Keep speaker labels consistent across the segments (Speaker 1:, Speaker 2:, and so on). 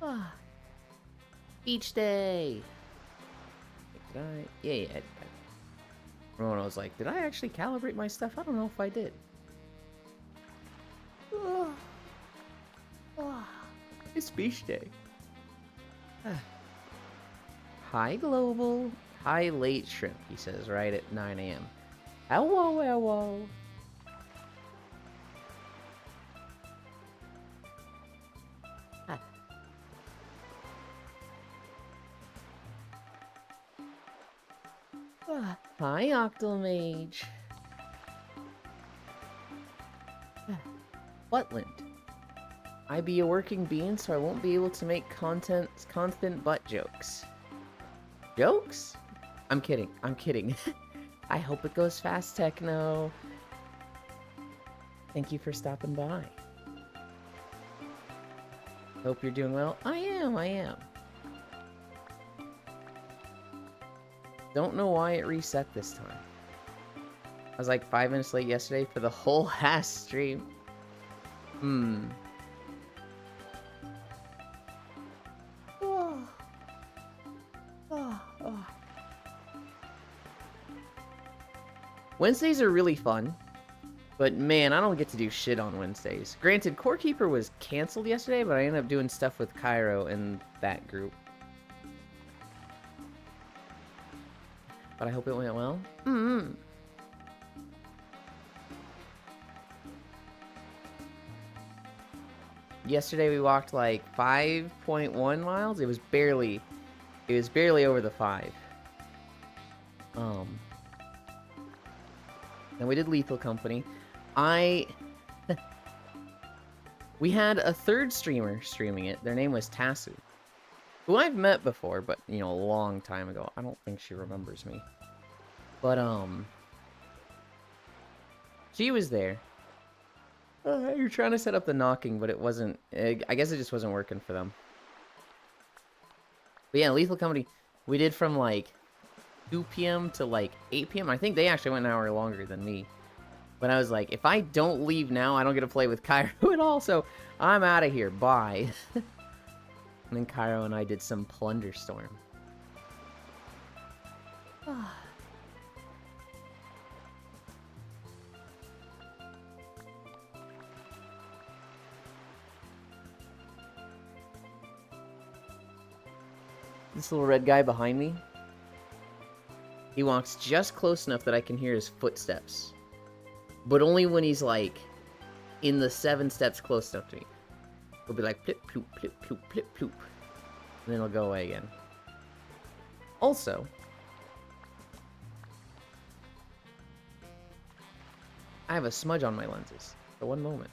Speaker 1: Ah, beach day. Did I? Yeah. Remember when I was like, did I actually calibrate my stuff? I don't know if I did. Ah, it's beach day. Hi, Global. Hi, Late Shrimp, he says, right at 9 a.m. Hello. Hi, Octomage. Butland. I be a working bean, so I won't be able to make constant butt jokes. Jokes? I'm kidding. I hope it goes fast, Techno. Thank you for stopping by. Hope you're doing well. I am. Don't know why it reset this time. I was like 5 minutes late yesterday for the whole ass stream. Wednesdays are really fun, but man, I don't get to do shit on Wednesdays. Granted, Core Keeper was canceled yesterday, but I ended up doing stuff with Cairo and that group. But I hope it went well. Yesterday we walked like 5.1 miles. It was barely over the 5. And we did Lethal Company. We had a third streamer streaming it. Their name was Tassu, who I've met before, but, you know, a long time ago. I don't think she remembers me. But, she was there. You're trying to set up the knocking, but it wasn't... I guess it just wasn't working for them. But yeah, Lethal Company, we did from, like, 2 p.m. to, like, 8 p.m. I think they actually went an hour longer than me. But I was like, if I don't leave now, I don't get to play with Cairo at all, so I'm out of here. Bye. And then Cairo and I did some Plunder Storm. This little red guy behind me, he walks just close enough that I can hear his footsteps. But only when he's, like, in the 7 steps close enough to me. He'll be like, plip, ploop, plip, ploop, plip, ploop. And then he'll go away again. Also, I have a smudge on my lenses. For one moment.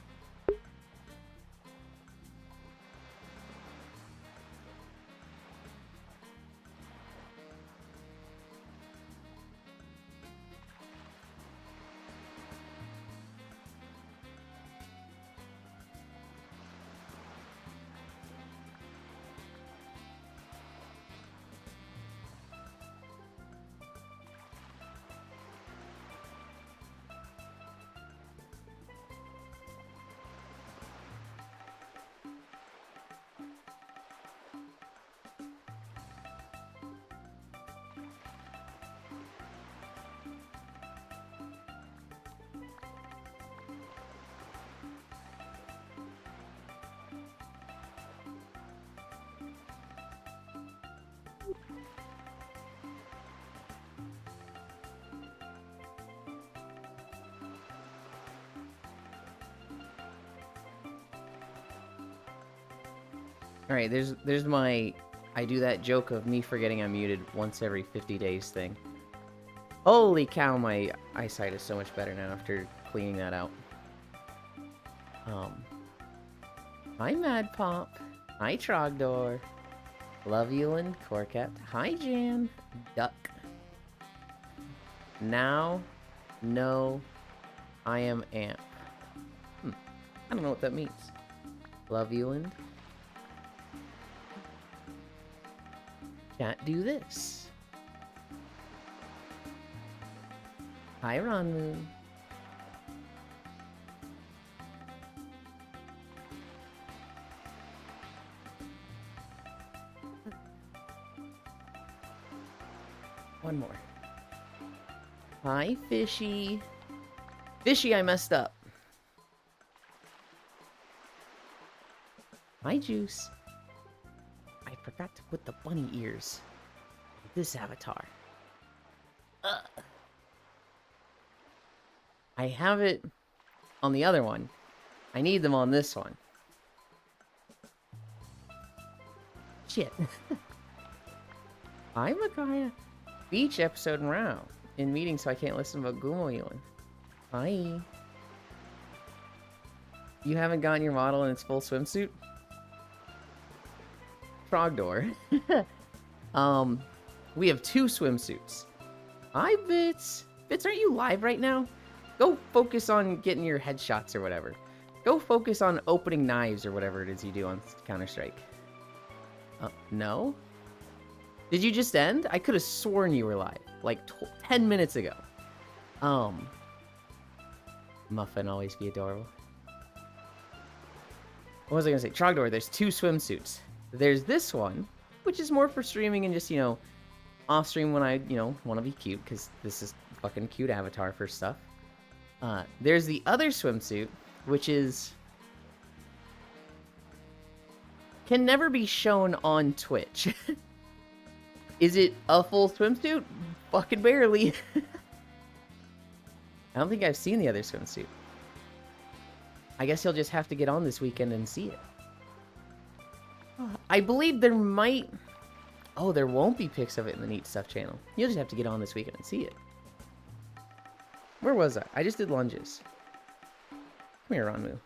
Speaker 1: Alright, there's my... I do that joke of me forgetting I'm muted once every 50 days thing. Holy cow, my eyesight is so much better now after cleaning that out. Hi, Mad Pop. Hi, Trogdor. Love you and Corcat. Hi, Jan. Duck. Now, no, I am Amp. I don't know what that means. Love you and... Can't do this. Hi, Ron Moon. One more. Hi, Fishy. Fishy, I messed up. Hi, Juice. I forgot to put the bunny ears on this avatar. I have it on the other one. I need them on this one. Shit. Hi, Micaiah. Beach episode now. In meeting, so I can't listen about Gumo Elin. Hi. You haven't gotten your model in its full swimsuit? Trogdor. We have 2 swimsuits. Hi, Bits. Bits, aren't you live right now? Go focus on getting your headshots or whatever. Go focus on opening knives or whatever it is you do on Counter-Strike. No? Did you just end? I could have sworn you were live, like 10 minutes ago. Muffin always be adorable. What was I gonna say? Trogdor, there's 2 swimsuits. There's this one, which is more for streaming and just, you know, off stream when I, you know, want to be cute, because this is fucking cute avatar for stuff. There's the other swimsuit, which is... can never be shown on Twitch. Is it a full swimsuit? Fucking barely. I don't think I've seen the other swimsuit. I guess you'll just have to get on this weekend and see it. I believe there might... oh, there won't be pics of it in the Neat Stuff channel. You'll just have to get on this weekend and see it. Where was I? I just did lunges. Come here, Ranmu.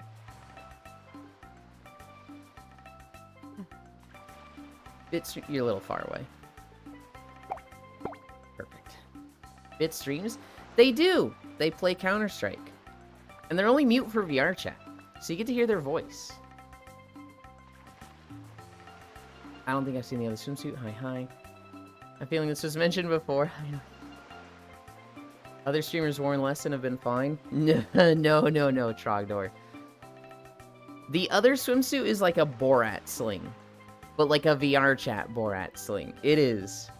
Speaker 1: Bits, you're a little far away. Perfect. Bit streams? They do! They play Counter-Strike. And they're only mute for VR chat. So you get to hear their voice. I don't think I've seen the other swimsuit. Hi. I'm feeling this was mentioned before. Other streamers worn less and have been fine? No, Trogdor. The other swimsuit is like a Borat sling. But like a VR chat Borat sling. It is.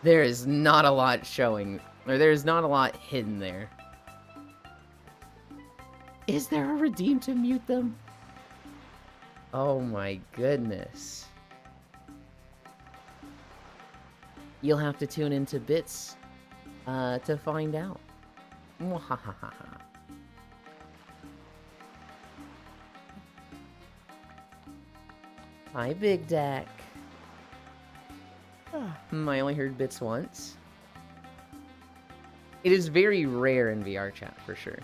Speaker 1: There is not a lot showing. Or there's not a lot hidden there. Is there a redeem to mute them? Oh my goodness. You'll have to tune into Bits to find out. Hi, Big Dak. I only heard Bits once. It is very rare in VR chat, for sure.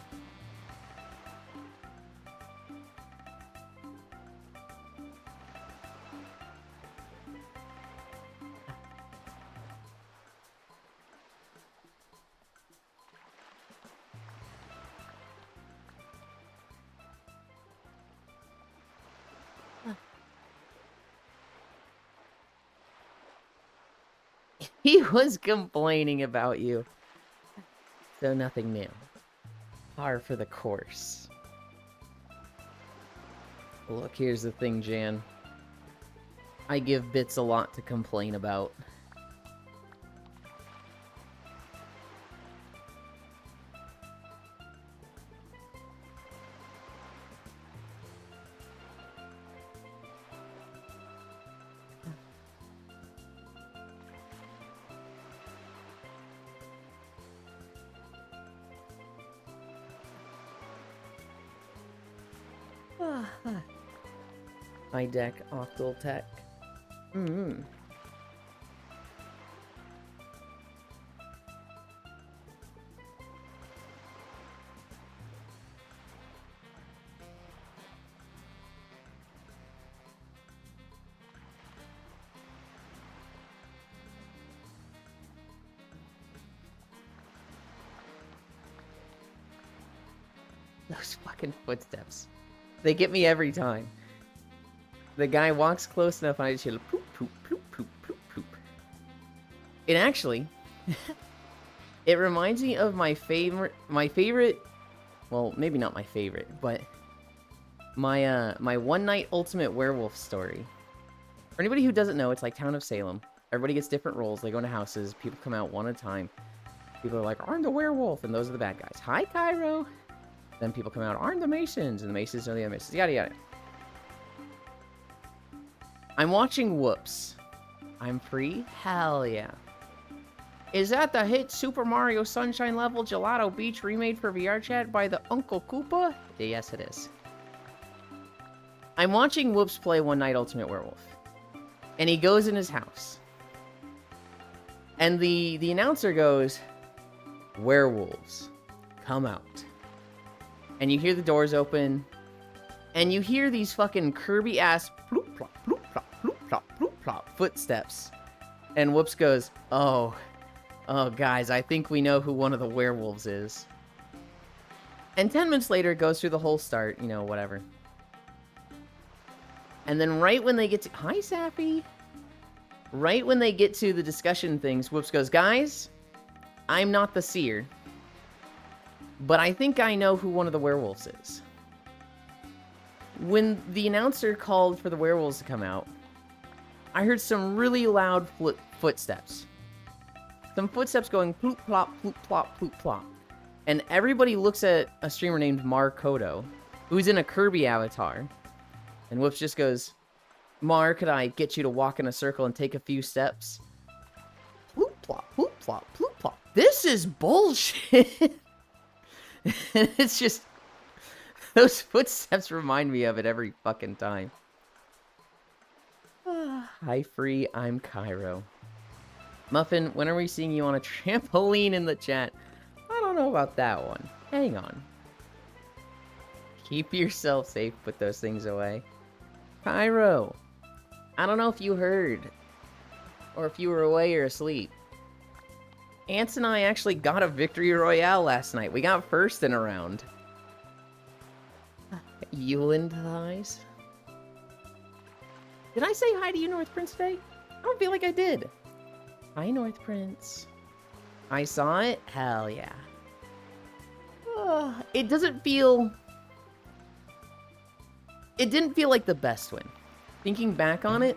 Speaker 1: He was complaining about you. So nothing new. Par for the course. Look, here's the thing, Jan. I give Bits a lot to complain about. High deck, Octal Tech. Those fucking footsteps. They get me every time. The guy walks close enough and I just hear poop, poop, poop, poop, poop, poop. It actually... it reminds me of my favorite... well, maybe not my favorite, but... my One Night Ultimate Werewolf story. For anybody who doesn't know, it's like Town of Salem. Everybody gets different roles. They go into houses. People come out one at a time. People are like, I'm the werewolf, and those are the bad guys. Hi, Cairo. Then people come out, I'm the Masons, and the Masons are the other Masons. Yada, yada. I'm watching Whoops. I'm free? Hell yeah. Is that the hit Super Mario Sunshine level Gelato Beach remade for VR chat by the Uncle Koopa? Yes, it is. I'm watching Whoops play One Night Ultimate Werewolf. And he goes in his house. And the announcer goes, werewolves, come out. And you hear the doors open. And you hear these fucking Kirby-ass bloop plop, bloop plop, bloop plop, bloop plop footsteps. And Whoops goes, oh, guys, I think we know who one of the werewolves is. And 10 minutes later, it goes through the whole start, you know, whatever. And then right when they get to... Hi, Sappy. Right when they get to the discussion things, Whoops goes, guys, I'm not the seer, but I think I know who one of the werewolves is. When the announcer called for the werewolves to come out, I heard some really loud footsteps. Some footsteps going ploop plop, ploop plop, ploop plop. And everybody looks at a streamer named Markoto, who's in a Kirby avatar. And Whoops just goes, Mar, could I get you to walk in a circle and take a few steps? Ploop plop, ploop plop, ploop plop. This is bullshit. It's just... Those footsteps remind me of it every fucking time. Hi, Free. I'm Cairo. Muffin, when are we seeing you on a trampoline in the chat? I don't know about that one. Hang on. Keep yourself safe. Put those things away. Cairo. I don't know if you heard. Or if you were away or asleep. Ants and I actually got a victory royale last night. We got first in a round. Euland thighs. Did I say hi to you, North Prince, today? I don't feel like I did. Hi, North Prince. I saw it? Hell yeah. It doesn't feel... It didn't feel like the best win. Thinking back on it,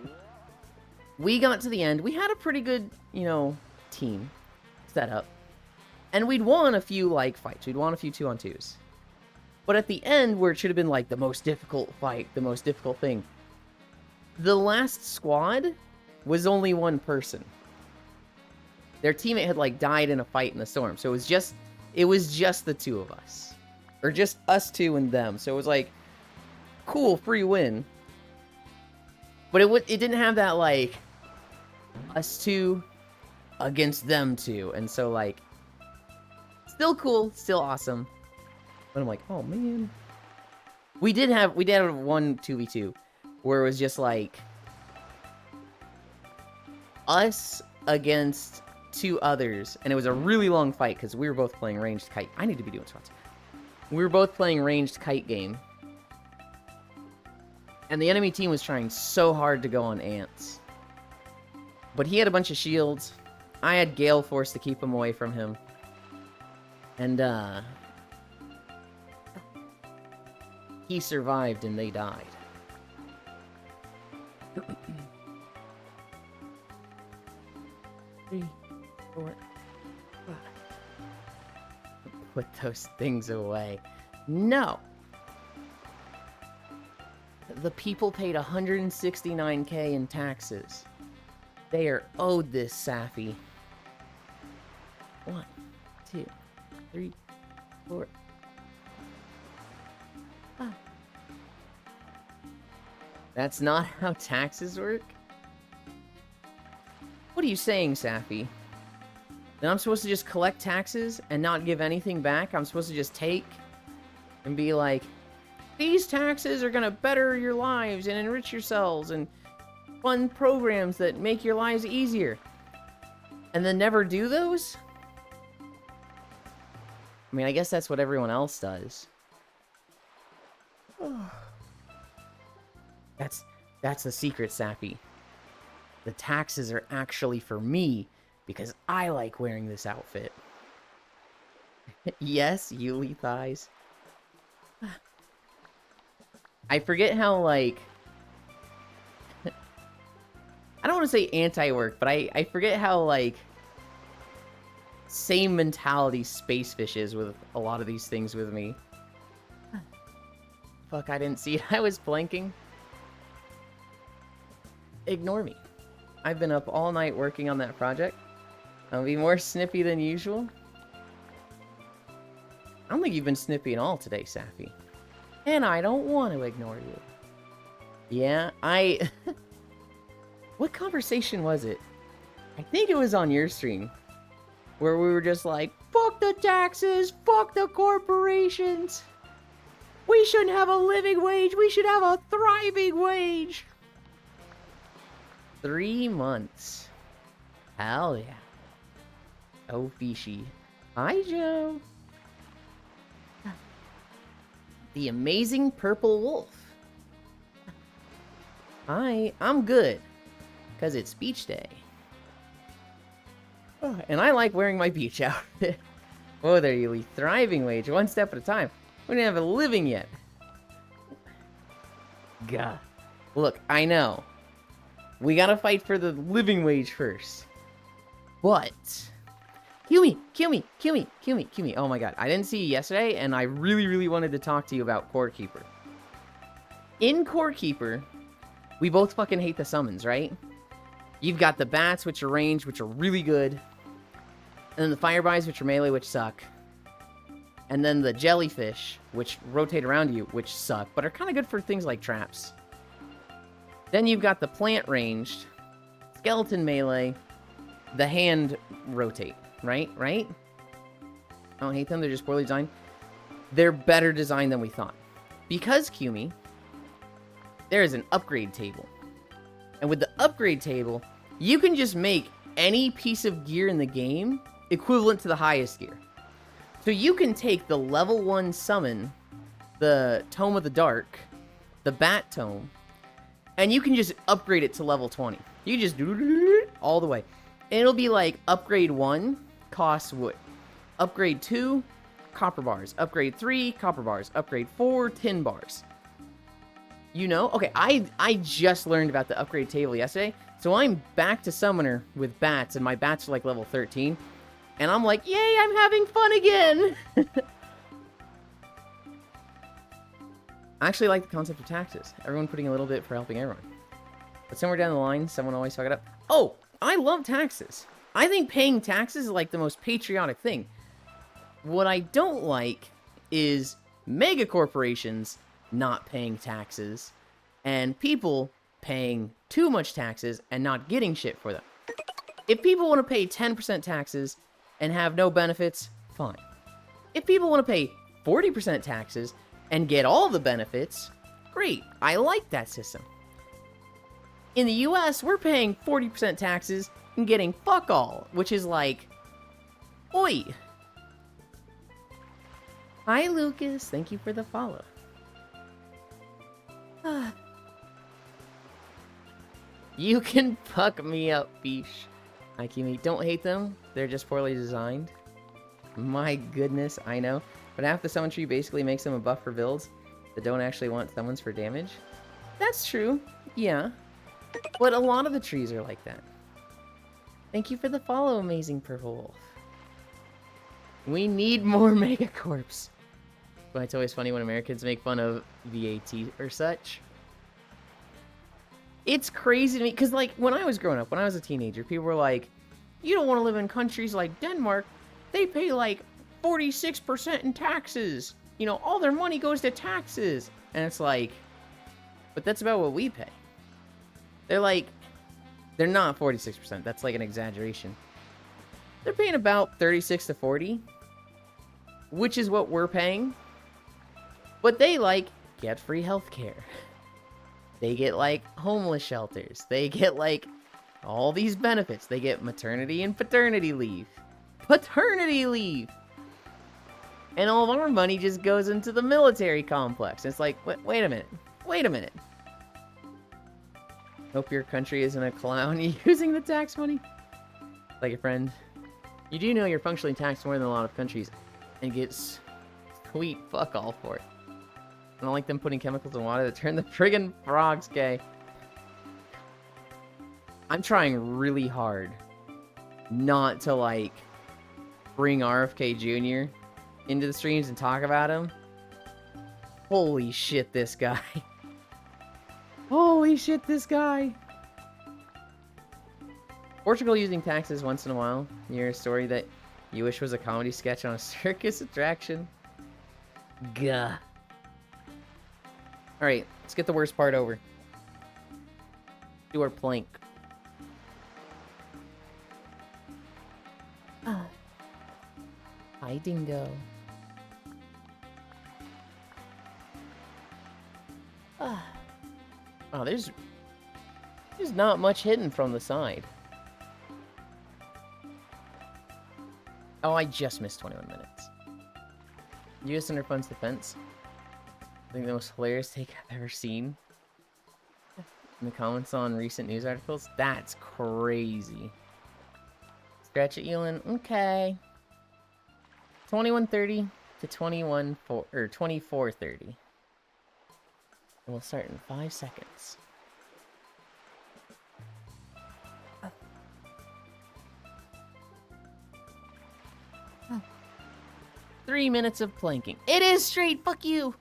Speaker 1: we got to the end. We had a pretty good, you know, team set up. And we'd won a few, like, fights. We'd won a few 2-on-2s. But at the end, where it should have been, like, the most difficult fight, the most difficult thing, the last squad was only one person. Their teammate had, like, died in a fight in the storm. So it was just the two of us. Or just us two and them. So it was like, cool, free win. But it didn't have that, like, us two against them two. And so, like, still cool, still awesome. But I'm like, oh, man. We did have one 2v2 where it was just, like, us against two others. And it was a really long fight because we were both playing ranged kite. I need to be doing spots. We were both playing ranged kite game. And the enemy team was trying so hard to go on Ants. But he had a bunch of shields. I had Gale Force to keep him away from him. And, he survived and they died. 3, 4, 5. Put those things away. No! The people paid $169K in taxes. They are owed this, Safi. 1, 2, 3, 4, 5. That's not how taxes work? What are you saying, Safi? That I'm supposed to just collect taxes and not give anything back? I'm supposed to just take and be like, these taxes are gonna better your lives and enrich yourselves and fund programs that make your lives easier. And then never do those? I mean, I guess that's what everyone else does. That's the secret, Sappy. The taxes are actually for me because I like wearing this outfit. Yes, Yuli thighs. I forget how, like... I don't want to say anti-work, but I forget how, like, same mentality Spacefish is with a lot of these things with me. Fuck, I didn't see it. I was blanking. Ignore me. I've been up all night working on that project. I'll be more snippy than usual. I don't think you've been snippy at all today, Safi. And I don't want to ignore you. Yeah, What conversation was it? I think it was on your stream. Where we were just like, fuck the taxes, fuck the corporations. We shouldn't have a living wage, we should have a thriving wage. 3 months. Hell yeah. Oh, fishy. Hi, Joe. The amazing purple wolf. Hi, I'm good. Because it's beach day. Oh, and I like wearing my beach outfit. Oh, there you leave. Thriving wage, one step at a time. We didn't have a living yet. God. Look, I know. We gotta fight for the living wage first. But... Kill me! Kill me! Kill me! Kill me! Kill me! Oh my god. I didn't see you yesterday, and I really, really wanted to talk to you about Core Keeper. In Core Keeper, we both fucking hate the summons, right? You've got the bats, which are ranged, which are really good. And then the firebys, which are melee, which suck. And then the jellyfish, which rotate around you, which suck, but are kind of good for things like traps. Then you've got the plant ranged, skeleton melee, the hand rotate, right? I don't hate them, they're just poorly designed. They're better designed than we thought. Because, Qumi, there is an upgrade table. And with the upgrade table, you can just make any piece of gear in the game equivalent to the highest gear. So you can take the level 1 summon, the Tome of the Dark, the Bat Tome, and you can just upgrade it to level 20. You just do all the way. And it'll be like, upgrade 1 costs wood. Upgrade 2, copper bars. Upgrade 3, copper bars. Upgrade 4, tin bars. You know? Okay, I just learned about the upgrade table yesterday. So I'm back to Summoner with bats, and my bats are like level 13. And I'm like, yay, I'm having fun again! I actually like the concept of taxes. Everyone putting a little bit for helping everyone. But somewhere down the line, someone always fuck it up. Oh, I love taxes. I think paying taxes is like the most patriotic thing. What I don't like is mega corporations not paying taxes and people paying too much taxes and not getting shit for them. If people want to pay 10% taxes and have no benefits, fine. If people want to pay 40% taxes and get all the benefits, great. I like that system. In the US, we're paying 40% taxes and getting fuck all, which is like, oi. Hi, Lucas. Thank you for the follow. You can fuck me up, Beesh. Aikimi, don't hate them. They're just poorly designed. My goodness, I know. But half the summon tree basically makes them a buff for builds that don't actually want summons for damage. That's true. Yeah. But a lot of the trees are like that. Thank you for the follow, Amazing Purple Wolf. We need more Megacorps. But it's always funny when Americans make fun of VAT or such. It's crazy to me, because, like, when I was growing up, when I was a teenager, people were like, you don't want to live in countries like Denmark. They pay, like, 46% in taxes. You know, all their money goes to taxes. And it's like, but that's about what we pay. They're like, they're not 46%. That's like an exaggeration. They're paying about 36 to 40, which is what we're paying. But they, like, get free healthcare. They get, like, homeless shelters. They get, like, all these benefits. They get maternity and paternity leave. Paternity leave! And all of our money just goes into the military complex. It's like, wait a minute. Wait a minute. Hope your country isn't a clown using the tax money. Like a friend. You do know you're functionally taxed more than a lot of countries. And get sweet fuck all for it. I don't like them putting chemicals in water that turn the friggin' frogs gay. I'm trying really hard not to, like, bring RFK Jr. into the streams and talk about him. Holy shit, this guy. Holy shit, this guy. Portugal using taxes once in a while. You hear a story that you wish was a comedy sketch on a circus attraction. Gah. Alright, let's get the worst part over. Do our plank. Hi, Dingo. Oh, there's not much hidden from the side. Oh, I just missed 21 minutes. U.S. Under Funds Defense. I think the most hilarious take I've ever seen. In the comments on recent news articles. That's crazy. Scratch it, Elon. Okay. 21:30 to 24:30. And we'll start in 5 seconds. 3 minutes of planking. It is straight. Fuck you.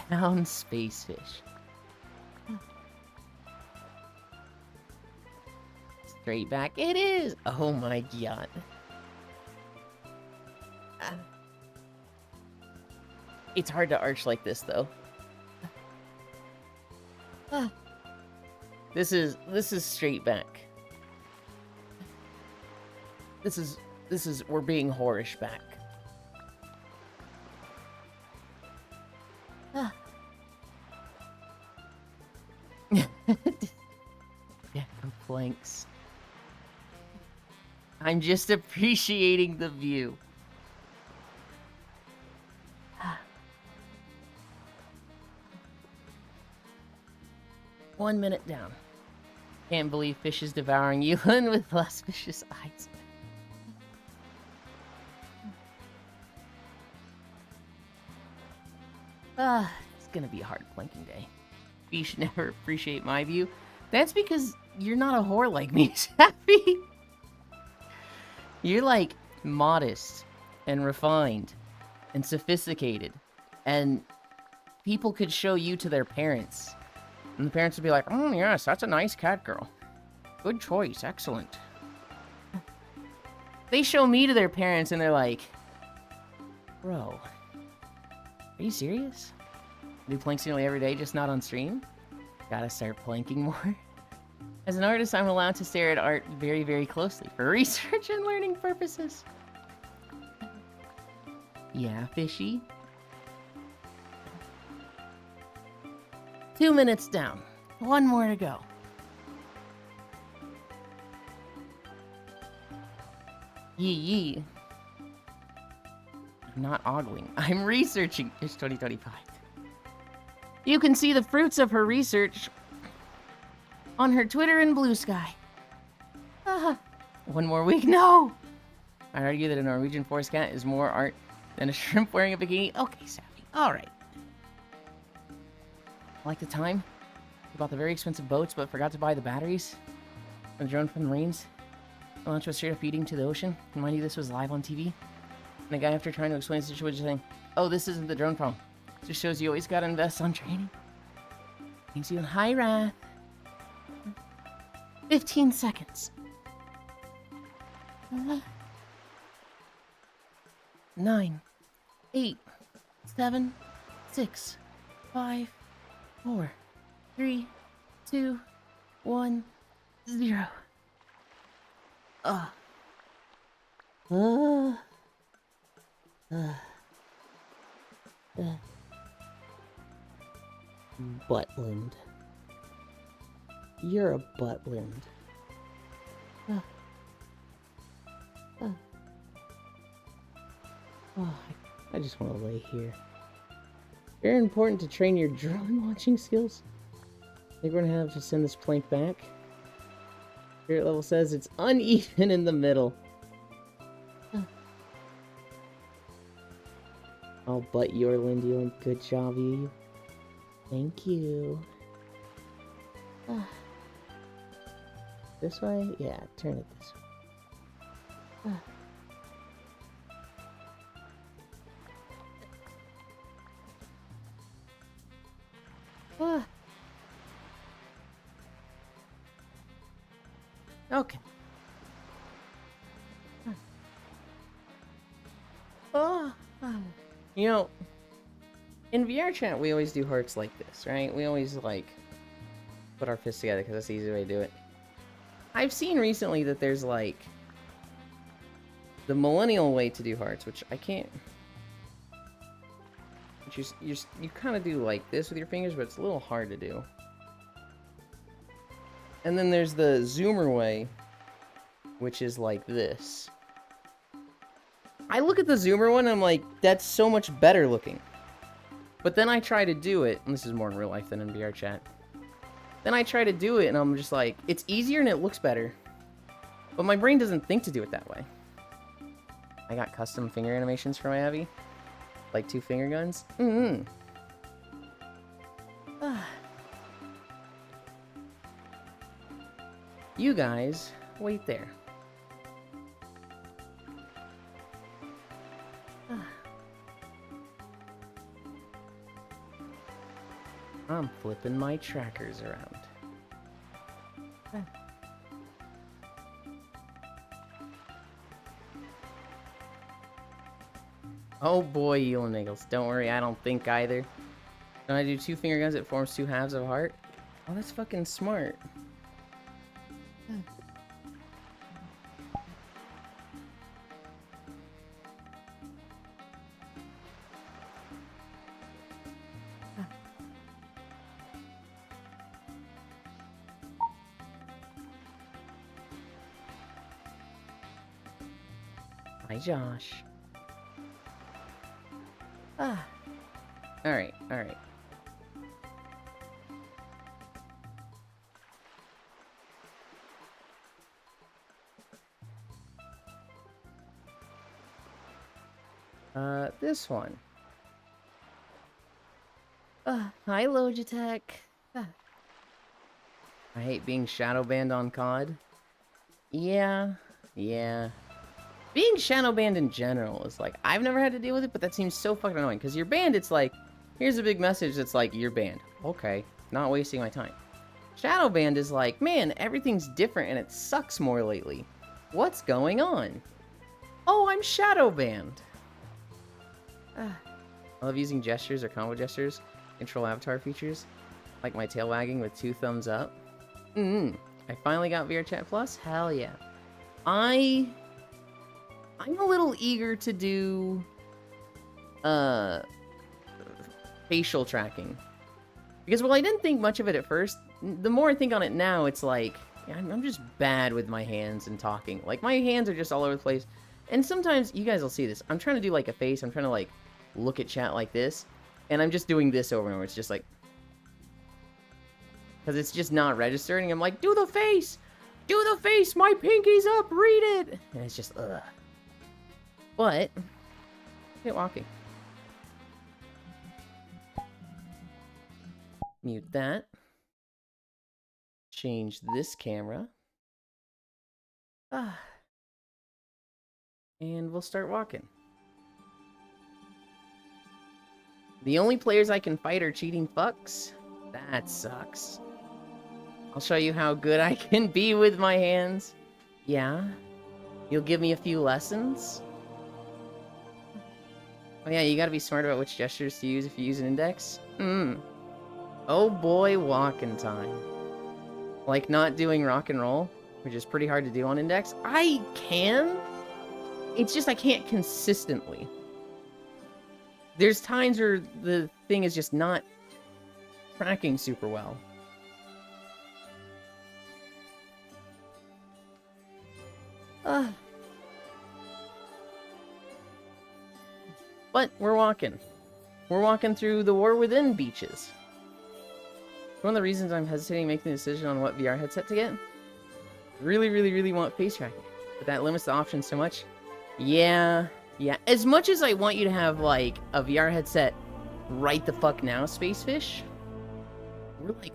Speaker 1: Down, space fish. Straight back. It is. Oh my god. It's hard to arch like this though. This is straight back. This is we're being whorish back. Yeah, planks. I'm just appreciating the view. 1 minute down. Can't believe fish is devouring Yulin with less vicious eyes. It's gonna be a hard planking day. You should never appreciate my view. That's because you're not a whore like me, Sappy. You're like modest and refined and sophisticated, and people could show you to their parents, and the parents would be like, "Oh yes, that's a nice cat girl. Good choice, excellent." They show me to their parents, and they're like, "Bro, are you serious? Do planks nearly every day, just not on stream? Gotta start planking more." As an artist, I'm allowed to stare at art very, very closely for research and learning purposes. Yeah, fishy. 2 minutes down. 1 more to go. Yee yee. I'm not ogling. I'm researching. It's 2025. You can see the fruits of her research on her Twitter and Blue Sky. 1 more week. No! I'd argue that a Norwegian forest cat is more art than a shrimp wearing a bikini. Okay, Sappy. Alright. Like the time we bought the very expensive boats but forgot to buy the batteries for the drone from the Marines. The launch was straight up eating to the ocean. And mind you, this was live on TV. And the guy, after trying to explain the situation, saying, "Oh, this isn't the drone problem. Just shows you always gotta invest on training." Thanks you. Hi, Wrath. 15 seconds. 9, 8, 7, 6, 5, 4, 3, 2, 1, 0. Buttland. You're a buttland. I just want to lay here. Very important to train your drone launching skills. I think we're gonna have to send this plank back. Spirit level says it's uneven in the middle. I'll butt your Lindy. Good job, you. Thank you. This way? Yeah, turn it this way. Okay. You know, in VR chat, we always do hearts like this, right? We always, like, put our fists together because that's the easy way to do it. I've seen recently that there's, like, the millennial way to do hearts, which I can't... You kind of do like this with your fingers, but it's a little hard to do. And then there's the zoomer way, which is like this. I look at the zoomer one and I'm like, that's so much better looking. But then I try to do it, and this is more in real life than in VR chat. Then I try to do it and I'm just like, it's easier and it looks better. But my brain doesn't think to do it that way. I got custom finger animations for my Abby. Like 2 finger guns. You guys, wait there. I'm flipping my trackers around. Oh boy, Elon Niggles. Don't worry, I don't think either. When I do 2 finger guns, it forms 2 halves of a heart. Oh, that's fucking smart. Hi, Josh. Alright, alright. This one. Hi, Logitech. I hate being shadow banned on COD. Yeah. Being shadow banned in general is like, I've never had to deal with it, but that seems so fucking annoying. Because you're banned, it's like, here's a big message that's like, you're banned. Okay, not wasting my time. Shadow banned is like, man, everything's different and it sucks more lately. What's going on? Oh, I'm shadow banned. I love using gestures or combo gestures, control avatar features, like my tail wagging with 2 thumbs up. I finally got VR Chat Plus? Hell yeah. I'm a little eager to do facial tracking. Because while I didn't think much of it at first, the more I think on it now, it's like, yeah, I'm just bad with my hands and talking. Like, my hands are just all over the place. And sometimes, you guys will see this, I'm trying to do like a face, I'm trying to like look at chat like this, and I'm just doing this over and over. It's just like, because it's just not registering. I'm like, do the face! Do the face! My pinky's up! Read it! And it's just, ugh. But, get walking. Mute that. Change this camera. And we'll start walking. The only players I can fight are cheating fucks? That sucks. I'll show you how good I can be with my hands. Yeah? You'll give me a few lessons? Oh yeah, you gotta be smart about which gestures to use if you use an index. Oh boy, walking time. Like not doing rock and roll, which is pretty hard to do on index. I can. It's just I can't consistently. There's times where the thing is just not tracking super well. But we're walking. We're walking through the War Within beaches. One of the reasons I'm hesitating making the decision on what VR headset to get, really want face tracking. But that limits the options so much. Yeah. As much as I want you to have, like, a VR headset right the fuck now, Spacefish, we're like,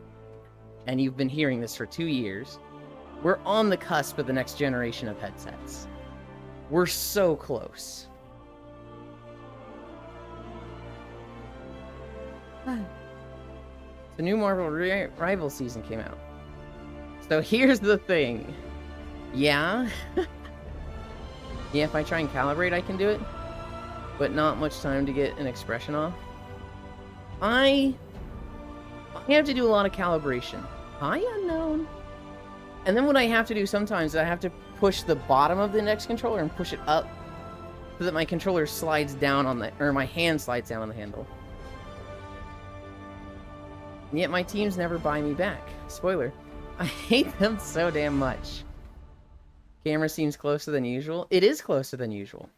Speaker 1: and you've been hearing this for 2 years, We're on the cusp of the next generation of headsets. We're so close. The new Marvel Rival season came out. So here's the thing. Yeah. Yeah, if I try and calibrate, I can do it. But not much time to get an expression off. I have to do a lot of calibration. Hi, unknown. And then what I have to do sometimes, I have to push the bottom of the index controller and push it up so that my controller slides down on the, or my hand slides down on the handle. And yet my teams never buy me back. Spoiler. I hate them so damn much. Camera seems closer than usual. It is closer than usual.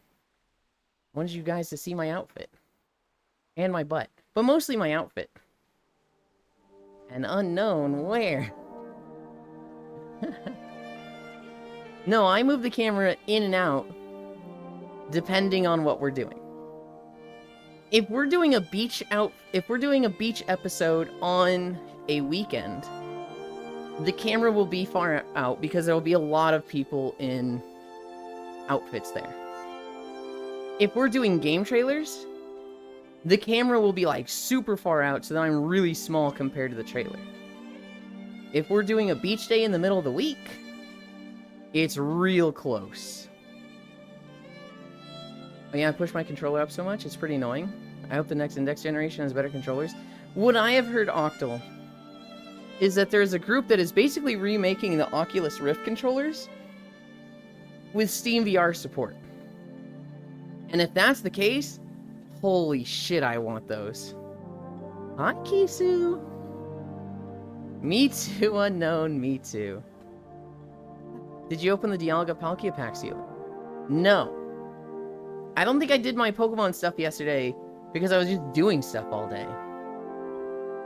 Speaker 1: I wanted you guys to see my outfit. And my butt. But mostly my outfit. An unknown where? No, I move the camera in and out depending on what we're doing. If we're doing a beach episode on a weekend, the camera will be far out because there will be a lot of people in outfits there. If we're doing game trailers, the camera will be like super far out so that I'm really small compared to the trailer. If we're doing a beach day in the middle of the week, it's real close. Oh yeah, I push my controller up so much, it's pretty annoying. I hope the next Index generation has better controllers. What I have heard, Octal, is that there's a group that is basically remaking the Oculus Rift controllers with Steam VR support. And if that's the case, holy shit, I want those. Hi, Kisu! Me too, unknown, me too. Did you open the Dialga Palkia pack seal? No. I don't think I did my Pokemon stuff yesterday because I was just doing stuff all day.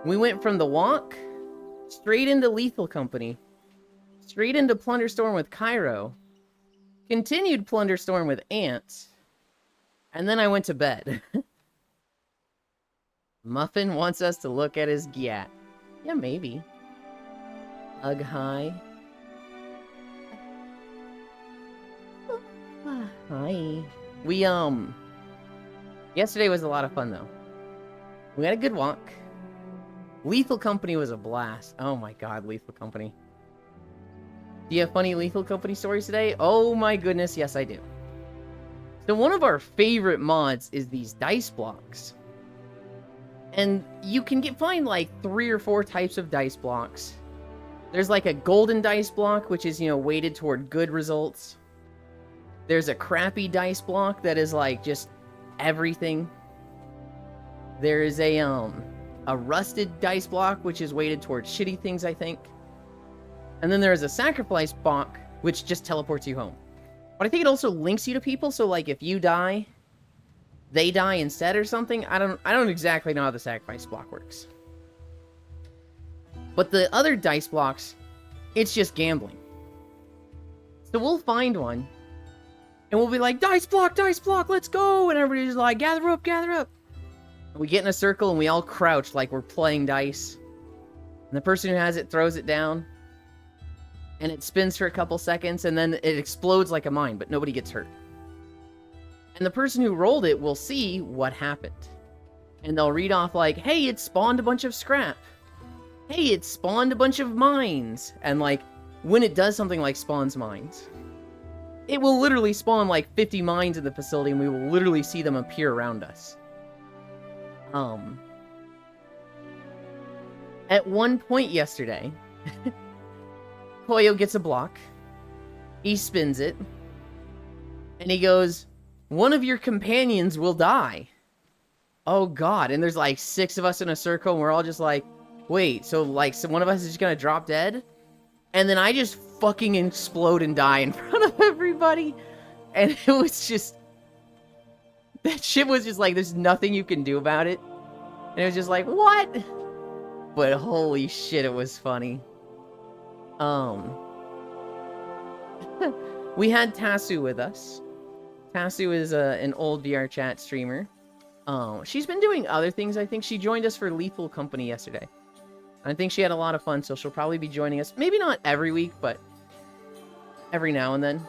Speaker 1: We went from the walk straight into Lethal Company, straight into Plunderstorm with Cairo, continued Plunderstorm with Ants, and then I went to bed. Muffin wants us to look at his Gyat. Yeah, maybe. Ugh, hi. Hi. We, yesterday was a lot of fun, though. We had a good walk. Lethal Company was a blast. Oh my god, Lethal Company. Do you have funny Lethal Company stories today? Oh my goodness, yes I do. So one of our favorite mods is these dice blocks. And you can find like 3 or 4 types of dice blocks. There's like a golden dice block, which is, you know, weighted toward good results. There's a crappy dice block that is like just everything. There is a rusted dice block, which is weighted towards shitty things, I think. And then there's a sacrifice block, which just teleports you home. But I think it also links you to people, so like if you die, they die instead or something. I don't exactly know how the sacrifice block works. But the other dice blocks, it's just gambling. So we'll find one, and we'll be like, dice block, let's go! And everybody's like, gather up, gather up! And we get in a circle, and we all crouch like we're playing dice. And the person who has it throws it down, and it spins for a couple seconds, and then it explodes like a mine, but nobody gets hurt. And the person who rolled it will see what happened. And they'll read off like, hey, it spawned a bunch of scrap. Hey, it spawned a bunch of mines. And like, when it does something like spawns mines, it will literally spawn like 50 mines in the facility, and we will literally see them appear around us. At one point yesterday, Koyo gets a block. He spins it. And he goes, one of your companions will die. Oh god. And there's like 6 of us in a circle, and we're all just like, wait, so like one of us is just gonna drop dead? And then I just fucking explode and die in front of everybody. And it was just... that shit was just like, there's nothing you can do about it. And it was just like, what? But holy shit, it was funny. We had Tasu with us. Tasu is an old VR chat streamer. She's been doing other things, I think. She joined us for Lethal Company yesterday. I think she had a lot of fun, so she'll probably be joining us. Maybe not every week, but every now and then.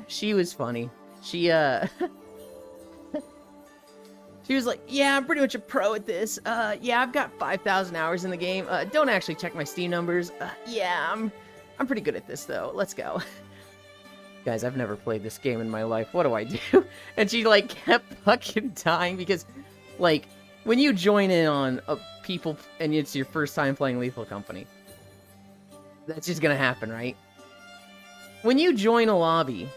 Speaker 1: She was funny. She she was like, yeah, I'm pretty much a pro at this. Yeah, I've got 5,000 hours in the game. Don't actually check my Steam numbers. Yeah, I'm pretty good at this, though. Let's go. Guys, I've never played this game in my life. What do I do? And she, like, kept fucking dying because, like, when you join in on people and it's your first time playing Lethal Company, that's just gonna happen, right? When you join a lobby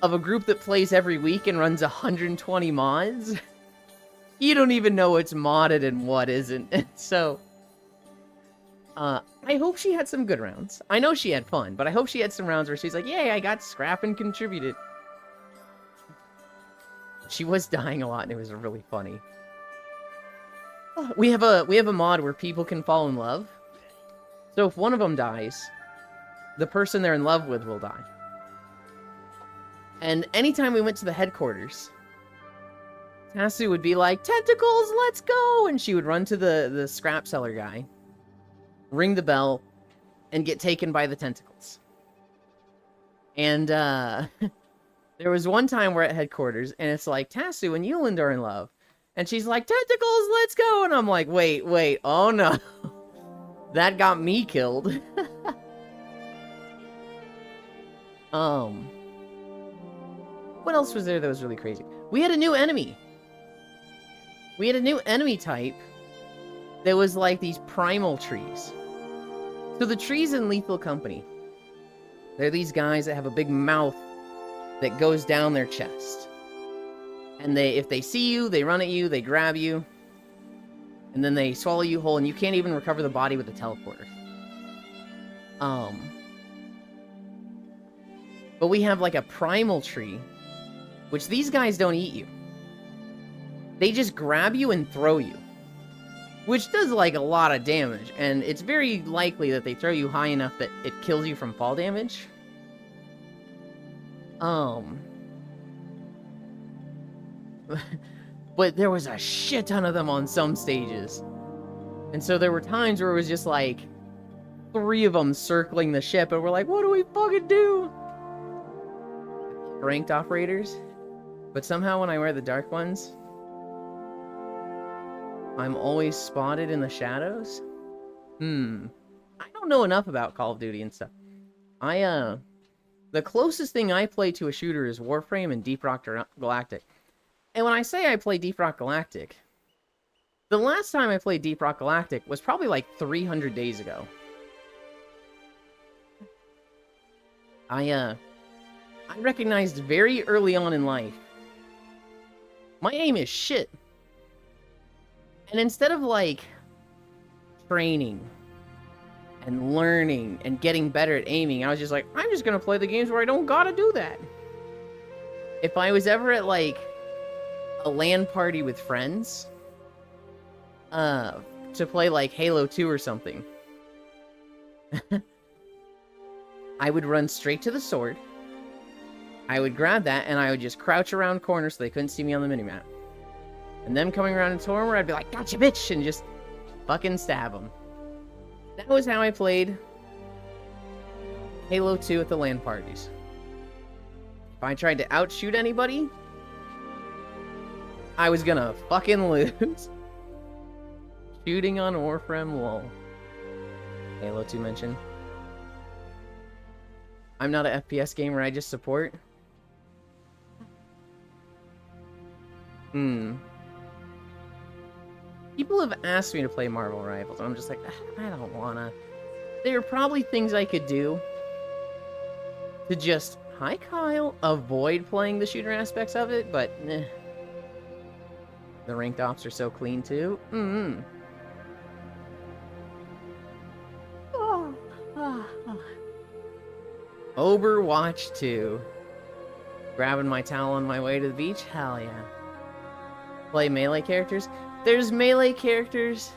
Speaker 1: of a group that plays every week and runs 120 mods, you don't even know what's modded and what isn't. So, I hope she had some good rounds. I know she had fun, but I hope she had some rounds where she's like, yay, I got scrap and contributed. She was dying a lot, and it was really funny. We have a mod where people can fall in love. So if one of them dies, the person they're in love with will die. And anytime we went to the headquarters, Tasu would be like, tentacles, let's go! And she would run to the scrap seller guy, ring the bell, and get taken by the tentacles. And there was one time we're at headquarters, and it's like, Tasu and Yuland are in love. And she's like, tentacles, let's go! And I'm like, wait, oh no. That got me killed. What else was there that was really crazy? We had a new enemy. We had a new enemy type that was like these primal trees. So the trees in Lethal Company, they're these guys that have a big mouth that goes down their chest. And if they see you, they run at you, they grab you, and then they swallow you whole, and you can't even recover the body with a teleporter. But we have like a primal tree, which these guys don't eat you. They just grab you and throw you, which does like a lot of damage, and it's very likely that they throw you high enough that it kills you from fall damage. But there was a shit ton of them on some stages. And so there were times where it was just like 3 of them circling the ship, and we're like, what do we fucking do? Ranked operators. But somehow when I wear the dark ones, I'm always spotted in the shadows? I don't know enough about Call of Duty and stuff. The closest thing I play to a shooter is Warframe and Deep Rock Galactic. And when I say I play Deep Rock Galactic, the last time I played Deep Rock Galactic was probably like 300 days ago. I recognized very early on in life, my aim is shit. And instead of like training and learning and getting better at aiming, I was just like, I'm just gonna play the games where I don't gotta do that. If I was ever at like a LAN party with friends, to play like Halo 2 or something, I would run straight to the sword. I would grab that and I would just crouch around corners so they couldn't see me on the minimap. And them coming around into armor, I'd be like, gotcha, bitch, and just fucking stab them. That was how I played Halo 2 at the LAN parties. If I tried to outshoot anybody, I was gonna fucking lose. Shooting on Warframe, lol. Halo 2 mention. I'm not an FPS gamer, I just support. People have asked me to play Marvel Rivals, and I'm just like, I don't wanna. There are probably things I could do to just, hi Kyle, avoid playing the shooter aspects of it, but the ranked ops are so clean too. Overwatch 2. Grabbing my towel on my way to the beach? Hell yeah. Play melee characters? There's melee characters.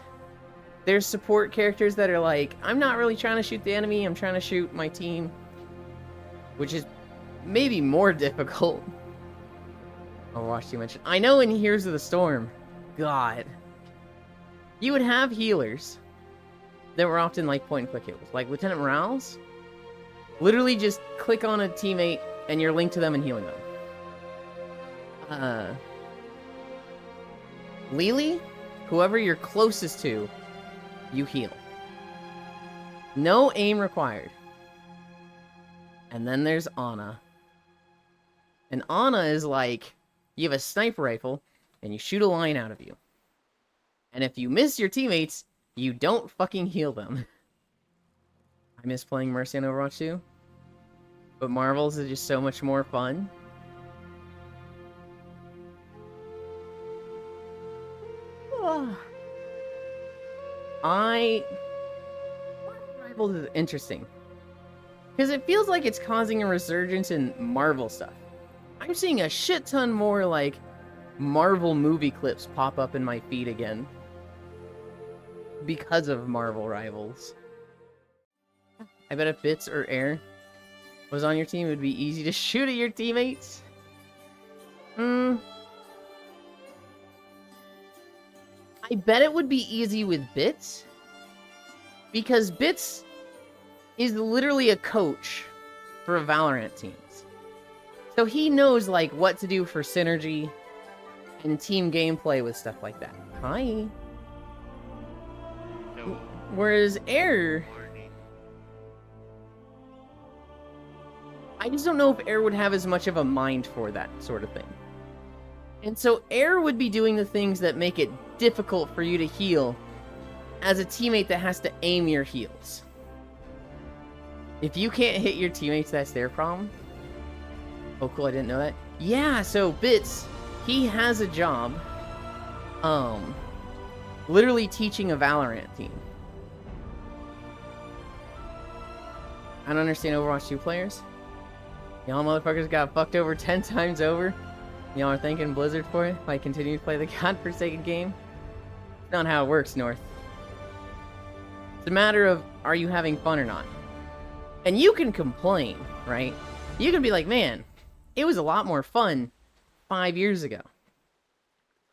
Speaker 1: There's support characters that are like, I'm not really trying to shoot the enemy, I'm trying to shoot my team. Which is maybe more difficult. Overwatch 2 mentioned. I know in Heroes of the Storm, God, you would have healers that were often like point and click kills. Like Lieutenant Morales, literally just click on a teammate and you're linked to them and healing them. Lily, whoever you're closest to, you heal. No aim required. And then there's Ana. And Ana is like, you have a sniper rifle, and you shoot a line out of you. And if you miss your teammates, you don't fucking heal them. I miss playing Mercy on Overwatch 2. But Marvels is just so much more fun. Rivals is interesting. Because it feels like it's causing a resurgence in Marvel stuff. I'm seeing a shit ton more, like, Marvel movie clips pop up in my feed again. Because of Marvel Rivals. I bet if Bits or Air was on your team, it would be easy to shoot at your teammates. I bet it would be easy with Bits. Because Bits is literally a coach for Valorant teams. So he knows, like, what to do for synergy and team gameplay with stuff like that. Hi.
Speaker 2: No.
Speaker 1: Whereas Air... I just don't know if Air would have as much of a mind for that sort of thing. And so Air would be doing the things that make it difficult for you to heal as a teammate that has to aim your heals. If you can't hit your teammates, that's their problem. Oh, cool, I didn't know that. Yeah, so Bits, he has a job, literally teaching a Valorant team. I don't understand Overwatch 2 players. Y'all motherfuckers got fucked over 10 times over. Y'all are thanking Blizzard for it by continuing to play the godforsaken game. It's not how it works, North. It's a matter of, are you having fun or not? And you can complain, right? You can be like, man, it was a lot more fun 5 years ago.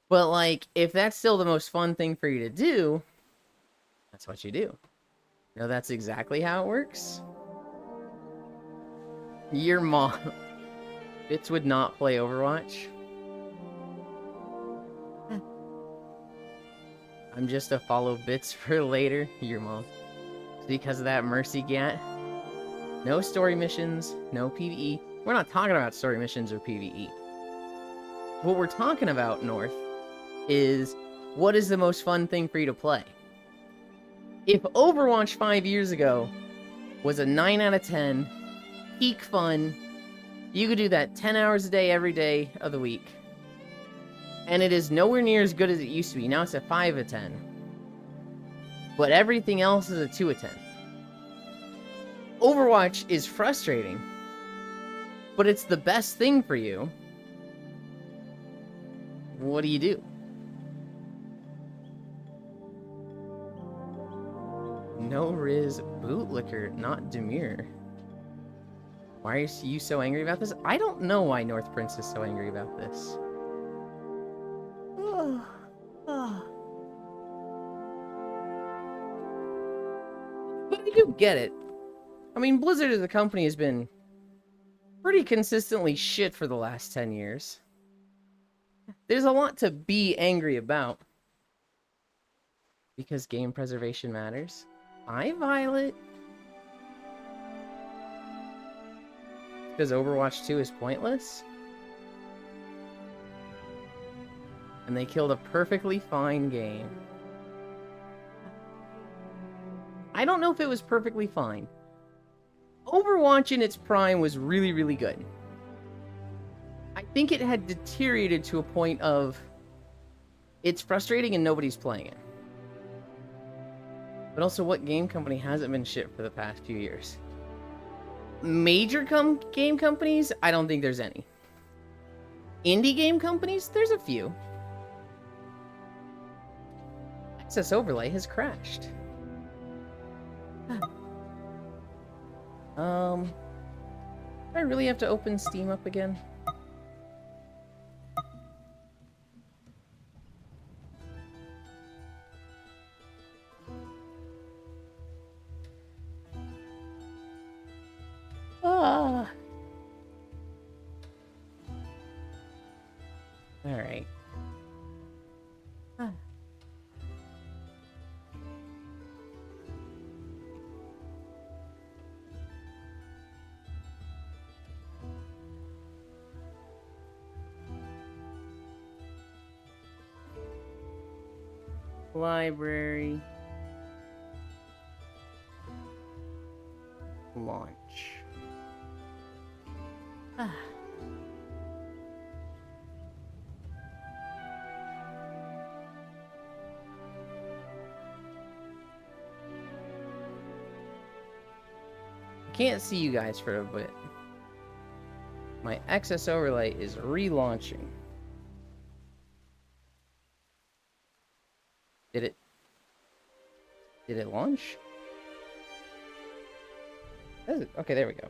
Speaker 1: But, like, if that's still the most fun thing for you to do, that's what you do. You know, that's exactly how it works. Your mom. Bits would not play Overwatch. I'm just a follow Bits for later. Your mom. Because of that Mercy Gat. No story missions, no PvE. We're not talking about story missions or PvE. What we're talking about, North, is what is the most fun thing for you to play? If Overwatch 5 years ago was a 9 out of 10, peak fun, you could do that 10 hours a day every day of the week. And it is nowhere near as good as it used to be. Now it's a 5 out of 10. But everything else is a 2 out of 10. Overwatch is frustrating, but it's the best thing for you. What do you do? No Riz Bootlicker, not Demure. Why are you so angry about this? I don't know why North Prince is so angry about this. But I do get it. I mean, Blizzard as a company has been pretty consistently shit for the last 10 years. There's a lot to be angry about. Because game preservation matters. Hi, Violet. Because Overwatch 2 is pointless. And they killed a perfectly fine game. I don't know if it was perfectly fine. Overwatch in its prime was really, really good. I think it had deteriorated to a point of it's frustrating and nobody's playing it. But also, what game company hasn't been shit for the past few years? Major game companies? I don't think there's any. Indie game companies? There's a few. Access Overlay has crashed. Do I really have to open Steam up again? Ah. All right. Library. Launch. Ah. I can't see you guys for a bit. My XS overlay is relaunching. Did it launch? Okay, there we go.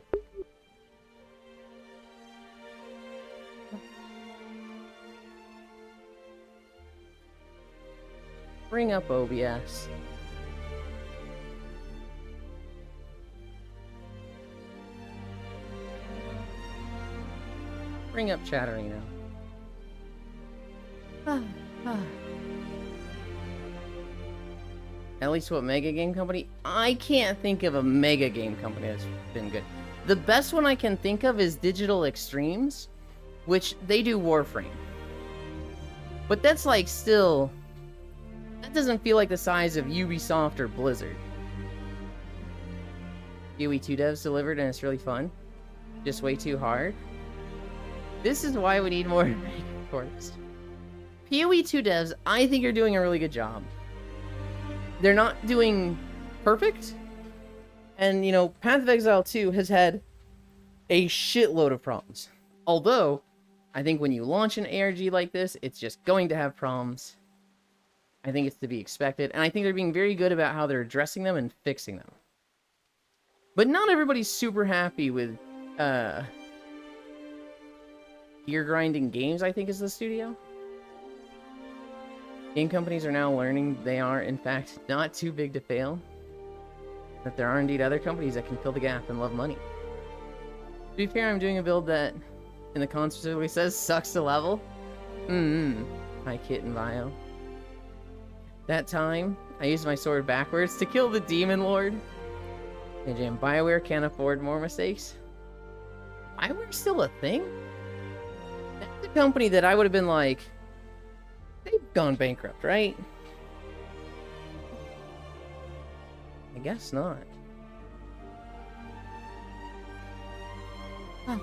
Speaker 1: Bring up OBS. Bring up Chatterino. At least what mega game company? I can't think of a mega game company that's been good. The best one I can think of is Digital Extremes, which they do Warframe. But that's like still... That doesn't feel like the size of Ubisoft or Blizzard. PoE 2 devs delivered and it's really fun. Just way too hard. This is why we need more Forest. PoE 2 devs, I think, are doing a really good job. They're not doing perfect. And, you know, Path of Exile 2 has had a shitload of problems. Although, I think when you launch an ARG like this, it's just going to have problems. I think it's to be expected. And I think they're being very good about how they're addressing them and fixing them. But not everybody's super happy with, Gear Grinding Games, I think, is the studio. Game companies are now learning they are, in fact, not too big to fail. That there are indeed other companies that can fill the gap and love money. To be fair, I'm doing a build that, in the con specifically says, sucks to level. Hi, Kit and Bio. That time, I used my sword backwards to kill the Demon Lord. Hey, Jam, BioWare can't afford more mistakes. BioWare's still a thing? That's a company that I would have been like, they've gone bankrupt, right? I guess not. Huh.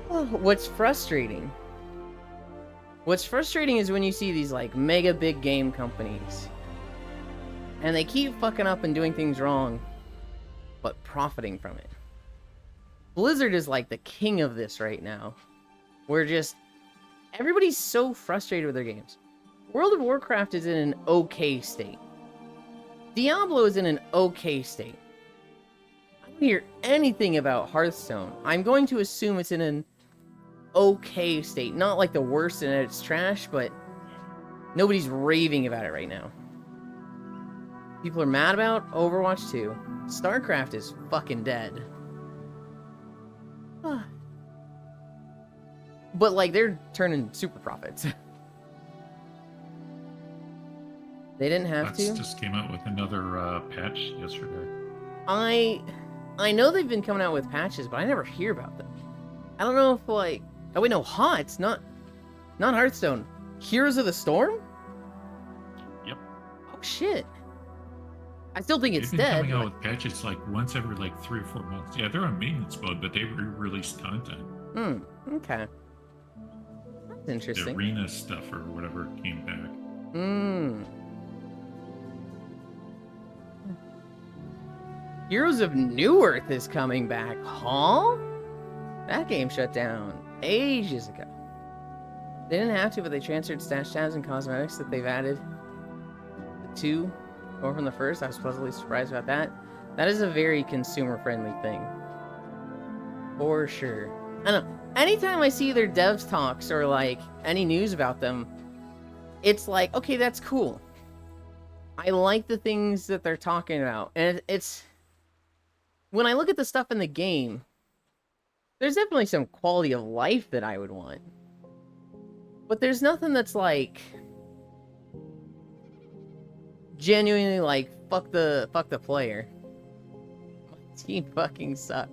Speaker 1: Oh, what's frustrating is when you see these like mega big game companies and they keep fucking up and doing things wrong but profiting from it. Blizzard is like the king of this right now. We're just... Everybody's so frustrated with their games. World of Warcraft is in an okay state. Diablo is in an okay state. I don't hear anything about Hearthstone. I'm going to assume it's in an okay state. Not like the worst and it's trash, but nobody's raving about it right now. People are mad about Overwatch 2. StarCraft is fucking dead. But, like, they're turning super profits. They didn't have to.
Speaker 2: Just came out with another patch yesterday.
Speaker 1: I know they've been coming out with patches, but I never hear about them. I don't know if, like... Oh, wait, no, HOTS, not Hearthstone. Heroes of the Storm?
Speaker 2: Yep.
Speaker 1: Oh, shit. I still think it's
Speaker 2: They've been
Speaker 1: dead.
Speaker 2: coming out with patches, like, once every, like, 3 or 4 months. Yeah, they're on maintenance mode, but they re-release content.
Speaker 1: Okay. That's interesting.
Speaker 2: The arena stuff or whatever came back.
Speaker 1: Heroes of Newerth is coming back, huh? That game shut down ages ago. They didn't have to, but they transferred stash tabs and cosmetics that they've added. The 2 or from the first. I was pleasantly surprised about that. That is a very consumer-friendly thing. For sure. I don't know. Anytime I see their devs talks or, like, any news about them, it's like, okay, that's cool. I like the things that they're talking about. And it's... When I look at the stuff in the game, there's definitely some quality of life that I would want. But there's nothing that's like... genuinely like, fuck the player. My team fucking suck.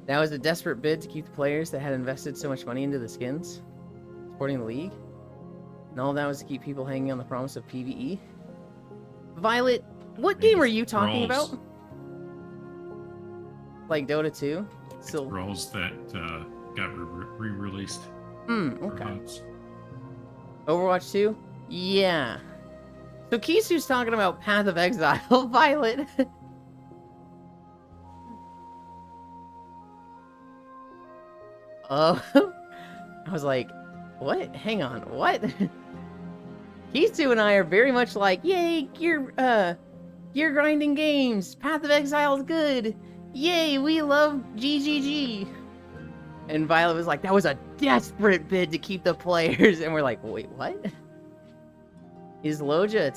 Speaker 1: That was a desperate bid to keep the players that had invested so much money into the skins, supporting the league. And all that was to keep people hanging on the promise of PvE. Violet, what game are you talking about? Like Dota 2? Still...
Speaker 2: Brawls that got re-released.
Speaker 1: Okay. Overwatch 2? Yeah. So Kisu's talking about Path of Exile, Violet. Oh, I was like, what? Hang on, what? Kisu and I are very much like, yay, gear grinding games. Path of Exile is good. Yay, we love GGG. And Violet was like, that was a desperate bid to keep the players. And we're like, wait, what? Is Loja a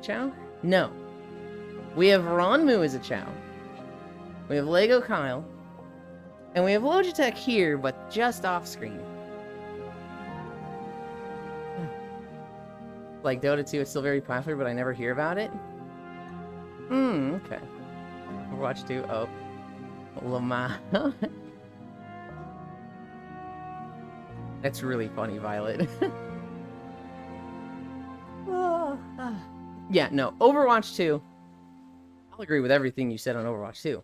Speaker 1: Chow? No. We have Ronmu as a Chow. We have Lego Kyle. And we have Logitech here, but just off screen. Like Dota 2, it's still very popular, but I never hear about it. Okay. Overwatch 2, oh. Lama. That's really funny, Violet. Yeah, no, Overwatch 2. I'll agree with everything you said on Overwatch 2.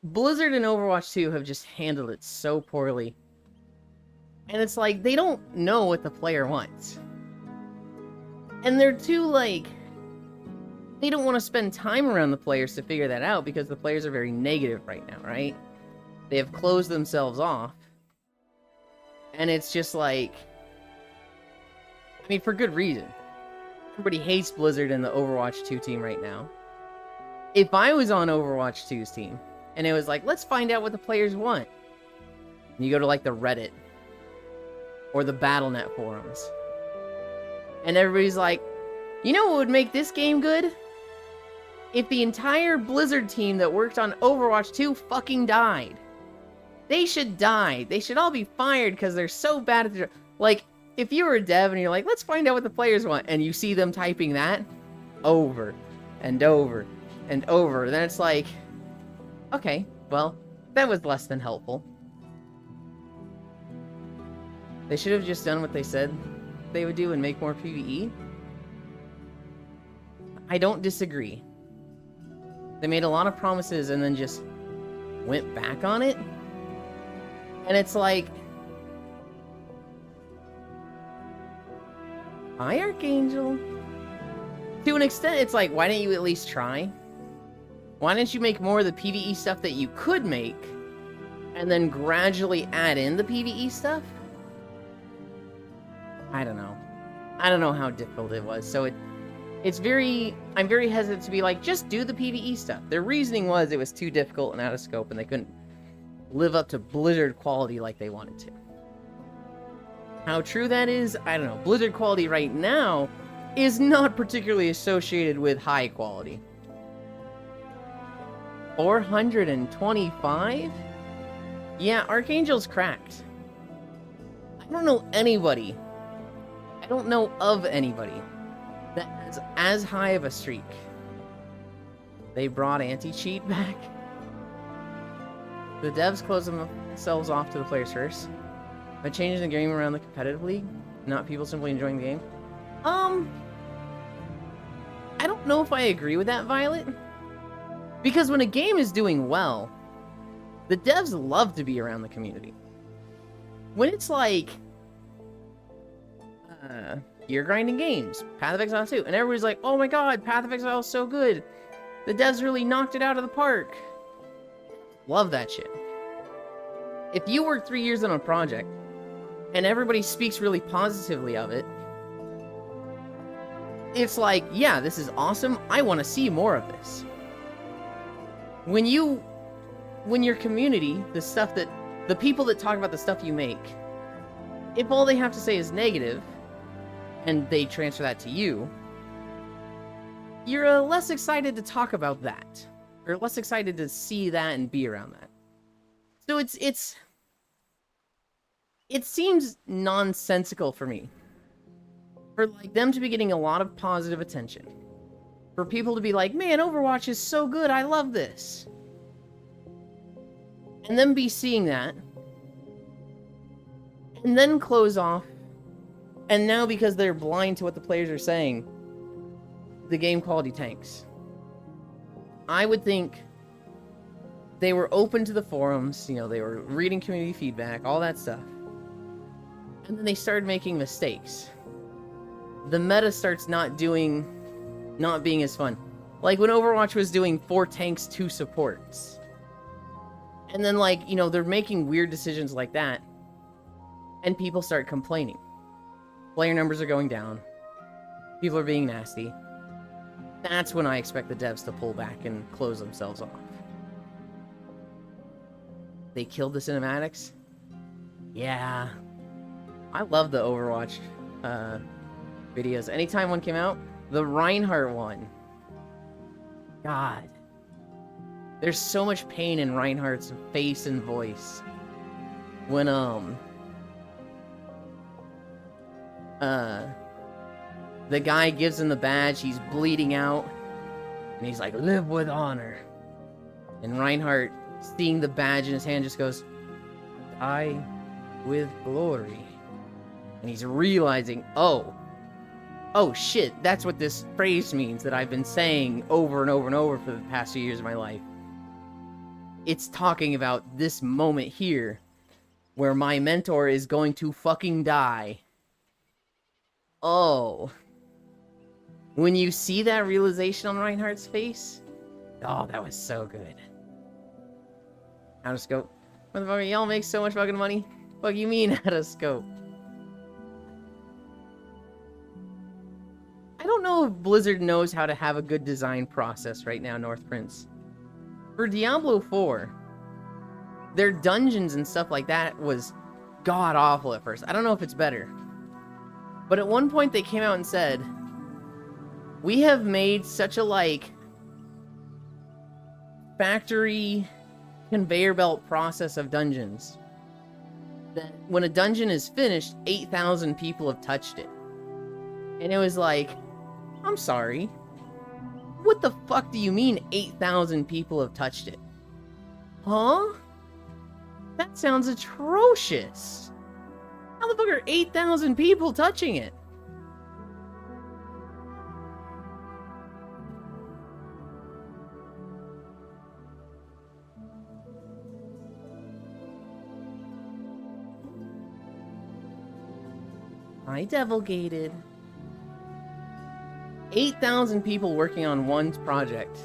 Speaker 1: Blizzard and Overwatch 2 have just handled it so poorly. And it's like, they don't know what the player wants. And they're too, like... They don't want to spend time around the players to figure that out because the players are very negative right now, right? They have closed themselves off. And it's just like... I mean, for good reason. Everybody hates Blizzard and the Overwatch 2 team right now. If I was on Overwatch 2's team, and it was like, let's find out what the players want. And you go to like the Reddit or the Battle.net forums. And everybody's like, you know what would make this game good? If the entire Blizzard team that worked on Overwatch 2 fucking died. They should die. They should all be fired because they're so bad at their... Like, if you were a dev and you're like, let's find out what the players want, and you see them typing that over and over and over, then it's like... Okay, well, that was less than helpful. They should have just done what they said they would do and make more PvE. I don't disagree. They made a lot of promises and then just went back on it. And it's like... Hi, Archangel. To an extent, it's like, why didn't you at least try? Why didn't you make more of the PvE stuff that you could make, and then gradually add in the PvE stuff? I don't know. I don't know how difficult it was, so it's very... I'm very hesitant to be like, just do the PvE stuff. Their reasoning was it was too difficult and out of scope, and they couldn't live up to Blizzard quality like they wanted to. How true that is, I don't know. Blizzard quality right now is not particularly associated with high quality. 425? Yeah, Archangel's cracked. I don't know anybody. I don't know of anybody that has as high of a streak. They brought anti-cheat back. The devs closed themselves off to the players first. By changing the game around the competitive league, not people simply enjoying the game. I don't know if I agree with that, Violet. Because when a game is doing well, the devs love to be around the community. When it's like, you're grinding games, Path of Exile 2, and everybody's like, oh my god, Path of Exile is so good. The devs really knocked it out of the park. Love that shit. If you work 3 years on a project, and everybody speaks really positively of it, it's like, yeah, this is awesome, I want to see more of this. When your community, the people that talk about the stuff you make, if all they have to say is negative, and they transfer that to you, you're less excited to talk about that, or less excited to see that and be around that. So it seems nonsensical for me, for like them to be getting a lot of positive attention, for people to be like, man, Overwatch is so good, I love this, and then be seeing that, and then close off, and now because they're blind to what the players are saying, the game quality tanks. I would think they were open to the forums, you know, they were reading community feedback, all that stuff. And then they started making mistakes. The meta starts not being as fun. Like when Overwatch was doing 4 tanks, 2 supports. And then like, you know, they're making weird decisions like that. And people start complaining. Player numbers are going down. People are being nasty. That's when I expect the devs to pull back and close themselves off. They killed the cinematics? Yeah. I love the Overwatch videos. Anytime one came out, the Reinhardt one. God. There's so much pain in Reinhardt's face and voice. When, the guy gives him the badge, he's bleeding out, and he's like, live with honor. And Reinhardt, seeing the badge in his hand, just goes, die with glory. And he's realizing, oh shit, that's what this phrase means that I've been saying over and over and over for the past few years of my life. It's talking about this moment here, where my mentor is going to fucking die. Oh. When you see that realization on Reinhardt's face, oh, that was so good. Out of scope. Motherfucker, y'all make so much fucking money. Fuck you mean out of scope? I don't know if Blizzard knows how to have a good design process right now, North Prince. For Diablo 4, their dungeons and stuff like that was god-awful at first. I don't know if it's better. But at one point they came out and said, we have made such a, like, factory conveyor belt process of dungeons that when a dungeon is finished, 8,000 people have touched it. And it was like, I'm sorry. What the fuck do you mean 8,000 people have touched it? Huh? That sounds atrocious. How the fuck are 8,000 people touching it? Hi, Devil Gated. 8,000 people working on one project.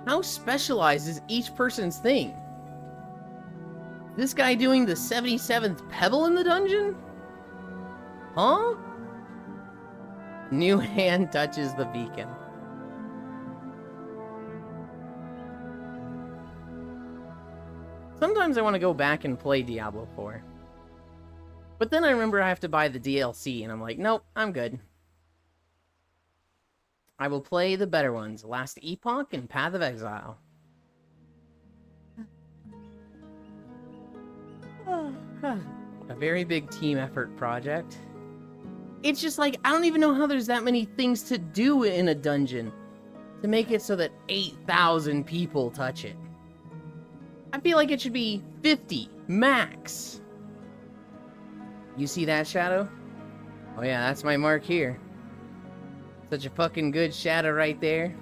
Speaker 1: How specialized is each person's thing? This guy doing the 77th pebble in the dungeon? Huh? New hand touches the beacon. Sometimes I want to go back and play Diablo 4. But then I remember I have to buy the DLC, and I'm like, nope, I'm good. I will play the better ones, Last Epoch and Path of Exile. A very big team effort project. It's just like, I don't even know how there's that many things to do in a dungeon to make it so that 8,000 people touch it. I feel like it should be 50, max. You see that shadow? Oh yeah, that's my mark here. Such a fucking good shadow right there.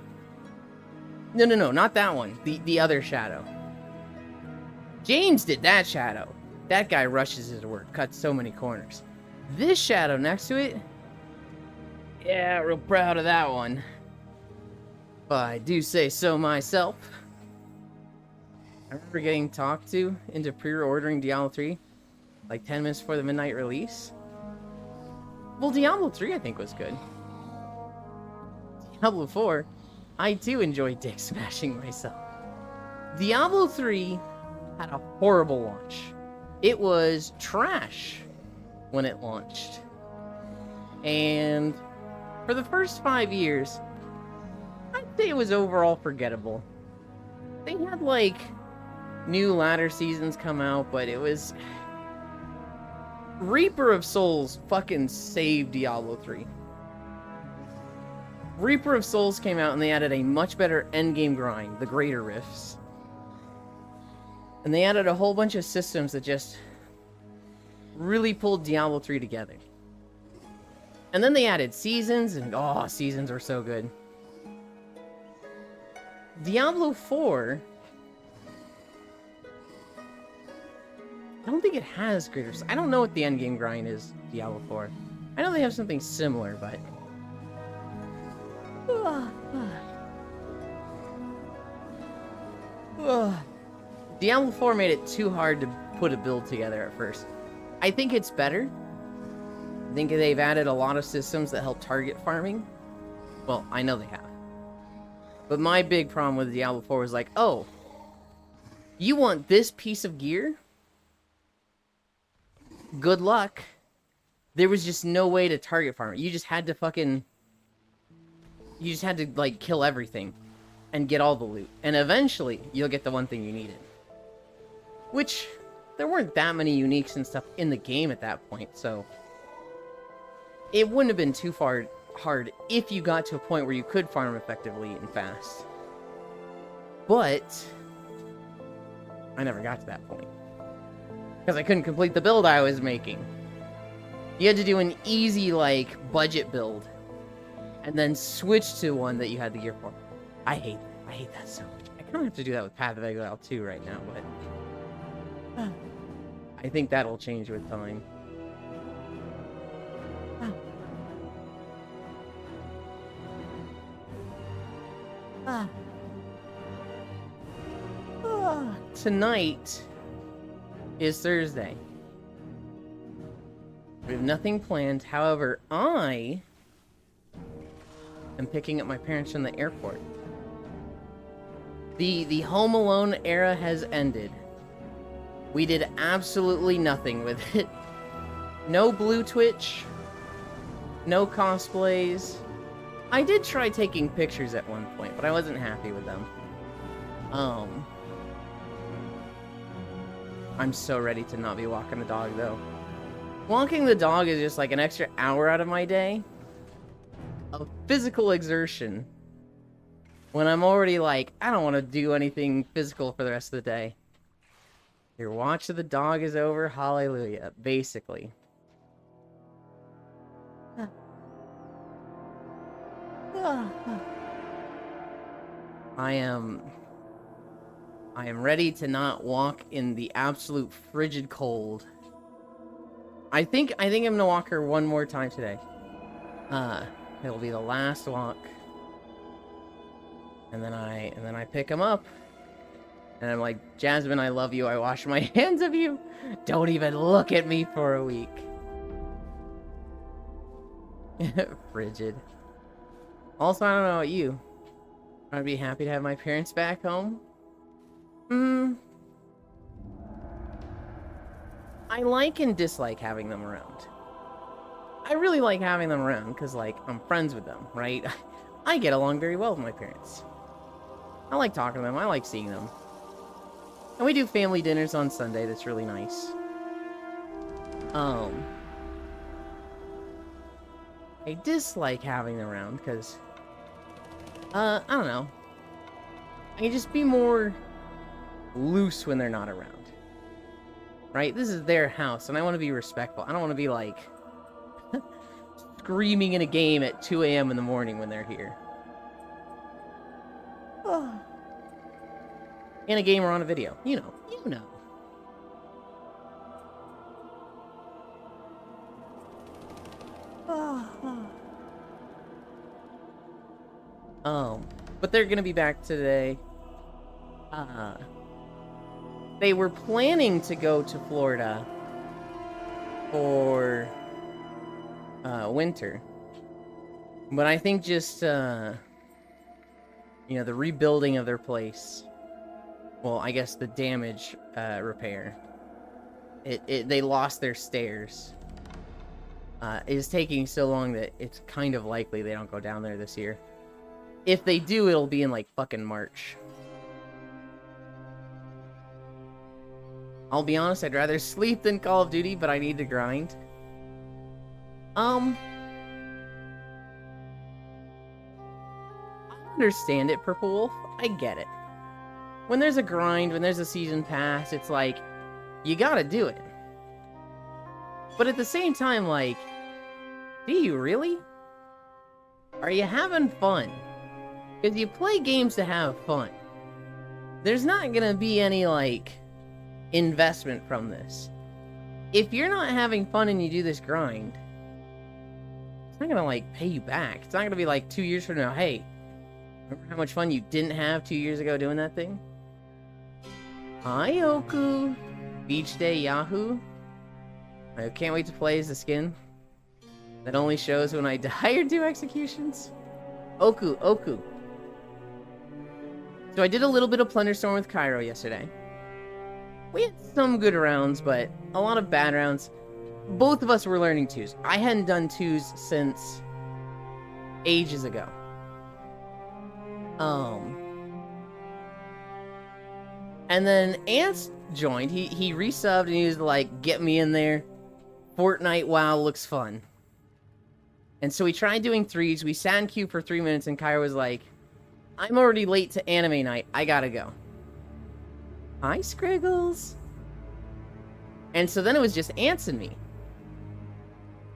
Speaker 1: No, not that one. The other shadow. James did that shadow. That guy rushes his work, cuts so many corners. This shadow next to it? Yeah, real proud of that one. But I do say so myself. I remember getting talked to into pre-ordering Diablo 3 like 10 minutes before the midnight release. Well, Diablo 3 I think was good. Diablo 4, I too enjoyed dick smashing myself. Diablo 3 had a horrible launch. It was trash when it launched. And for the first 5 years, I'd say it was overall forgettable. They had, like, new ladder seasons come out, but it was... Reaper of Souls fucking saved Diablo 3. Reaper of Souls came out and they added a much better endgame grind, the Greater Rifts. And they added a whole bunch of systems that just really pulled Diablo 3 together. And then they added seasons, and oh, seasons were so good. Diablo 4... I don't think it has greater... I don't know what the endgame grind is, Diablo 4. I know they have something similar, but... Diablo 4 made it too hard to put a build together at first. I think it's better. I think they've added a lot of systems that help target farming. Well, I know they have. But my big problem with Diablo 4 was like, oh, you want this piece of gear? Good luck. There was just no way to target farm it. You just had to fucking... You just had to, like, kill everything and get all the loot. And eventually, you'll get the one thing you needed. Which, there weren't that many uniques and stuff in the game at that point, so... It wouldn't have been too hard if you got to a point where you could farm effectively and fast. But... I never got to that point. Because I couldn't complete the build I was making. You had to do an easy, like, budget build. And then switch to one that you had the gear for. I hate that so much. I kind of have to do that with Path of Exile 2 right now, but... I think that'll change with time. Tonight is Thursday. We have nothing planned. However, I am picking up my parents from the airport. The Home Alone era has ended. We did absolutely nothing with it. No Blue Twitch. No cosplays. I did try taking pictures at one point, but I wasn't happy with them. I'm so ready to not be walking the dog, though. Walking the dog is just like an extra hour out of my day of physical exertion when I'm already like, I don't want to do anything physical for the rest of the day. Your watch of the dog is over, hallelujah, basically. I am ready to not walk in the absolute frigid cold. I think I'm gonna walk her one more time today. It'll be the last walk. And then I pick him up. And I'm like, Jasmine, I love you. I wash my hands of you. Don't even look at me for a week. Frigid. Also, I don't know about you. I'd be happy to have my parents back home. I like and dislike having them around. I really like having them around because, like, I'm friends with them, right? I get along very well with my parents. I like talking to them. I like seeing them. And we do family dinners on Sunday. That's really nice. I dislike having them around because, I don't know. I can just be more loose when they're not around. Right? This is their house, and I want to be respectful. I don't want to be, like, screaming in a game at 2 a.m. in the morning when they're here. In a game or on a video. You know. But they're gonna be back today. They were planning to go to Florida for winter. But I think just, you know, the rebuilding of their place. Well, I guess the damage repair. They lost their stairs. It is taking so long that it's kind of likely they don't go down there this year. If they do, it'll be in, like, fucking March. I'll be honest, I'd rather sleep than Call of Duty, but I need to grind. I understand it, Purple Wolf. I get it. When there's a grind, when there's a season pass, it's like, you gotta do it. But at the same time, like, do you really? Are you having fun? Because you play games to have fun. There's not gonna be any, like, investment from this. If you're not having fun and you do this grind, it's not gonna, like, pay you back. It's not gonna be like 2 years from now, hey, remember how much fun you didn't have 2 years ago doing that thing? Hi, Oku. Beach Day Yahoo. I can't wait to play as the skin. That only shows when I die or do executions. Oku. So I did a little bit of Plunderstorm with Cairo yesterday. We had some good rounds, but a lot of bad rounds. Both of us were learning twos. I hadn't done twos since ages ago. And then Ants joined. He resubbed and he was like, get me in there. Fortnite WoW looks fun. And so we tried doing threes. We sat in queue for 3 minutes and Cairo was like, I'm already late to anime night. I gotta go. Hi, Scriggles. And so then it was just Ants and me.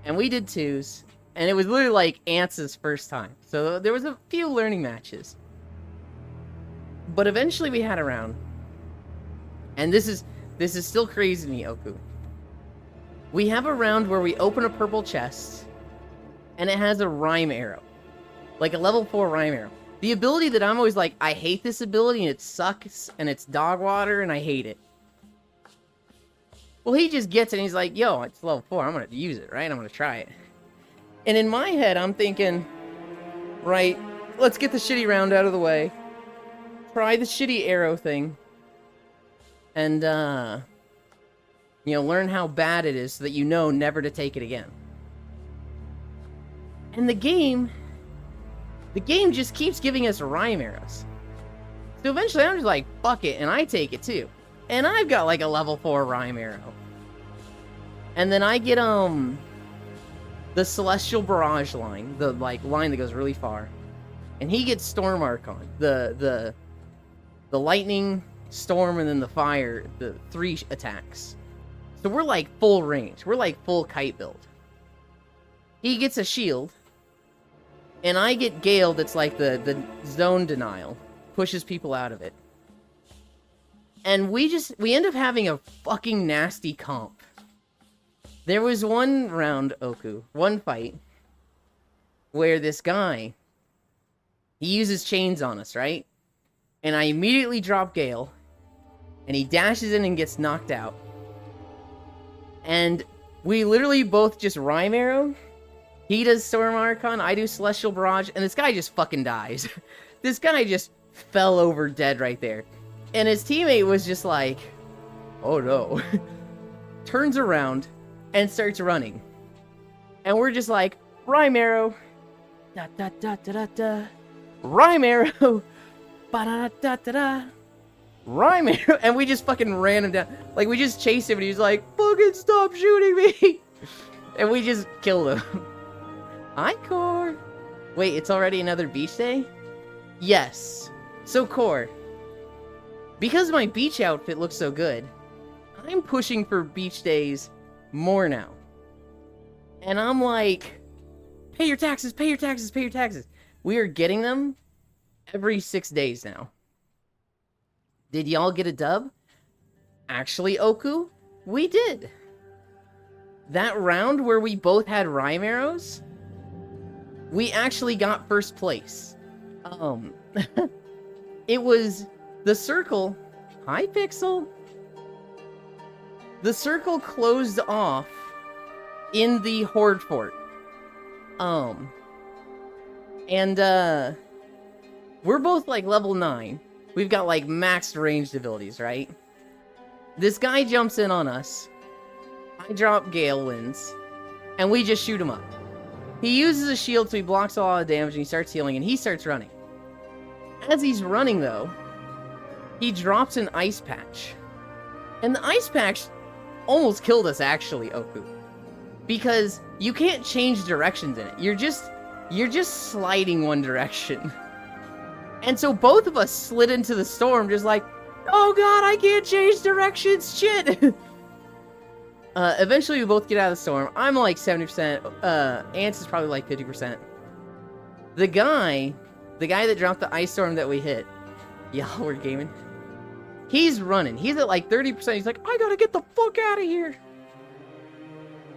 Speaker 1: And we did twos. And it was literally like Ants' first time. So there was a few learning matches. But eventually we had a round. And this is still crazy to me, Oku. We have a round where we open a purple chest. And it has a rhyme arrow. Like a level 4 rhyme arrow. The ability that I'm always like, I hate this ability and it sucks and it's dog water and I hate it. Well, he just gets it and he's like, yo, it's level 4, I'm gonna use it, right? I'm gonna try it. And in my head, I'm thinking, right, let's get the shitty round out of the way. Try the shitty arrow thing. And, you know, learn how bad it is so that you know never to take it again. And the game just keeps giving us rhyme arrows. So eventually I'm just like, fuck it, and I take it too. And I've got like a level 4 rhyme arrow. And then I get, the Celestial Barrage line, the, like, line that goes really far. And he gets Storm Archon, the lightning, storm, and then the fire, the 3 attacks. So we're like full range. We're like full kite build. He gets a shield. And I get Gale that's like the zone denial. Pushes people out of it. And we end up having a fucking nasty comp. There was one round, Oku, one fight, where this guy, he uses chains on us, right? And I immediately drop Gale. And he dashes in and gets knocked out. And we literally both just rhyme arrow. He does Storm Archon, I do Celestial Barrage, and this guy just fucking dies. This guy just fell over dead right there. And his teammate was just like, oh no. Turns around and starts running. And we're just like, rhyme arrow. Da da da da da da. Rhyme arrow. Ba da da da da. Rhyme arrow. And we just fucking ran him down. Like, we just chased him and he was like, fucking stop shooting me. And we just killed him. Hi, Core. Wait, it's already another beach day? Yes. So, Core, because my beach outfit looks so good, I'm pushing for beach days more now. And I'm like, pay your taxes, pay your taxes, pay your taxes. We are getting them every 6 days now. Did y'all get a dub? Actually, Oku, we did. That round where we both had rhyme arrows, we actually got first place. It was the circle. Hi, Pixel. The circle closed off in the Horde Fort. We're both like level 9. We've got like maxed ranged abilities, right? This guy jumps in on us. I drop Gale wins. And we just shoot him up. He uses a shield, so he blocks a lot of damage, and he starts healing, and he starts running. As he's running, though, he drops an ice patch. And the ice patch almost killed us, actually, Oku. Because you can't change directions in it. You're just sliding one direction. And so both of us slid into the storm, just like, oh god, I can't change directions, shit! Eventually we both get out of the storm. I'm like 70%, Ants is probably like 50%. The guy that dropped the ice storm that we hit, y'all were gaming, he's running. He's at like 30%, he's like, I gotta get the fuck out of here!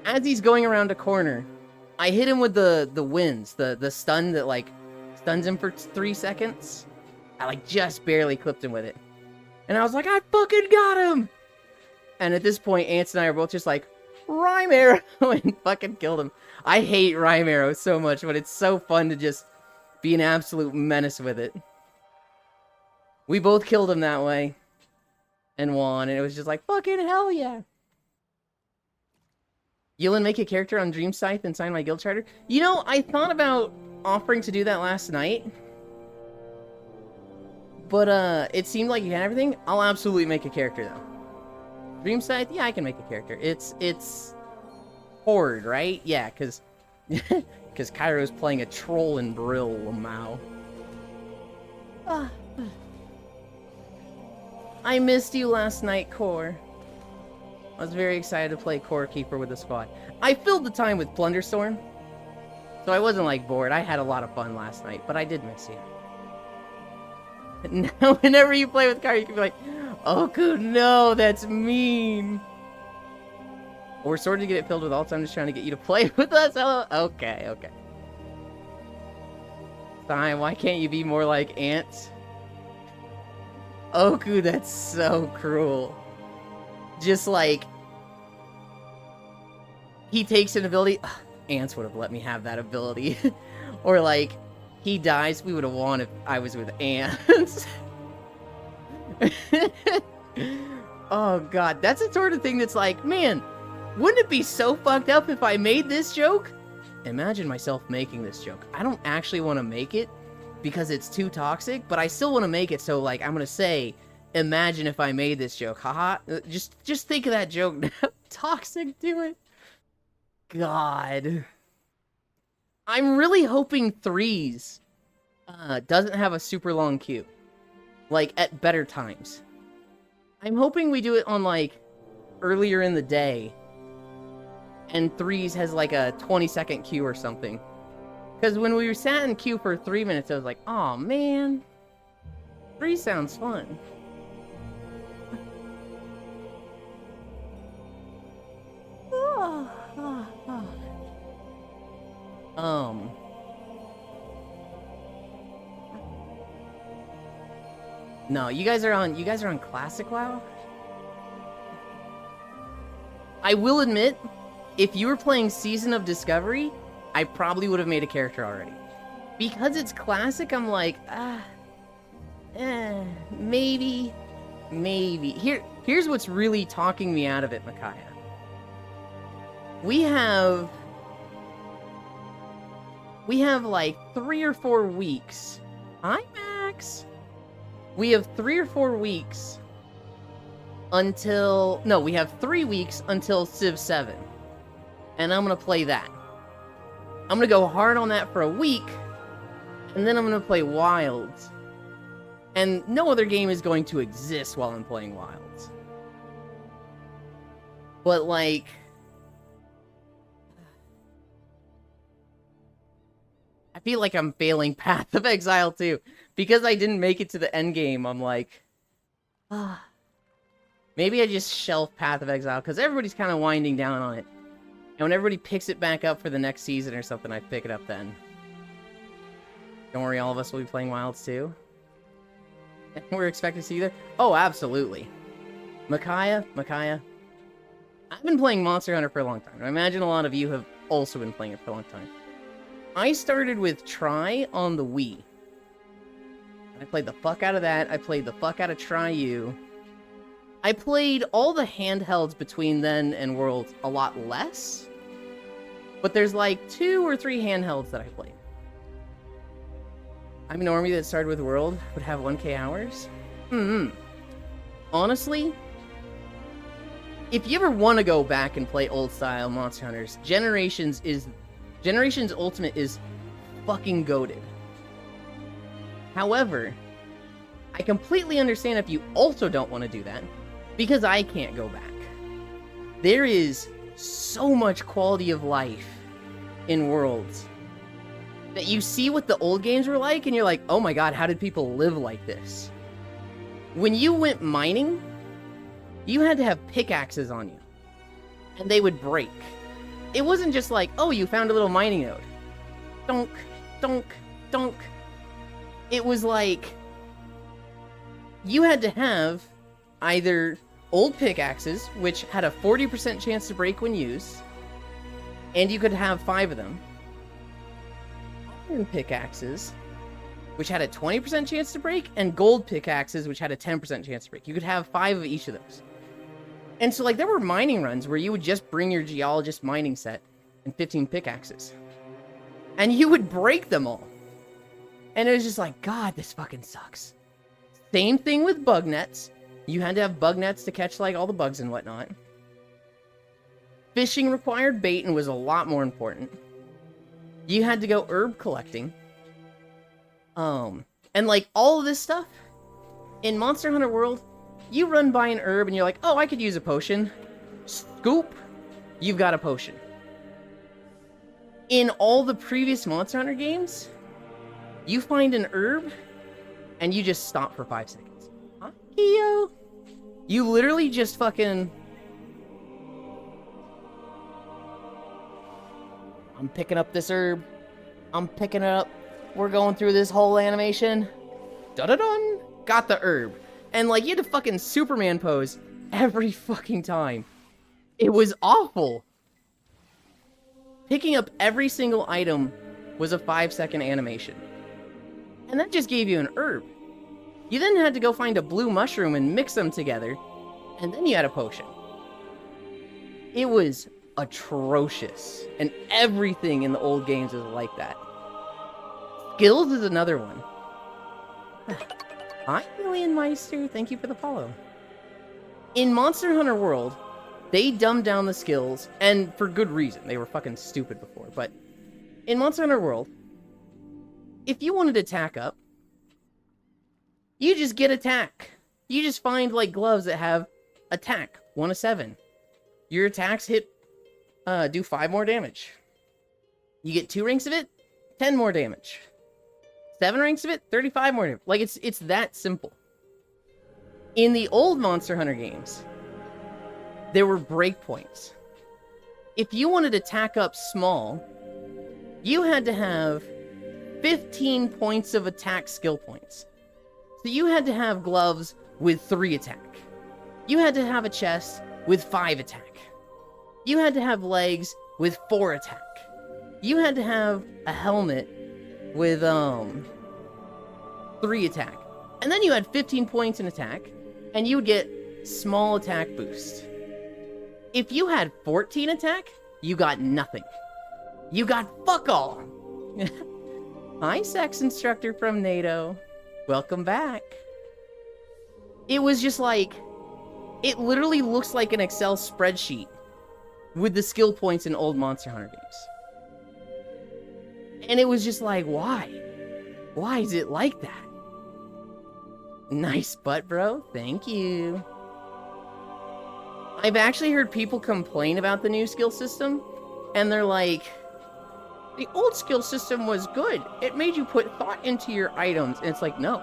Speaker 1: As he's going around a corner, I hit him with the winds, the stun that like stuns him for 3 seconds. I like just barely clipped him with it. And I was like, I fucking got him! And at this point, Ants and I are both just like, Rhyme Arrow! And fucking killed him. I hate Rhyme Arrow so much, but it's so fun to just be an absolute menace with it. We both killed him that way. And won, and it was just like, fucking hell yeah! Yulin, make a character on Dream Scythe and sign my guild charter? You know, I thought about offering to do that last night. But, it seemed like you had everything. I'll absolutely make a character, though. Dream Scythe? Yeah, I can make a character. It's Horde, right? Yeah, because Cairo's playing a troll in Brill, Lamau. I missed you last night, Core. I was very excited to play Core Keeper with the squad. I filled the time with Plunderstorm, so I wasn't, like, bored. I had a lot of fun last night, but I did miss you. Now, whenever you play with Cairo, you can be like, Oku, no, that's mean. We're sorted to get it filled with alts. I'm just trying to get you to play with us. Hello? Okay. Fine, why can't you be more like Ants? Oku, that's so cruel. Just like, he takes an ability. Ugh, Ants would have let me have that ability. Or like, he dies. We would have won if I was with Ants. Oh god, that's the sort of thing that's like, man, wouldn't it be so fucked up if I made this joke? Imagine myself making this joke. I don't actually want to make it because it's too toxic, but I still want to make it, so like I'm gonna say, imagine if I made this joke. Haha. Just think of that joke now. Toxic, do it. God. I'm really hoping Threes doesn't have a super long queue. Like, at better times. I'm hoping we do it on, like, earlier in the day. And Threes has, like, a 20-second queue or something. Because when we sat in queue for 3 minutes, I was like, aw, man. Threes sounds fun. No, you guys are on Classic WoW? I will admit, if you were playing Season of Discovery, I probably would have made a character already. Because it's Classic, I'm like, maybe. Here's what's really talking me out of it, Micaiah. We have like 3 or 4 weeks. Hi, Max. We have 3 or 4 weeks until... No, we have 3 weeks until Civ 7. And I'm going to play that. I'm going to go hard on that for a week. And then I'm going to play Wilds. And no other game is going to exist while I'm playing Wilds. But, like... I feel like I'm failing Path of Exile too. Because I didn't make it to the end game, I'm like... Maybe I just shelf Path of Exile, because everybody's kind of winding down on it. And when everybody picks it back up for the next season or something, I pick it up then. Don't worry, all of us will be playing Wilds too. And we're expected to see you there? Oh, absolutely. Micaiah. I've been playing Monster Hunter for a long time. I imagine a lot of you have also been playing it for a long time. I started with Try on the Wii. I played the fuck out of that. I played the fuck out of Try U. I played all the handhelds between then and Worlds a lot less. But there's like 2 or 3 handhelds that I played. I'm a normie that started with World, would have 1K hours. Honestly, if you ever want to go back and play old style Monster Hunters, Generations Ultimate is fucking goated. However, I completely understand if you also don't want to do that, because I can't go back. There is so much quality of life in Worlds that you see what the old games were like, and you're like, oh my god, how did people live like this? When you went mining, you had to have pickaxes on you, and they would break. It wasn't just like, oh, you found a little mining node. Donk, donk, donk. It was like, you had to have either old pickaxes, which had a 40% chance to break when used, and you could have 5 of them. Iron pickaxes, which had a 20% chance to break, and gold pickaxes, which had a 10% chance to break. You could have 5 of each of those. And so, like, there were mining runs where you would just bring your geologist mining set and 15 pickaxes. And you would break them all. And it was just like, God, this fucking sucks. Same thing with bug nets. You had to have bug nets to catch, like, all the bugs and whatnot. Fishing required bait and was a lot more important. You had to go herb collecting. And, like, all of this stuff, in Monster Hunter World, you run by an herb and you're like, oh, I could use a potion. Scoop, you've got a potion. In all the previous Monster Hunter games, you find an herb and you just stop for 5 seconds. Huh? Yo. You literally just fucking... I'm picking up this herb. I'm picking it up. We're going through this whole animation. Da-da-dun! Got the herb. And, like, you had to fucking Superman pose every fucking time. It was awful. Picking up every single item was a 5-second animation. And that just gave you an herb. You then had to go find a blue mushroom and mix them together. And then you had a potion. It was atrocious. And everything in the old games is like that. Skills is another one. Hi, Alien Meister. Thank you for the follow. In Monster Hunter World, they dumbed down the skills, and for good reason. They were fucking stupid before. But in Monster Hunter World, if you wanted to attack up, you just get attack. You just find, like, gloves that have attack 1 of 7. Your attacks do 5 more damage. You get 2 ranks of it, 10 more damage. 7 ranks of it, 35 more damage. Like, it's that simple. In the old Monster Hunter games, there were breakpoints. If you wanted to attack up small, you had to have 15 points of attack skill points. So you had to have gloves with 3 attack. You had to have a chest with 5 attack. You had to have legs with 4 attack. You had to have a helmet with 3 attack. And then you had 15 points in attack, and you would get small attack boost. If you had 14 attack, you got nothing. You got fuck all. Hi, sex instructor from NATO. Welcome back. It was just like, it literally looks like an Excel spreadsheet with the skill points in old Monster Hunter games. And it was just like, why? Why is it like that? Nice butt, bro. Thank you. I've actually heard people complain about the new skill system, and they're like, the old skill system was good. It made you put thought into your items. And it's like, no.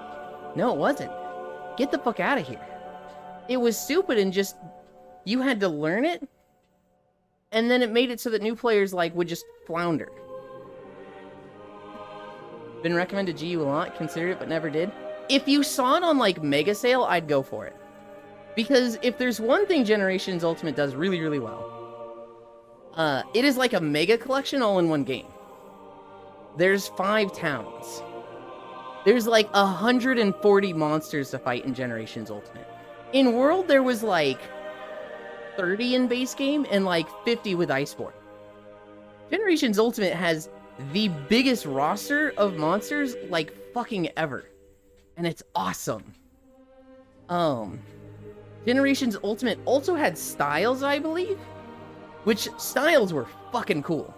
Speaker 1: No, it wasn't. Get the fuck out of here. It was stupid and just, you had to learn it, and then it made it so that new players, like, would just flounder. Been recommended GU a lot, considered it, but never did. If you saw it on, like, Mega Sale, I'd go for it. Because if there's one thing Generations Ultimate does really, really well, it is like a mega collection all in one game. There's 5 towns. There's like 140 monsters to fight in Generations Ultimate. In World, there was like 30 in base game and like 50 with Iceborne. Generations Ultimate has the biggest roster of monsters, like, fucking ever. And it's awesome. Generations Ultimate also had styles, I believe? Which styles were fucking cool.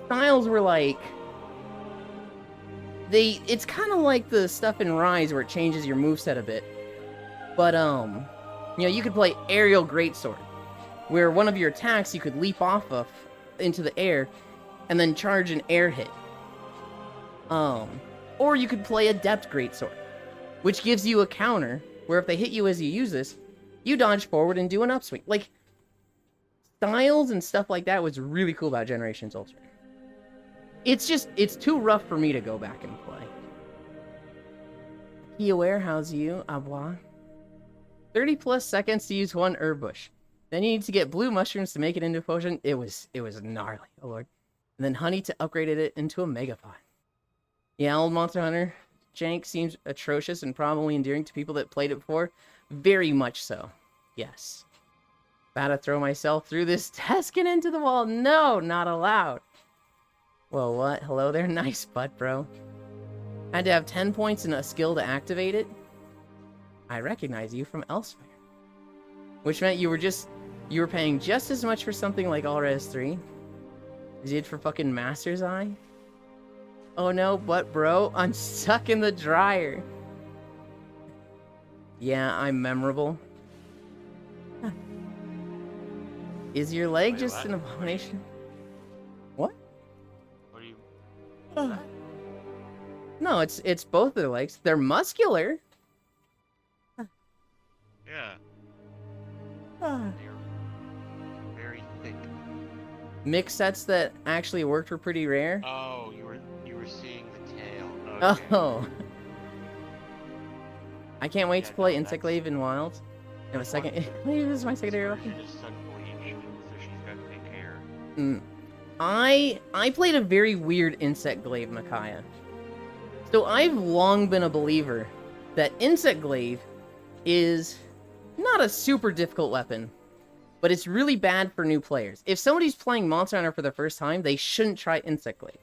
Speaker 1: Styles were like... It's kind of like the stuff in Rise where it changes your moveset a bit. But, you know, you could play Aerial Greatsword, where one of your attacks you could leap off of into the air and then charge an air hit. Or you could play Adept Greatsword, which gives you a counter where if they hit you as you use this, you dodge forward and do an upswing. Like, styles and stuff like that was really cool about Generations Ultimate. It's too rough for me to go back and play. Be aware, how's you, Abois? 30 plus seconds to use one herb bush. Then you need to get blue mushrooms to make it into a potion. It was gnarly, oh lord. And then honey to upgrade it into a megapod. Yeah, old Monster Hunter jank seems atrocious and probably endearing to people that played it before. Very much so. Yes. About to throw myself through this desk and into the wall. No, not allowed. Whoa, what? Hello there? Nice butt, bro. Had to have 10 points and a skill to activate it. I recognize you from elsewhere. Which meant you were paying just as much for something like All-Res 3 as you did for fucking Master's Eye. Oh no, but bro, I'm stuck in the dryer. Yeah, I'm memorable. Is your leg just an abomination? What?
Speaker 3: What do you...
Speaker 1: No, it's both their legs. They're muscular.
Speaker 3: Yeah. They're very thick.
Speaker 1: Mix sets that actually worked were pretty rare.
Speaker 3: Oh, you were seeing the tail. Okay.
Speaker 1: Oh. I can't wait
Speaker 3: Yeah,
Speaker 1: to play
Speaker 3: no,
Speaker 1: Insect
Speaker 3: that's-
Speaker 1: Glaive in Wild. I have a second. This is my secondary
Speaker 3: This
Speaker 1: weapon.
Speaker 3: version is sun-bleached, so she's got thick hair.
Speaker 1: I played a very weird Insect Glaive Micaiah. So I've long been a believer that Insect Glaive is not a super difficult weapon, but it's really bad for new players. If somebody's playing Monster Hunter for the first time, they shouldn't try Insect Glaive.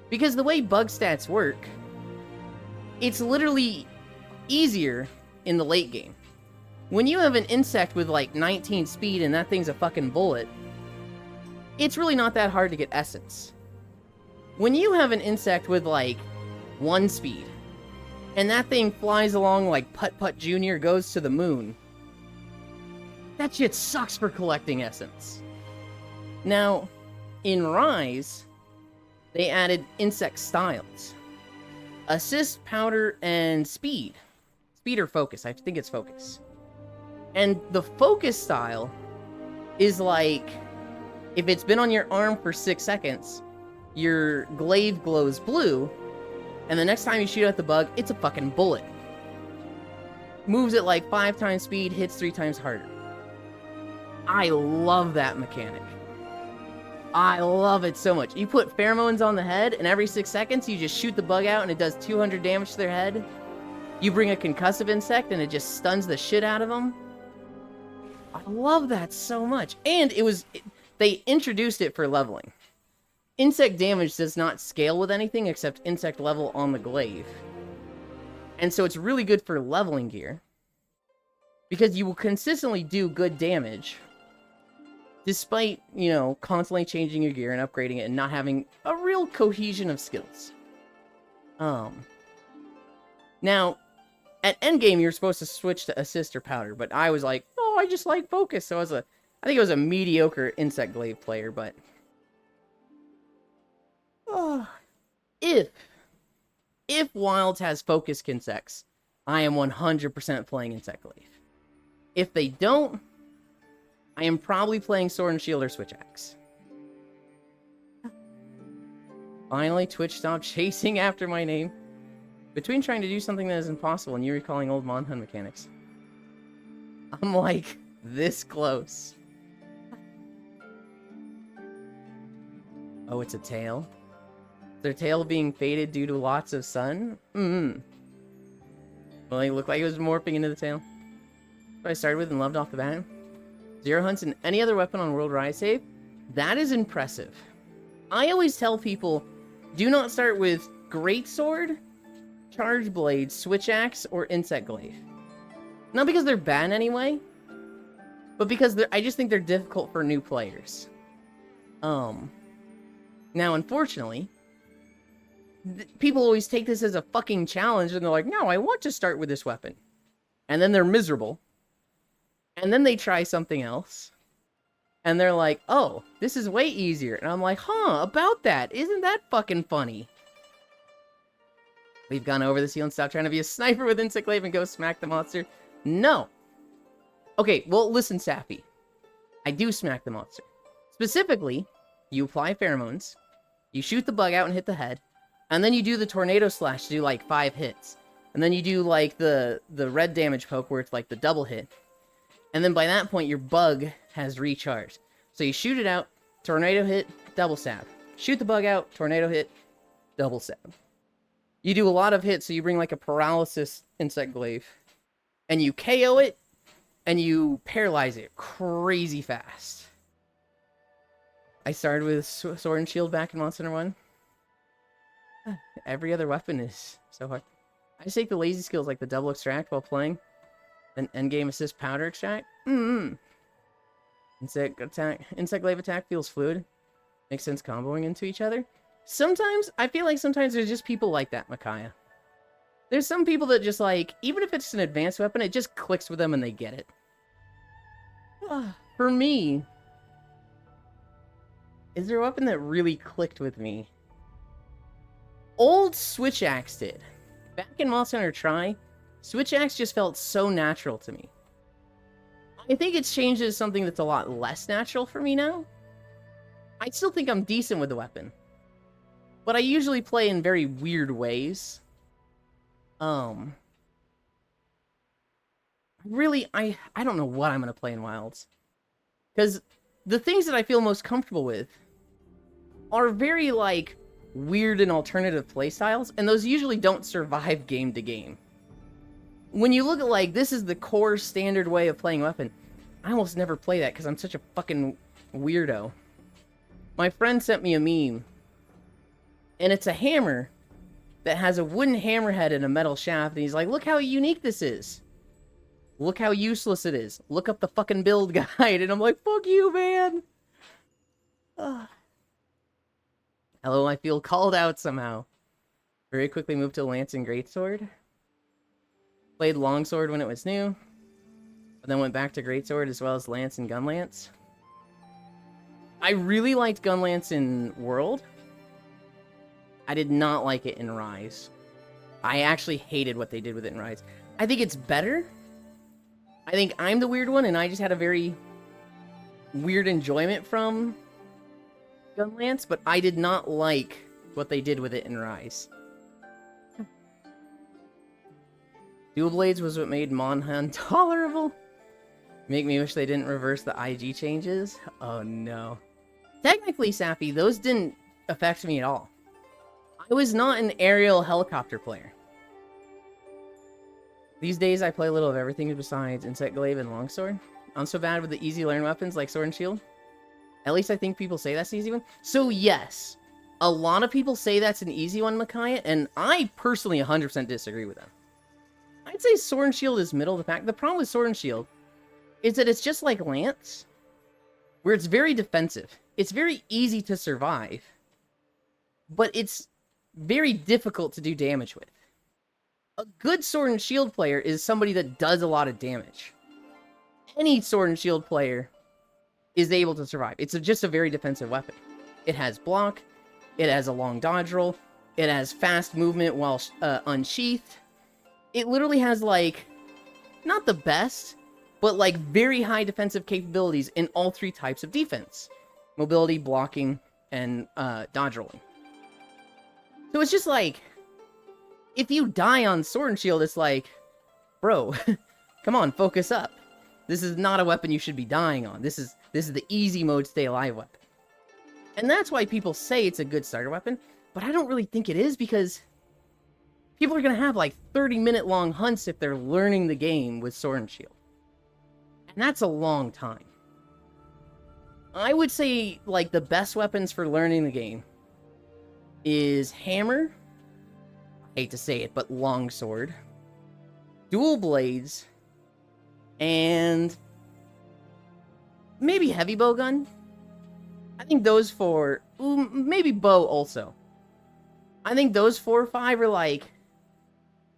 Speaker 1: Because the way bug stats work, it's literally easier in the late game. When you have an insect with like 19 speed and that thing's a fucking bullet, it's really not that hard to get essence. When you have an insect with like 1 speed, and that thing flies along like Putt Putt Jr. goes to the moon, that shit sucks for collecting essence. Now, in Rise, they added insect styles. Assist, powder, and speed. Speed or focus, I think it's focus. And the focus style is like, if it's been on your arm for 6 seconds, your glaive glows blue, and the next time you shoot at the bug, it's a fucking bullet. Moves at like 5 times speed, hits 3 times harder. I love that mechanic. I love it so much. You put pheromones on the head, and every 6 seconds, you just shoot the bug out, and it does 200 damage to their head. You bring a concussive insect, and it just stuns the shit out of them. I love that so much. And they introduced it for leveling. Insect damage does not scale with anything except insect level on the glaive. And so it's really good for leveling gear. Because you will consistently do good damage, despite, you know, constantly changing your gear and upgrading it and not having a real cohesion of skills. Now, at endgame, you're supposed to switch to assist or powder, but I was like, oh, I just like focus. So I think I was a mediocre Insect Glaive player, but... If Wilds has focus insects, I am 100% playing Insect Glaive. If they don't, I am probably playing Sword and Shield or Switch Axe. Finally, Twitch stopped chasing after my name. Between trying to do something that is impossible and you recalling old Mon Hun mechanics, I'm like this close. Oh, it's a tail? Their tail being faded due to lots of sun? Well, it looked like it was morphing into the tail. That's what I started with and loved off the bat. Zero hunts and any other weapon on World Rise save? That is impressive. I always tell people, do not start with Greatsword, Charge Blade, Switch Axe, or Insect Glaive. Not because they're bad anyway, but because I just think they're difficult for new players. Now, unfortunately, people always take this as a fucking challenge, and they're like, no, I want to start with this weapon. And then they're miserable. And then they try something else. And they're like, oh, this is way easier. And I'm like, huh, about that. Isn't that fucking funny? We've gone over this. You don't stop trying to be a sniper with Insect Glaive and go smack the monster. No. Okay, well, listen, Sappy. I do smack the monster. Specifically, you apply pheromones, you shoot the bug out and hit the head, and then you do the tornado slash to do like 5 hits. And then you do like the red damage poke where it's like the double hit. And then by that point, your bug has recharged. So you shoot it out, tornado hit, double stab. Shoot the bug out, tornado hit, double stab. You do a lot of hits, so you bring like a paralysis Insect Glaive. And you KO it, and you paralyze it crazy fast. I started with Sword and Shield back in Monster Hunter 1. Every other weapon is so hard. I just take the lazy skills like the double extract while playing. Then endgame assist powder extract. Insect Glaive attack feels fluid. Makes sense comboing into each other. Sometimes, I feel like sometimes there's just people like that, Micaiah. There's some people that just like, even if it's an advanced weapon, it just clicks with them and they get it. For me, is there a weapon that really clicked with me? Old Switch Axe did. Back in Monster Hunter Tri, Switch Axe just felt so natural to me. I think it's changed to something that's a lot less natural for me now. I still think I'm decent with the weapon. But I usually play in very weird ways. Really, I don't know what I'm going to play in Wilds. Because the things that I feel most comfortable with are very, like, weird and alternative playstyles, and those usually don't survive game to game. When you look at, like, this is the core standard way of playing weapon, I almost never play that because I'm such a fucking weirdo. My friend sent me a meme, and it's a hammer that has a wooden hammerhead and a metal shaft, and he's like, look how unique this is. Look how useless it is. Look up the fucking build guide, and I'm like, fuck you, man. Hello, I feel called out somehow. Very quickly moved to Lance and Greatsword. Played Longsword when it was new. But then went back to Greatsword as well as Lance and Gunlance. I really liked Gunlance in World. I did not like it in Rise. I actually hated what they did with it in Rise. I think it's better. I think I'm the weird one, and I just had a very weird enjoyment from Gunlance, but I did not like what they did with it in Rise. Dual Blades was what made Monhan tolerable. Make me wish they didn't reverse the IG changes. Oh no. Technically, Sappy, those didn't affect me at all. I was not an aerial helicopter player. These days, I play a little of everything besides Insect Glaive and Longsword. I'm so bad with the easy learn weapons like Sword and Shield. At least I think people say that's the easy one. So yes, a lot of people say that's an easy one, Micaiah, and I personally 100% disagree with them. I'd say Sword and Shield is middle of the pack. The problem with Sword and Shield is that it's just like Lance, where it's very defensive. It's very easy to survive, but it's very difficult to do damage with. A good Sword and Shield player is somebody that does a lot of damage. Any Sword and Shield player is able to survive. It's just a very defensive weapon. It has block, it has a long dodge roll, it has fast movement while unsheathed. It literally has, like, not the best, but, like, very high defensive capabilities in all 3 types of defense. Mobility, blocking, and dodge rolling. So it's just like, if you die on Sword and Shield, it's like, bro, come on, focus up. This is not a weapon you should be dying on. This is the easy mode stay alive weapon. And that's why people say it's a good starter weapon, but I don't really think it is, because people are going to have like 30-minute long hunts if they're learning the game with Sword and Shield. And that's a long time. I would say, like, the best weapons for learning the game is hammer, hate to say it, but longsword, dual blades, and maybe heavy bowgun. I think those four, maybe bow also. I think those 4 or 5 are like,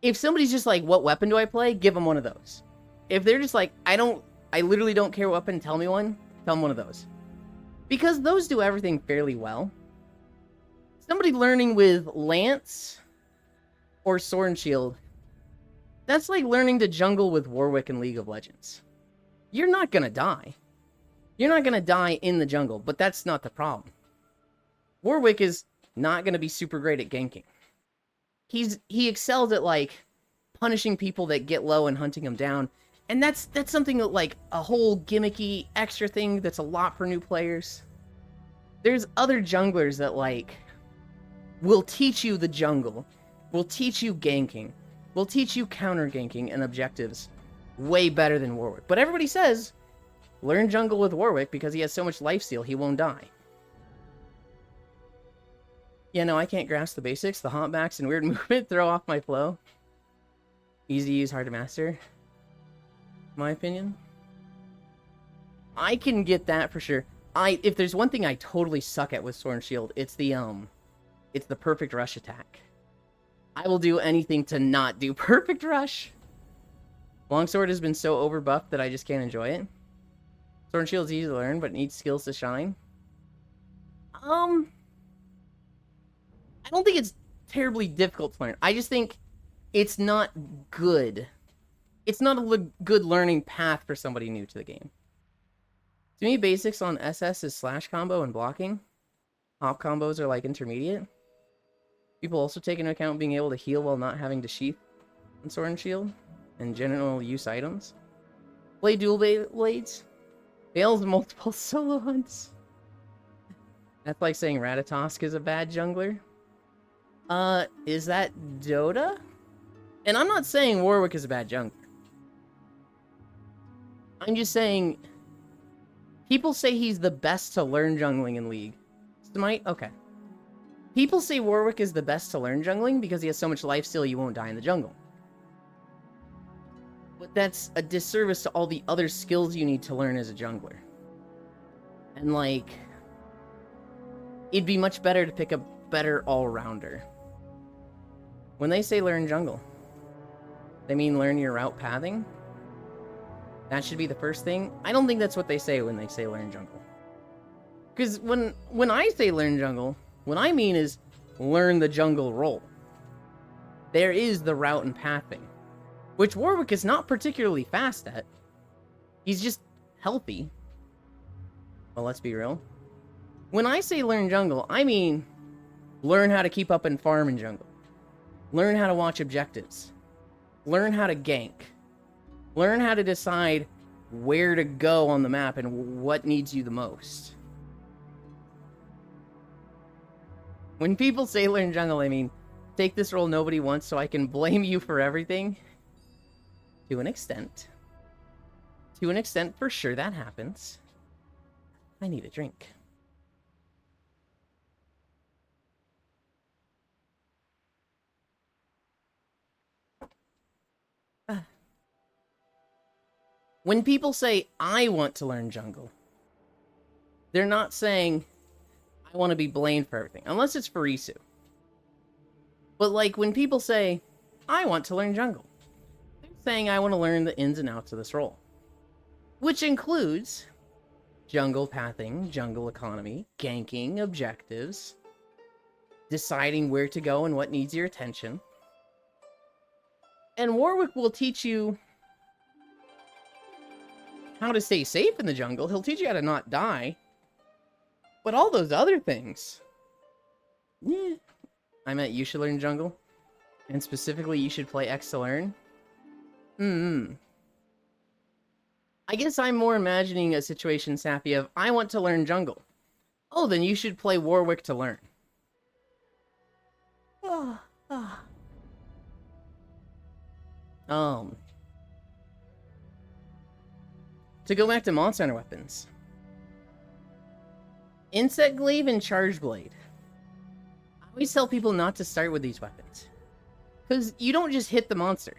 Speaker 1: if somebody's just like, what weapon do I play? Give them one of those. If they're just like, I literally don't care what weapon, tell me one, tell them one of those. Because those do everything fairly well. Somebody learning with lance or sword and shield, that's like learning to jungle with Warwick in League of Legends. You're not gonna die. You're not gonna die in the jungle, but that's not the problem. Warwick is not gonna be super great at ganking. He excels at, like, punishing people that get low and hunting them down. And that's something that, like, a whole gimmicky extra thing that's a lot for new players. There's other junglers that, like, will teach you the jungle, will teach you ganking, will teach you counter ganking and objectives way better than Warwick. But everybody says, learn jungle with Warwick because he has so much lifesteal he won't die. Yeah, no, I can't grasp the basics. The humpbacks and weird movement throw off my flow. Easy to use, hard to master. My opinion. I can get that for sure. If there's one thing I totally suck at with Sword and Shield, it's the perfect rush attack. I will do anything to not do perfect rush. Longsword has been so overbuffed that I just can't enjoy it. Sword and Shield's easy to learn, but needs skills to shine. I don't think it's terribly difficult to learn. I just think it's not good. It's not a good learning path for somebody new to the game. To me, basics on SS is slash combo and blocking. Hop combos are like intermediate. People also take into account being able to heal while not having to sheath on Sword and Shield, and general use items. Play dual blades. Fails multiple solo hunts. That's like saying Ratatosk is a bad jungler. Is that Dota? And I'm not saying Warwick is a bad jungler. I'm just saying, people say he's the best to learn jungling in League. Smite? Okay. People say Warwick is the best to learn jungling because he has so much lifesteal you won't die in the jungle. But that's a disservice to all the other skills you need to learn as a jungler. And, like, it'd be much better to pick a better all-rounder. When they say learn jungle, they mean learn your route pathing? That should be the first thing? I don't think that's what they say when they say learn jungle. Because when I say learn jungle, what I mean is learn the jungle role. There is the route and pathing, which Warwick is not particularly fast at. He's just healthy. Well, let's be real. When I say learn jungle, I mean learn how to keep up and farm in jungle. Learn how to watch objectives. Learn how to gank. Learn how to decide where to go on the map and what needs you the most. When people say learn jungle, I mean, take this role nobody wants so I can blame you for everything. To an extent. To an extent, for sure that happens. I need a drink. When people say, I want to learn jungle, they're not saying, I want to be blamed for everything. Unless it's Farisu. But, like, when people say, I want to learn jungle, they're saying, I want to learn the ins and outs of this role. Which includes jungle pathing, jungle economy, ganking, objectives, deciding where to go and what needs your attention. And Warwick will teach you how to stay safe in the jungle. He'll teach you how to not die. But all those other things... Yeah. I meant you should learn jungle. And specifically, you should play X to learn. I guess I'm more imagining a situation, Sappy, of, I want to learn jungle. Oh, then you should play Warwick to learn. To go back to Monster Hunter weapons. Insect Glaive and Charge Blade. I always tell people not to start with these weapons. Because you don't just hit the monster.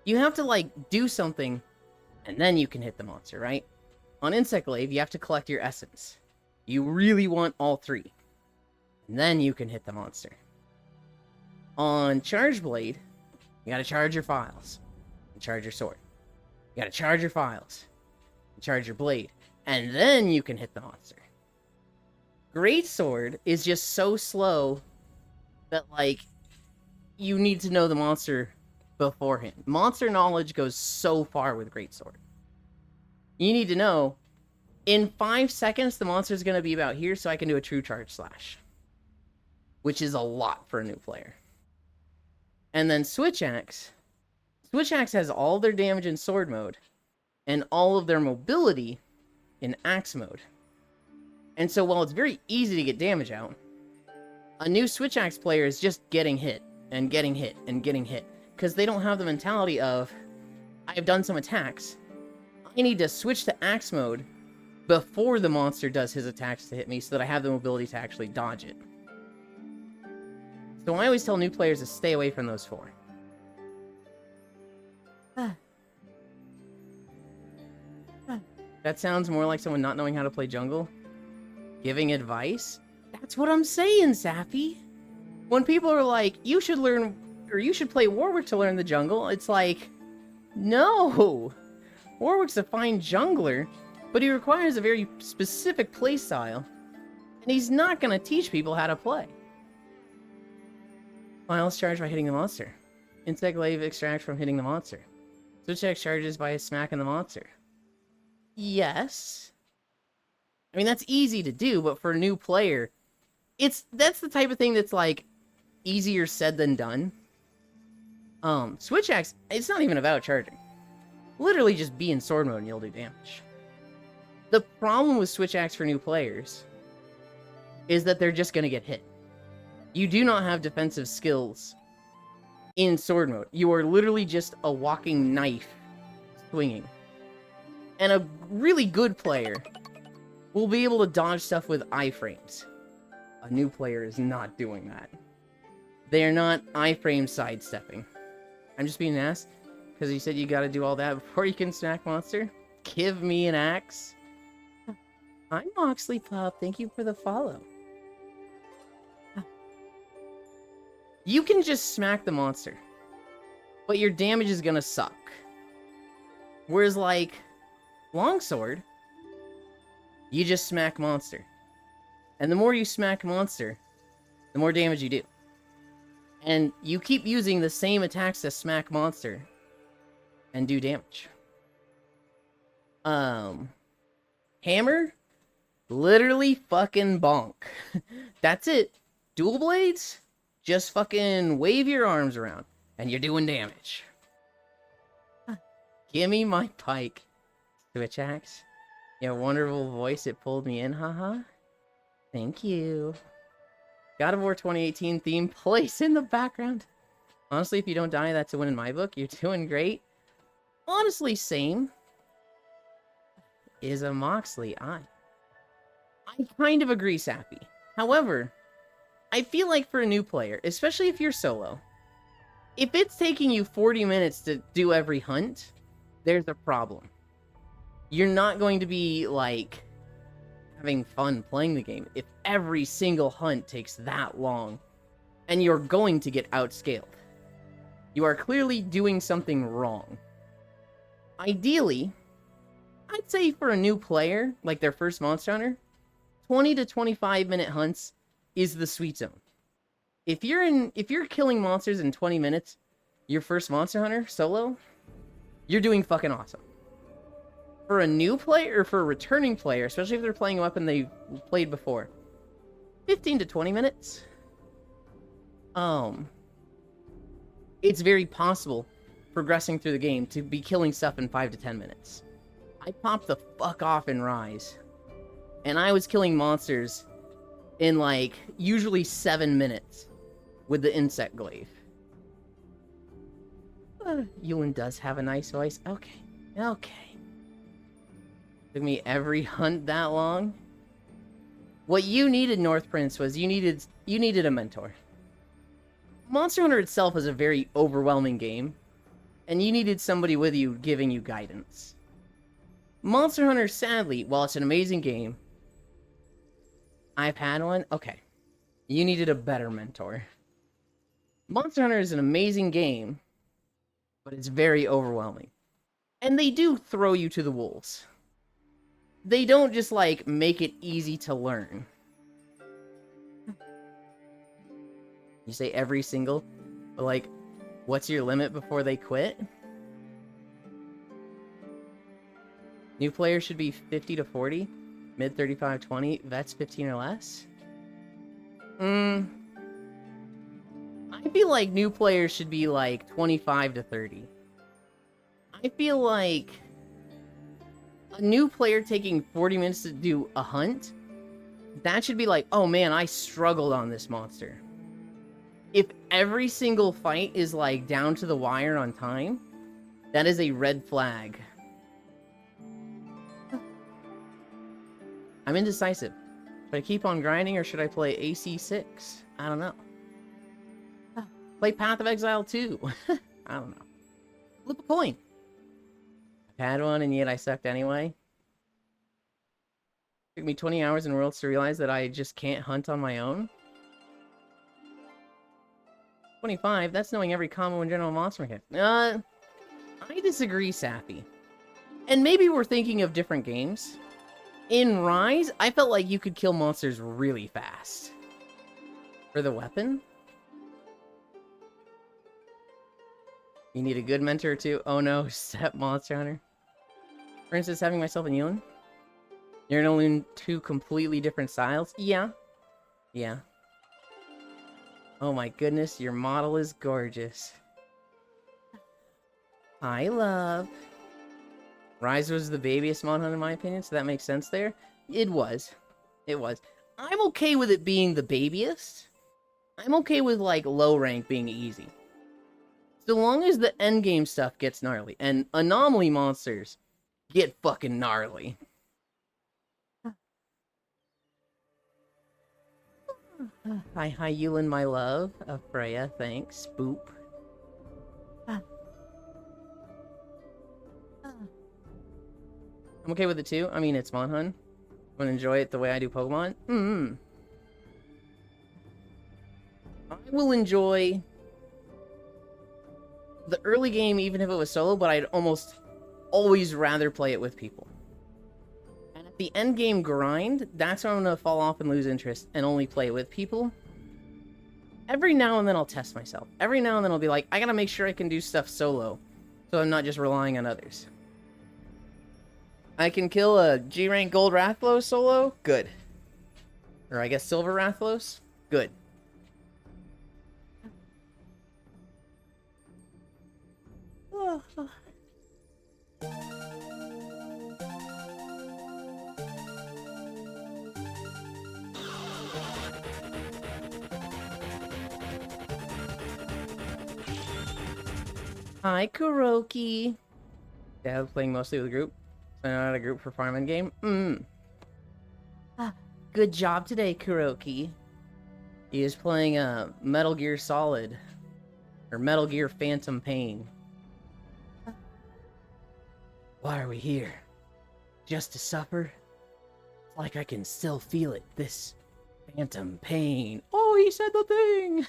Speaker 1: You have to, like, do something, and then you can hit the monster, right? On Insect Glaive, you have to collect your essence. You really want all 3. And then you can hit the monster. On Charge Blade, you gotta charge your files. And charge your sword. You gotta charge your files. And charge your blade. And then you can hit the monster. Greatsword is just so slow that, like, you need to know the monster beforehand. Monster knowledge goes so far with Greatsword. You need to know, in 5 seconds, the monster's going to be about here, so I can do a true charge slash. Which is a lot for a new player. And then Switch Axe. Switch Axe has all their damage in sword mode, and all of their mobility in axe mode. And so while it's very easy to get damage out, a new Switch Axe player is just getting hit, and getting hit, and getting hit. Because they don't have the mentality of, I've done some attacks, I need to switch to axe mode before the monster does his attacks to hit me so that I have the mobility to actually dodge it. So I always tell new players to stay away from those 4. That sounds more like someone not knowing how to play jungle. Giving advice? That's what I'm saying, Sappy. When people are like, you should learn, or you should play Warwick to learn the jungle, it's like, no! Warwick's a fine jungler, but he requires a very specific playstyle, and he's not gonna teach people how to play. Files charge by hitting the monster. Insect Glaive extract from hitting the monster. Switch Axe charges by smacking the monster. Yes. I mean, that's easy to do, but for a new player, that's the type of thing that's, like, easier said than done. Switch Axe, it's not even about charging. Literally just be in sword mode and you'll do damage. The problem with Switch Axe for new players is that they're just gonna get hit. You do not have defensive skills in sword mode. You are literally just a walking knife swinging. And a really good player will be able to dodge stuff with iframes. A new player is not doing that. They are not iframe sidestepping. I'm just being asked, because you said you gotta do all that before you can smack monster? Give me an axe. Hi, Moxley Pup. Thank you for the follow. You can just smack the monster, but your damage is gonna suck. Whereas, like, Longsword, you just smack monster. And the more you smack monster, the more damage you do. And you keep using the same attacks to smack monster and do damage. Hammer, literally fucking bonk. That's it. Dual blades, just fucking wave your arms around and you're doing damage. Gimme my pike. Switch Axe. Your wonderful voice, it pulled me in, haha. Thank you. God of War 2018 theme plays in the background. Honestly, if you don't die, that's a win in my book. You're doing great. Honestly, same. Is a Moxley. I kind of agree, Sappy. However, I feel like for a new player, especially if you're solo, if it's taking you 40 minutes to do every hunt, there's a problem. You're not going to be, like, having fun playing the game if every single hunt takes that long, and you're going to get outscaled. You are clearly doing something wrong. Ideally, I'd say for a new player, like their first Monster Hunter, 20 to 25 minute hunts is the sweet zone. If you're killing monsters in 20 minutes, your first Monster Hunter solo, you're doing fucking awesome. For a new player, or for a returning player, especially if they're playing a weapon they've played before, 15 to 20 minutes. It's very possible, progressing through the game, to be killing stuff in 5 to 10 minutes. I popped the fuck off in Rise, and I was killing monsters in, like, usually 7 minutes with the Insect Glaive. Ewan does have a nice voice. Okay. Took me every hunt that long. What you needed, North Prince, was you needed a mentor. Monster Hunter itself is a very overwhelming game, and you needed somebody with you giving you guidance. Monster Hunter, sadly, while it's an amazing game, I've had one. Okay, you needed a better mentor. Monster Hunter is an amazing game, but it's very overwhelming. And they do throw you to the wolves. They don't just, like, make it easy to learn. You say every single, but, like, what's your limit before they quit? New players should be 50 to 40, mid 35 20, vets 15 or less. I feel like new players should be like 25 to 30. I feel like a new player taking 40 minutes to do a hunt, that should be like, oh man, I struggled on this monster. If every single fight is like down to the wire on time, that is a red flag. I'm indecisive. Should I keep on grinding or should I play AC6? I don't know. Play Path of Exile 2. I don't know. Flip a coin. I've had one and yet I sucked anyway. It took me 20 hours in Worlds to realize that I just can't hunt on my own. 25, that's knowing every combo and general monster mechanic. I disagree, Sappy. And maybe we're thinking of different games. In Rise, I felt like you could kill monsters really fast. For the weapon? You need a good mentor too. Oh no, step Monster Hunter. For instance, having myself and Yulin. You're gonna learn two completely different styles? Yeah. Yeah. Oh my goodness, your model is gorgeous. Hi, love. Rise was the babyest Mon Hunt in my opinion, so that makes sense there. It was. It was. I'm okay with it being the babyest. I'm okay with, like, low rank being easy. So long as the endgame stuff gets gnarly. And anomaly monsters get fucking gnarly. Hi, Yulin, my love. Freya, thanks. Boop. I'm okay with it too. I mean, it's Mon Hunt. I'm gonna enjoy it the way I do Pokemon. I will enjoy the early game even if it was solo, but I'd almost always rather play it with people. And at the end game grind, that's when I'm gonna fall off and lose interest and only play it with people. Every now and then I'll test myself. Every now and then I'll be like, I gotta make sure I can do stuff solo, so I'm not just relying on others. I can kill a G-rank Gold Rathalos solo? Good. Or I guess Silver Rathalos? Good. Hi, Kuroki. Yeah, playing mostly with a group. So not a group for farming game. Good job today, Kuroki. He is playing Metal Gear Solid. Or Metal Gear Phantom Pain. Why are we here? Just to suffer? It's like I can still feel it. This phantom pain. Oh, he said the thing!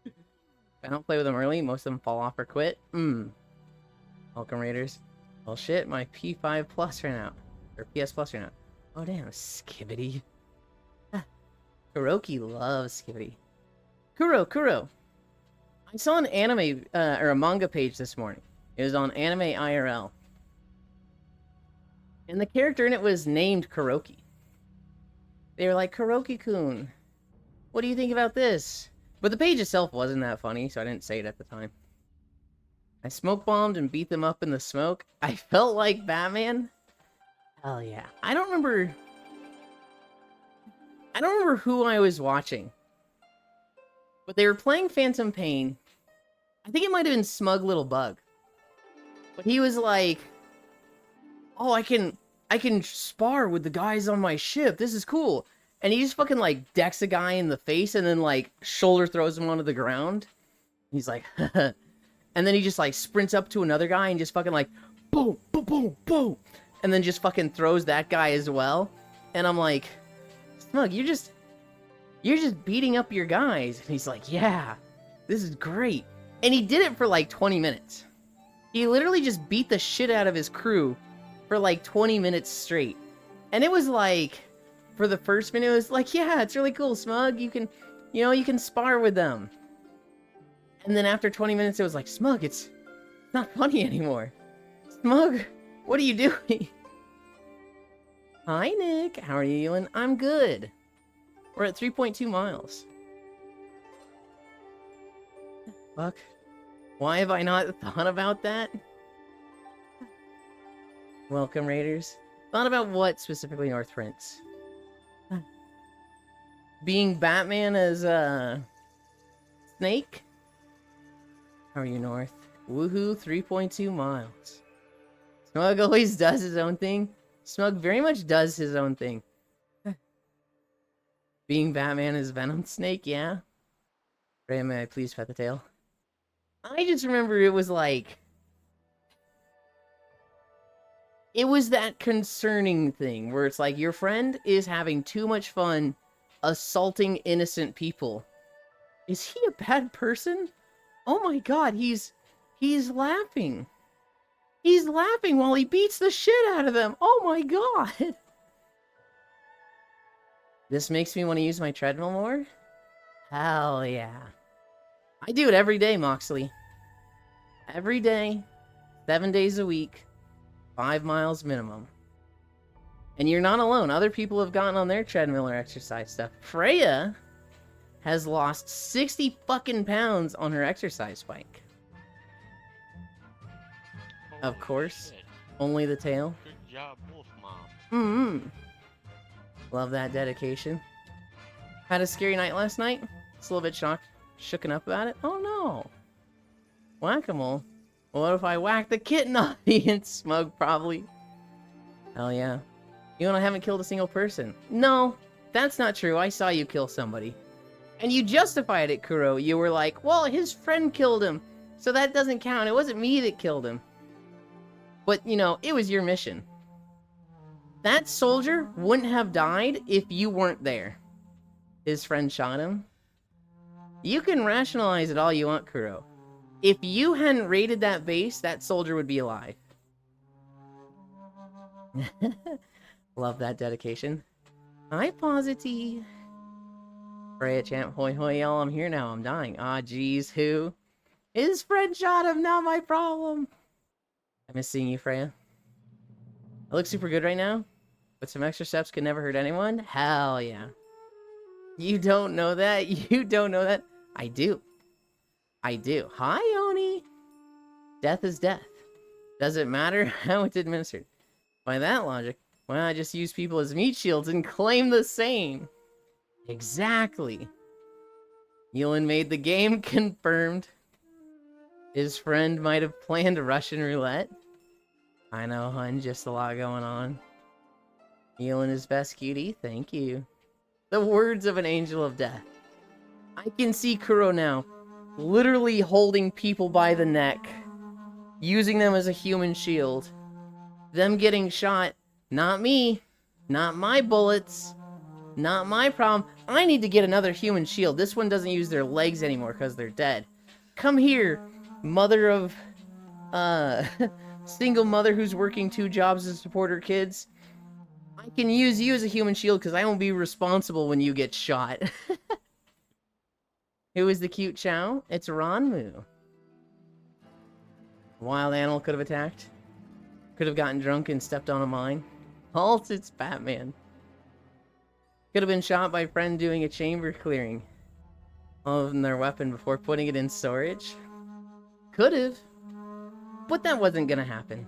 Speaker 1: If I don't play with them early, most of them fall off or quit. Welcome, Raiders. Well, shit, my P5 Plus ran out. Or PS Plus ran out. Oh, damn, Skibidi. Kuroki loves Skibidi. Kuro! I saw an anime, or a manga page this morning. It was on Anime IRL. And the character in it was named Kuroki. They were like, Kuroki-kun, what do you think about this? But the page itself wasn't that funny, so I didn't say it at the time. I smoke bombed and beat them up in the smoke. I felt like Batman. Hell yeah. I don't remember who I was watching. But they were playing Phantom Pain. I think it might have been Smug Little Bug. But he was like, oh, I can spar with the guys on my ship. This is cool. And he just fucking, like, decks a guy in the face and then, like, shoulder throws him onto the ground. He's like, and then he just, like, sprints up to another guy and just fucking, like, boom, boom, boom, boom. And then just fucking throws that guy as well. And I'm like, Smug, you're just beating up your guys. And he's like, yeah, this is great. And he did it for, like, 20 minutes. He literally just beat the shit out of his crew for, like, 20 minutes straight. And it was like... For the first minute, it was like, yeah, it's really cool, Smug. You can, you can spar with them. And then after 20 minutes, it was like, Smug, it's not funny anymore. Smug, what are you doing? Hi, Nick. How are you, Elin? I'm good. We're at 3.2 miles. Fuck. Why have I not thought about that? Welcome, Raiders. Thought about what specifically, North Prince? Being Batman as, Snake? How are you, North? Woohoo, 3.2 miles. Smug always does his own thing. Smug very much does his own thing. Being Batman as Venom Snake, yeah? Ray, may I please pet the tail? I just remember it was like... It was that concerning thing where it's like your friend is having too much fun assaulting innocent people. Is he a bad person? Oh my god, he's laughing. He's laughing while he beats the shit out of them. Oh my god. This makes me want to use my treadmill more? Hell yeah. I do it every day, Moxley. Every day, 7 days a week, 5 miles minimum. And you're not alone. Other people have gotten on their treadmill or exercise stuff. Freya has lost 60 fucking pounds on her exercise bike. Of
Speaker 3: Holy
Speaker 1: course.
Speaker 3: shit.
Speaker 1: Only the tail.
Speaker 3: Good job, Wolf Mom.
Speaker 1: Mm-hmm. Love that dedication. Had a scary night last night. It's a little bit shooken up about it. Oh no. Whack-a-mole. What if I whack the kitten audience? Smug, probably. Hell yeah. You and I haven't killed a single person. No, that's not true. I saw you kill somebody. And you justified it, Kuro. You were like, well, his friend killed him, so that doesn't count. It wasn't me that killed him. But, it was your mission. That soldier wouldn't have died if you weren't there. His friend shot him. You can rationalize it all you want, Kuro. If you hadn't raided that base, that soldier would be alive. Love that dedication. Hi, Posity. Freya champ, hoi hoi y'all, I'm here now, I'm dying. Ah, jeez, who? His friend shot him, not my problem. I miss seeing you, Freya. I look super good right now, but some extra steps could never hurt anyone? Hell yeah. You don't know that? You don't know that? I do. I do. Hi, Oni. Death is death. Doesn't matter how it's administered. By that logic, why not just use people as meat shields and claim the same? Exactly. Elin made the game confirmed. His friend might have planned Russian roulette. I know, hun, just a lot going on. Elin is best cutie, thank you. The words of an angel of death. I can see Kuro now, literally holding people by the neck, using them as a human shield. Them getting shot, not me, not my bullets, not my problem. I need to get another human shield. This one doesn't use their legs anymore because they're dead. Come here, mother of, single mother who's working 2 jobs to support her kids. I can use you as a human shield because I won't be responsible when you get shot. Who is the cute Chow? It's Ranmu. Wild animal could have attacked. Could have gotten drunk and stepped on a mine. Halt, it's Batman. Could have been shot by a friend doing a chamber clearing of their weapon before putting it in storage. Could have. But that wasn't gonna happen.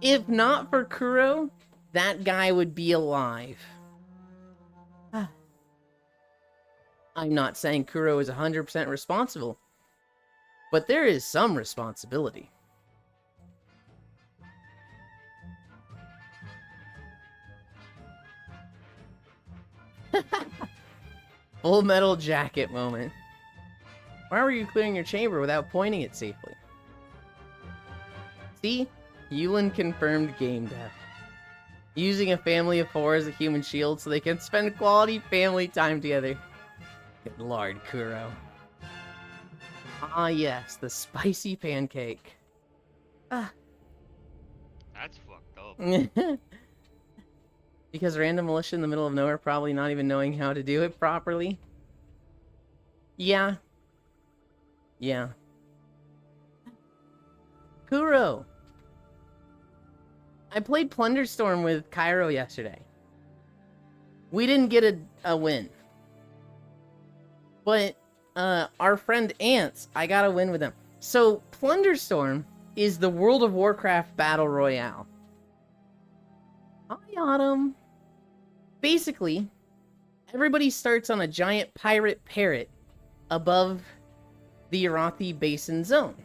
Speaker 1: If not for Kuro, that guy would be alive. I'm not saying Kuro is 100% responsible, but there is some responsibility. Full Metal Jacket moment. Why were you clearing your chamber without pointing it safely? See? Yulin confirmed game dev. Using a family of 4 as a human shield so they can spend quality family time together. Good lord, Kuro. Ah yes, the spicy pancake. Ah.
Speaker 3: That's fucked up.
Speaker 1: Because random militia in the middle of nowhere probably not even knowing how to do it properly. Yeah. Yeah. Kuro. I played Plunderstorm with Cairo yesterday. We didn't get a win. But our friend Ants, I got a win with him. So Plunderstorm is the World of Warcraft Battle Royale. Hi, Autumn. Basically, everybody starts on a giant pirate parrot above the Arathi Basin Zone.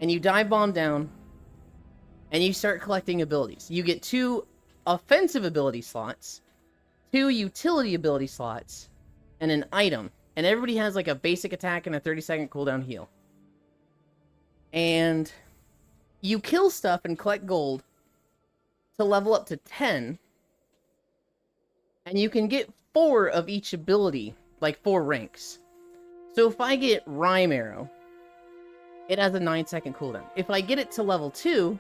Speaker 1: And you dive bomb down, and you start collecting abilities. You get 2 offensive ability slots, 2 utility ability slots, and an item. And everybody has like a basic attack and a 30-second cooldown heal. And you kill stuff and collect gold to level up to 10. And you can get 4 of each ability, like 4 ranks. So if I get Rhyme Arrow, it has a 9-second cooldown. If I get it to level 2,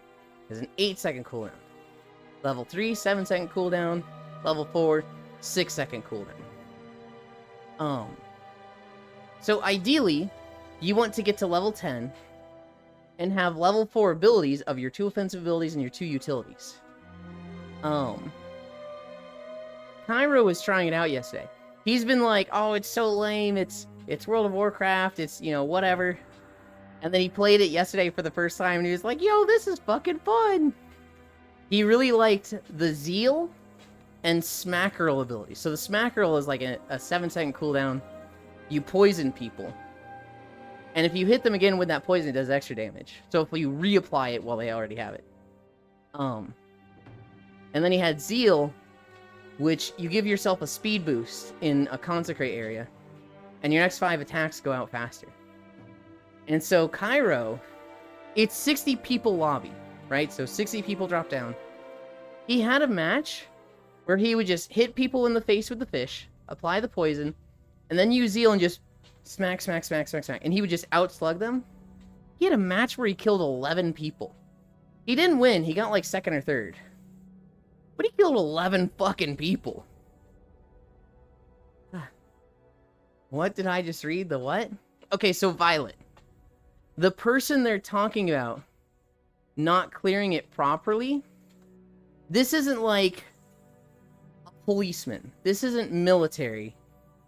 Speaker 1: it has an 8-second cooldown. Level 3, 7-second cooldown. Level 4, 6-second cooldown. So ideally, you want to get to level 10 and have level 4 abilities of your 2 offensive abilities and your 2 utilities. Cairo was trying it out yesterday. He's been like, oh, it's so lame, it's World of Warcraft, it's, you know, whatever. And then he played it yesterday for the first time, and he was like, yo, this is fucking fun! He really liked the Zeal and Smackerel abilities. So the Smackerel is like a 7-second cooldown. You poison people. And if you hit them again with that poison, it does extra damage. So if you reapply it while they already have it. And then he had Zeal, which you give yourself a speed boost in a consecrate area, and your next 5 attacks go out faster. And so Cairo, it's 60 people lobby, right? So 60 people drop down. He had a match where he would just hit people in the face with the fish, apply the poison, and then use Zeal and just smack, smack, smack, smack, smack. And he would just outslug them. He had a match where he killed 11 people. He didn't win. He got like 2nd or 3rd. But he killed 11 fucking people. What did I just read? The what? Okay, so Violet. The person they're talking about not clearing it properly, this isn't like a policeman. This isn't military.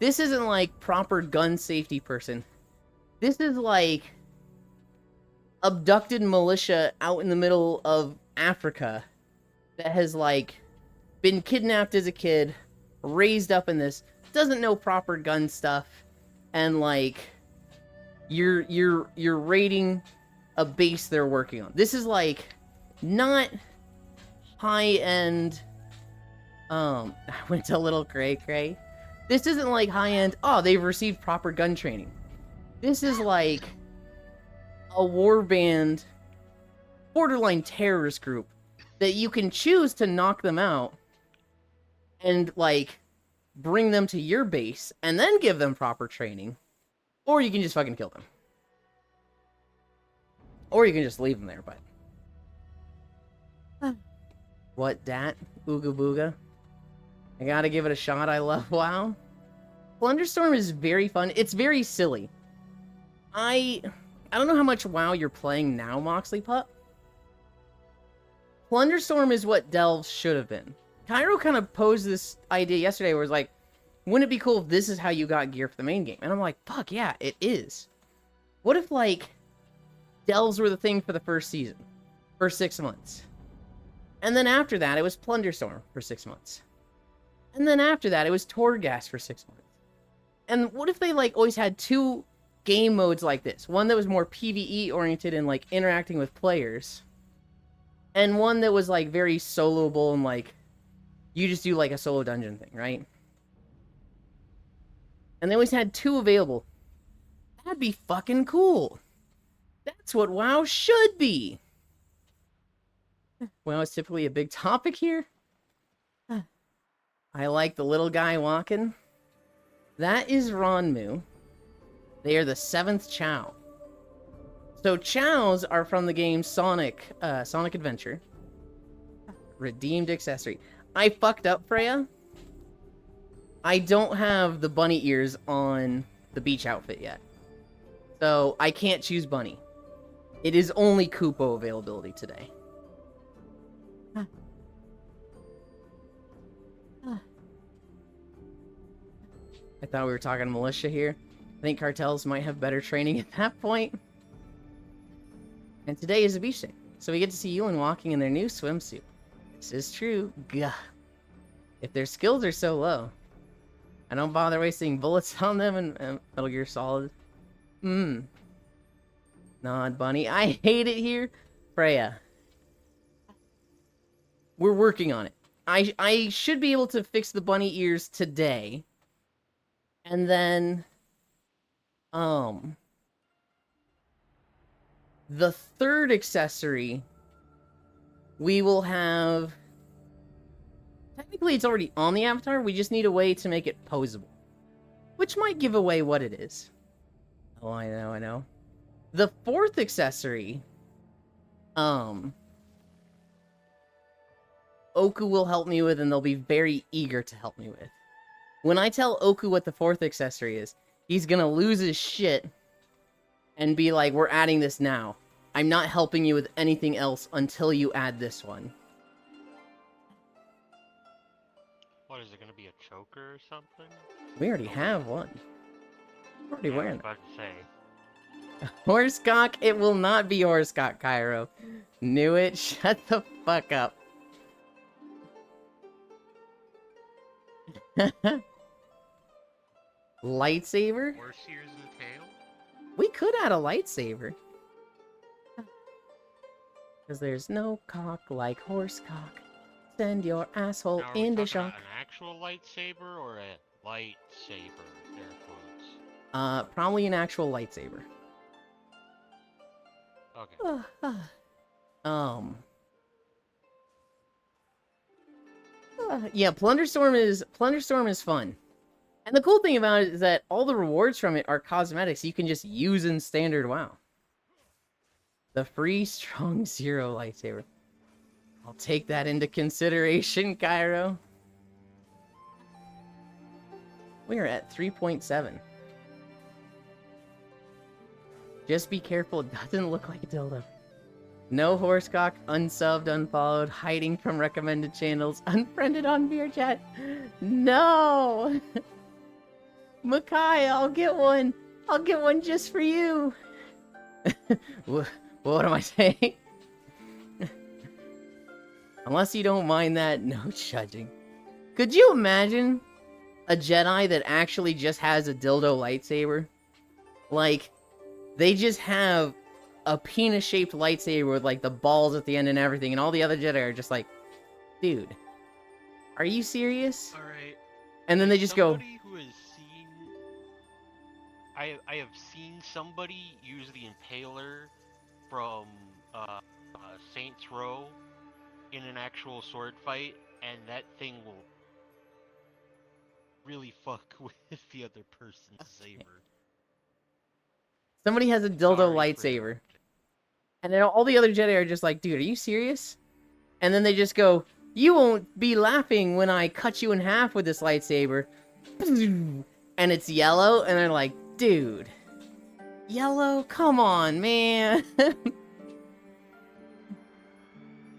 Speaker 1: This isn't like proper gun safety person. This is like abducted militia out in the middle of Africa that has like been kidnapped as a kid, raised up in this, doesn't know proper gun stuff, and like you're raiding a base they're working on. This is like not high end. I went a little cray. This isn't like high end. Oh, they've received proper gun training. This is like a warband, borderline terrorist group that you can choose to knock them out and like bring them to your base and then give them proper training, or you can just fucking kill them, or you can just leave them there. But what dat ooga booga? I gotta give it a shot. I love WoW. Plunderstorm is very fun. It's very silly. I don't know how much WoW you're playing now, Moxley Pup. Plunderstorm is what Delves should have been. Cairo kind of posed this idea yesterday where it's like, wouldn't it be cool if this is how you got gear for the main game? And I'm like, fuck yeah, it is. What if, like, Delves were the thing for the first season? For 6 months. And then after that, it was Plunderstorm for 6 months. And then after that, it was Torghast for 6 months. And what if they, like, always had 2 game modes like this? One that was more PvE oriented and, like, interacting with players. And one that was, like, very soloable and, like, you just do, like, a solo dungeon thing, right? And they always had 2 available. That'd be fucking cool. That's what WoW should be. WoW is typically a big topic here. I like the little guy walking. That is Ronmu. They are the 7th Chow. So Chows are from the game Sonic Adventure. Redeemed accessory. I fucked up, Freya. I don't have the bunny ears on the beach outfit yet. So I can't choose bunny. It is only Kupo availability today. I thought we were talking militia here. I think cartels might have better training at that point. And today is a beach day, so we get to see Yulin walking in their new swimsuit. This is true. Gah. If their skills are so low, I don't bother wasting bullets on them and Metal Gear Solid. Nod bunny. I hate it here. Freya. We're working on it. I should be able to fix the bunny ears today. And then, the third accessory, we will have, technically it's already on the avatar, we just need a way to make it posable. Which might give away what it is. Oh, I know. The fourth accessory, Oku will help me with, and they'll be very eager to help me with. When I tell Oku what the fourth accessory is, he's gonna lose his shit and be like, we're adding this now. I'm not helping you with anything else until you add this one.
Speaker 3: What, is it gonna be a choker or something?
Speaker 1: We already have one. We're already wearing it.
Speaker 3: I was about to say.
Speaker 1: Horsecock? It will not be Horsecock, Cairo. Knew it. Shut the fuck up. Lightsaber?
Speaker 3: Horse ears and tail?
Speaker 1: We could add a lightsaber. Because there's no cock like Horsecock. Send your asshole
Speaker 3: Now, are we
Speaker 1: into
Speaker 3: talking about
Speaker 1: shock.
Speaker 3: an actual lightsaber or a lightsaber? Air quotes.
Speaker 1: Probably an actual lightsaber.
Speaker 3: Okay.
Speaker 1: Yeah, Plunderstorm is fun. And the cool thing about it is that all the rewards from it are cosmetics you can just use in standard WoW. The free Strong Zero lightsaber. I'll take that into consideration, Cairo. We are at 3.7. Just be careful, it doesn't look like a dildo. No Horsecock, unsubbed, unfollowed, hiding from recommended channels, unfriended on VRChat. No! Makai, I'll get one. I'll get one just for you. What am I saying? Unless you don't mind that, no judging. Could you imagine a Jedi that actually just has a dildo lightsaber? Like, they just have a penis-shaped lightsaber with, like, the balls at the end and everything, and all the other Jedi are just like, dude, are you serious?
Speaker 3: Alright.
Speaker 1: And then they just go,
Speaker 3: Somebody who has seen... I have seen somebody use the Impaler from Saints Row in an actual sword fight, and that thing will really fuck with the other person's saber.
Speaker 1: somebody has a dildo
Speaker 3: Sorry,
Speaker 1: lightsaber.
Speaker 3: Fred.
Speaker 1: And then all the other Jedi are just like, dude, are you serious? And then they just go, you won't be laughing when I cut you in half with this lightsaber. And it's yellow, and they're like, dude, yellow? Come on, man.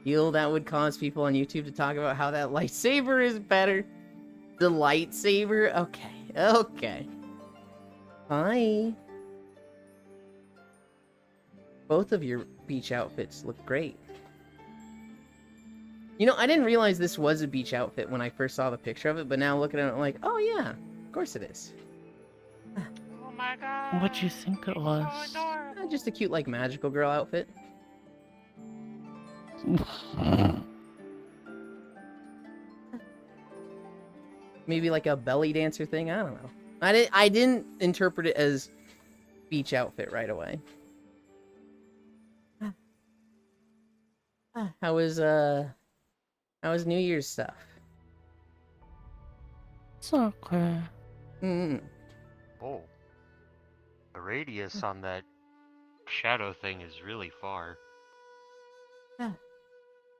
Speaker 1: Feel that would cause people on YouTube to talk about how that lightsaber is better. The lightsaber? Okay. Hi. Both of your beach outfits look great. You know, I didn't realize this was a beach outfit when I first saw the picture of it, but now looking at it, I'm like, oh yeah, of course it is.
Speaker 3: Oh my god!
Speaker 4: What'd you think it was?
Speaker 3: So adorable.
Speaker 1: Just a cute, like, magical girl outfit. Maybe like a belly dancer thing, I don't know. I didn't interpret it as beach outfit right away. How was New Year's stuff?
Speaker 4: It's okay.
Speaker 1: Mm.
Speaker 3: Oh. The radius on that shadow thing is really far.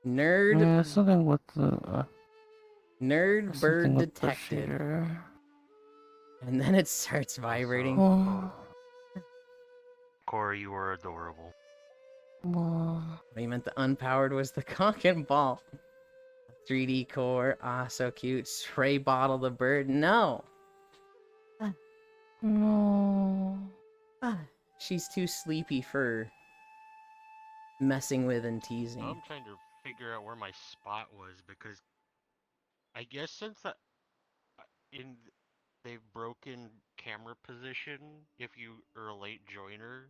Speaker 1: Nerd
Speaker 4: Yeah, something with the
Speaker 1: nerd
Speaker 4: something
Speaker 1: bird
Speaker 4: with the
Speaker 1: detected.
Speaker 4: fear.
Speaker 1: And then it starts vibrating.
Speaker 4: Oh,
Speaker 3: Corey, you are adorable.
Speaker 4: well,
Speaker 1: He meant the unpowered was the cock and ball. 3D core. Ah, so cute. Spray bottle the bird. No.
Speaker 4: no.
Speaker 1: She's too sleepy for messing with and teasing.
Speaker 3: I'm trying to figure out where my spot was because I guess since they've broken camera position if you are a late joiner.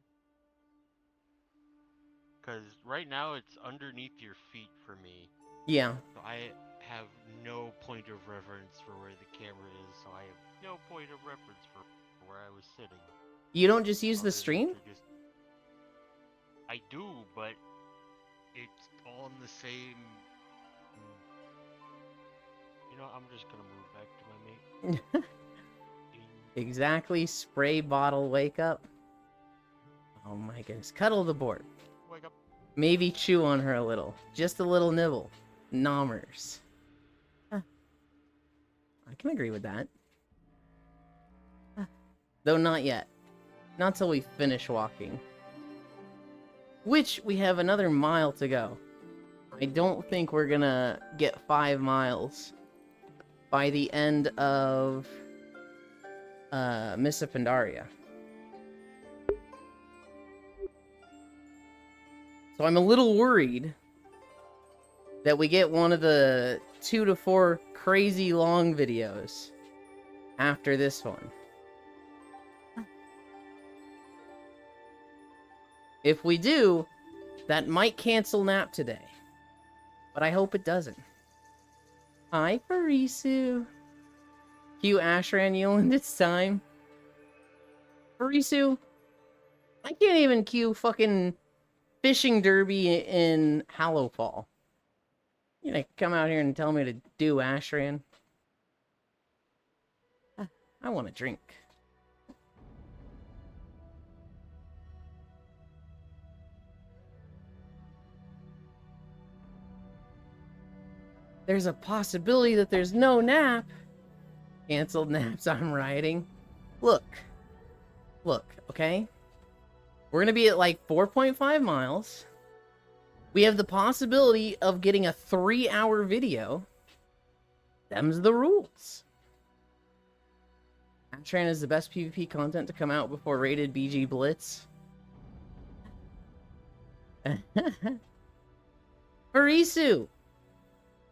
Speaker 3: Because right now it's underneath your feet for me.
Speaker 1: Yeah.
Speaker 3: So I have no point of reference for where the camera is, so I have no point of reference for where I was sitting.
Speaker 1: You don't just use the
Speaker 3: other than
Speaker 1: stream?
Speaker 3: to just- I do, but it's all in the same... You know, I'm just gonna move back to my mate.
Speaker 1: Exactly. Spray bottle wake up. Oh my goodness. Cuddle the board.
Speaker 3: Wake up.
Speaker 1: Maybe chew on her a little. Just a little nibble. Nommers. I can agree with that. Though not yet. Not till we finish walking. Which, we have another mile to go. I don't think we're gonna get 5 miles by the end of Missa Pandaria. So I'm a little worried that we get one of the 2 to 4 crazy long videos after this one. If we do, that might cancel nap today. But I hope it doesn't. Hi, Farisu. Cue Ashran Yulin, it's time. Farisu, I can't even cue fucking fishing derby in Hallowfall. You gonna come out here and tell me to do Ashran? I want a drink. There's a possibility that there's no nap. Canceled naps I'm riding. Look, okay? We're gonna be at like 4.5 miles. We have the possibility of getting a 3-hour video. Them's the rules. Atran is the best PvP content to come out before rated BG Blitz. Harisu!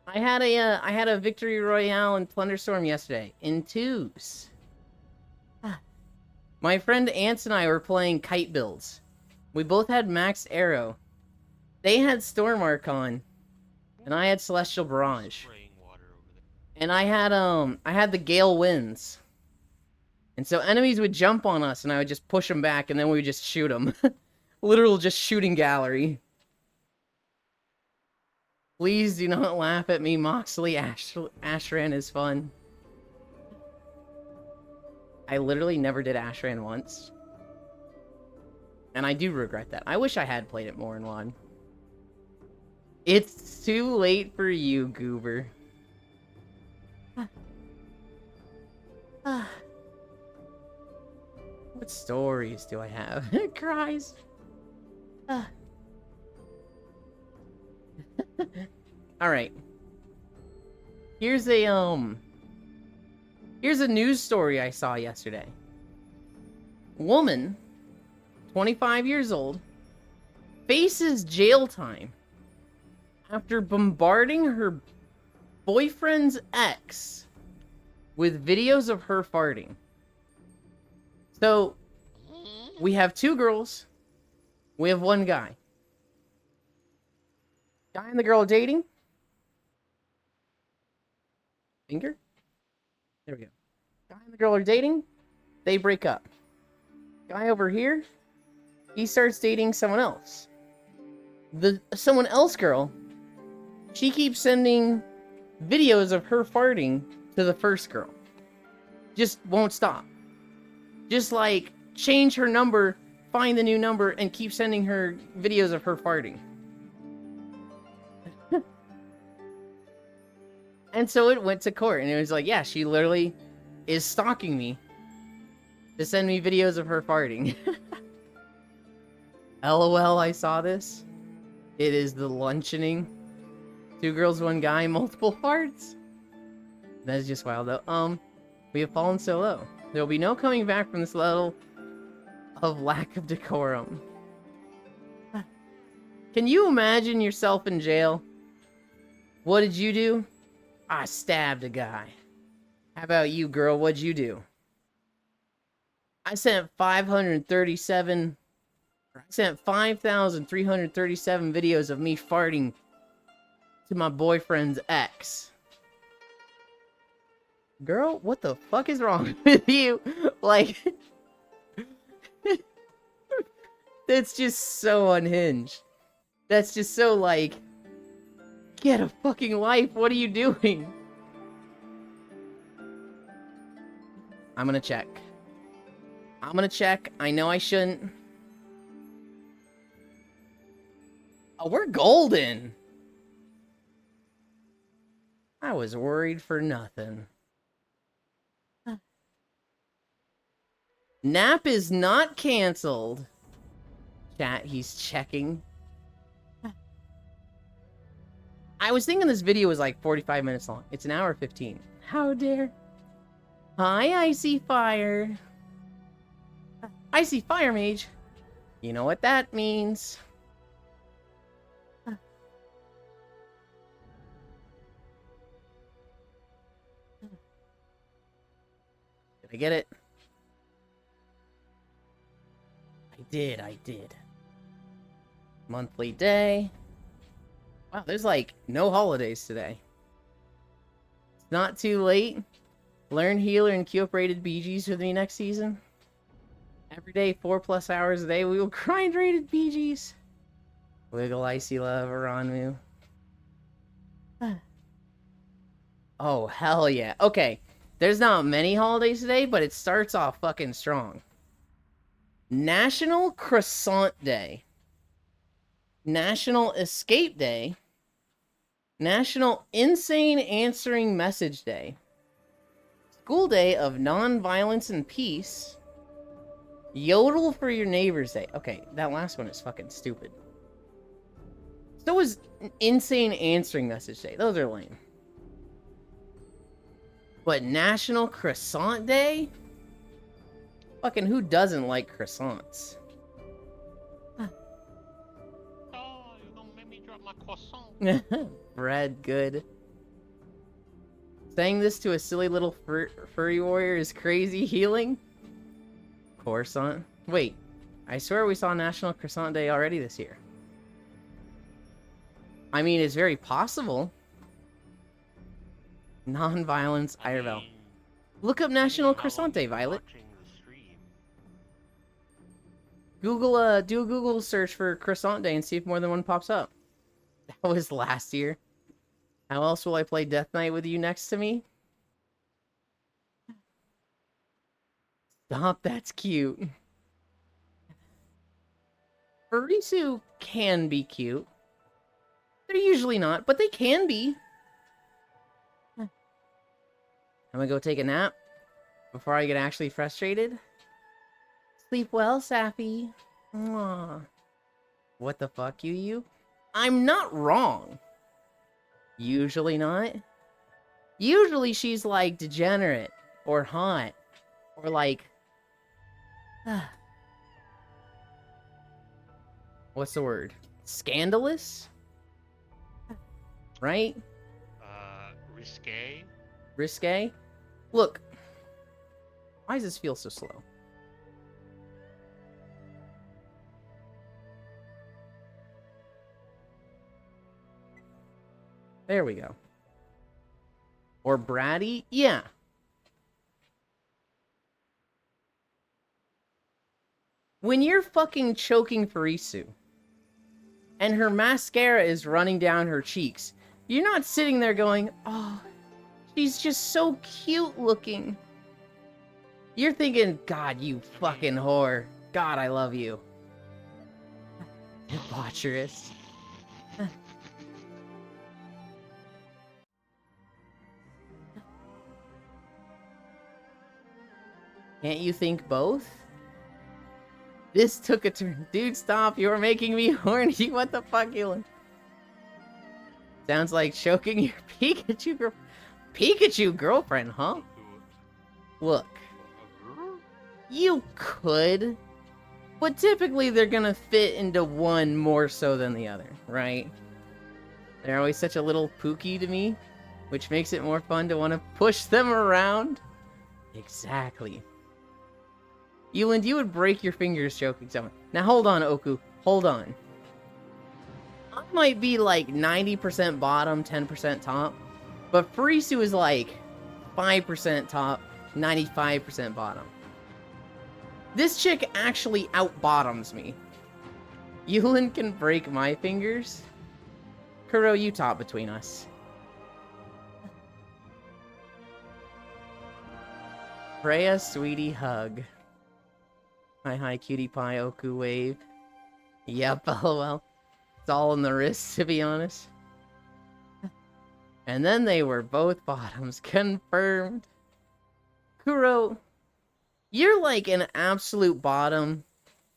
Speaker 1: I had a victory royale in Plunderstorm yesterday in 2s. My friend Ants and I were playing kite builds. We both had maxed arrow. They had Storm Archon, and I had Celestial Barrage. And I had the Gale Winds. And so enemies would jump on us, and I would just push them back, and then we would just shoot them. Literal just shooting gallery. Please do not laugh at me, Moxley. Ashran is fun. I literally never did Ashran once. And I do regret that. I wish I had played it more in WoD. It's too late for you, Goober. What stories do I have? It cries. Alright. Here's a news story I saw yesterday. Woman, 25 years old, faces jail time after bombarding her boyfriend's ex with videos of her farting. So, we have 2 girls. We have 1 guy. Guy and the girl are dating. Finger? There we go. Guy and the girl are dating. They break up. Guy over here, he starts dating someone else. The someone else girl, she keeps sending videos of her farting to the first girl. Just won't stop. Just like change her number, find the new number, and keep sending her videos of her farting. And so it went to court, and it was like, yeah, she literally is stalking me to send me videos of her farting. LOL, I saw this. It is the luncheoning. 2 girls, 1 guy, multiple farts. That is just wild, though. We have fallen so low. There will be no coming back from this level of lack of decorum. Can you imagine yourself in jail? What did you do? I stabbed a guy. How about you, girl? What'd you do? I sent 5,337 videos of me farting to my boyfriend's ex. Girl, what the fuck is wrong with you? Like, that's just so unhinged. That's just so like, get a fucking life. What are you doing? I'm gonna check. I know I shouldn't. Oh, we're golden. I was worried for nothing. Nap is not canceled. Chat, he's checking. I was thinking this video was like 45 minutes long. It's an hour 15. How dare. Hi, Icy Fire. Icy Fire Mage. You know what that means. Did I get it? I did. Monthly day. Wow, there's like no holidays today. It's not too late. Learn healer and queue up rated BGs with me next season. Every day, 4+ hours a day, we will grind rated BGs. Wiggle Icy Love Aranmu. Oh, hell yeah. Okay, there's not many holidays today, but it starts off fucking strong. National Croissant Day. National Escape Day. National Insane Answering Message Day. School Day of Non-Violence and Peace. Yodel for Your Neighbors Day. Okay, that last one is fucking stupid. So is Insane Answering Message Day. Those are lame. But National Croissant Day? Fucking who doesn't like croissants?
Speaker 3: Oh, you're gonna make me drop my croissant.
Speaker 1: Bread, good. Saying this to a silly little furry warrior is crazy healing? Croissant? Wait, I swear we saw National Croissant Day already this year. I mean, it's very possible. Non-violence, Irevel. Look up National Croissant Day, Violet. Google, do a Google search for Croissant Day and see if more than one pops up. That was last year. How else will I play Death Knight with you next to me? Stop, that's cute. Furrisu can be cute. They're usually not, but they can be. I'm gonna go take a nap before I get actually frustrated. Sleep well, Sappy. Aww. What the fuck, you? I'm not wrong. Usually not. Usually she's like degenerate or hot or like what's the word? Scandalous? Right?
Speaker 3: Risque.
Speaker 1: Risque? Look. Why does this feel so slow? There we go. Or bratty? Yeah. When you're fucking choking Furisu, and her mascara is running down her cheeks, you're not sitting there going, oh, she's just so cute looking. You're thinking, God, you fucking whore. God, I love you. Debaucherous. Can't you think both? This took a turn. Dude, stop. You're making me horny. What the fuck, Elon? Sounds like choking your Pikachu girlfriend, huh? Look. You could. But typically they're gonna fit into one more so than the other, right? They're always such a little pookie to me, which makes it more fun to want to push them around. Exactly. Euland, you would break your fingers choking someone. Now hold on, Oku. Hold on. I might be like 90% bottom, 10% top. But Furisu is like 5% top, 95% bottom. This chick actually out-bottoms me. Euland can break my fingers. Kuro, you top between us. Freya, sweetie, hug. Hi, cutie pie, Oku wave. Yep, lol. It's all in the wrist, to be honest. And then they were both bottoms. Confirmed. Kuro, you're like an absolute bottom,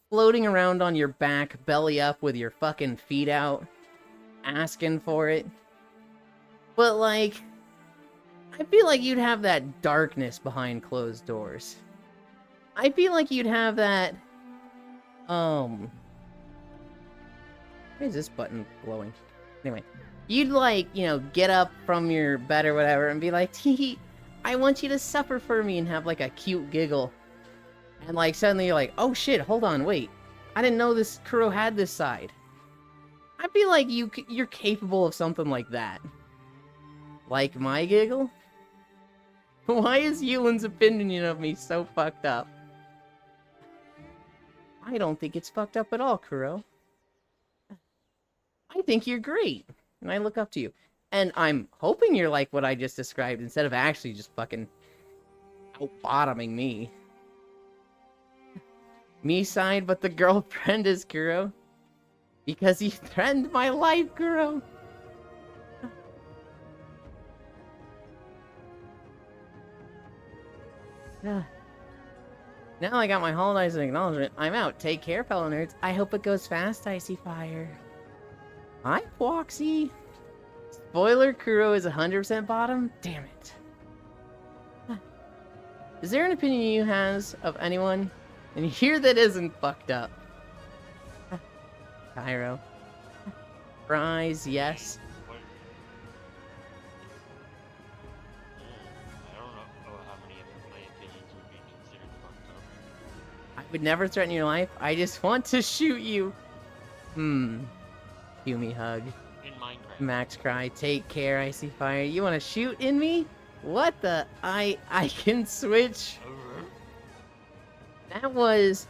Speaker 1: floating around on your back, belly up with your fucking feet out, asking for it. But like, I feel like you'd have that darkness behind closed doors. I feel like you'd have that, why is this button glowing? Anyway, you'd like, you know, get up from your bed or whatever and be like, tee, I want you to suffer for me, and have like a cute giggle. And like suddenly you're like, oh shit, hold on, wait. I didn't know this Kuro had this side. I feel like you're capable of something like that. Like my giggle? Why is Euland's opinion of me so fucked up? I don't think it's fucked up at all, Kuro. I think you're great, and I look up to you. And I'm hoping you're like what I just described, instead of actually just fucking out-bottoming me. Me side, but the girlfriend is Kuro. Because he threatened my life, Kuro. Now I got my holidays and acknowledgement. I'm out. Take care, fellow nerds. I hope it goes fast, Icy Fire. Hi, Foxy. Spoiler, Kuro is 100% bottom? Damn it. Is there an opinion you has of anyone in here that isn't fucked up? Cairo. Fries, yes.
Speaker 3: I don't know how many of my opinions would be considered fucked up.
Speaker 1: I would never threaten your life. I just want to shoot you. Yumi hug.
Speaker 3: In Minecraft.
Speaker 1: Max cry. Take care, Icy Fire. You want to shoot in me? What the? I can switch. That was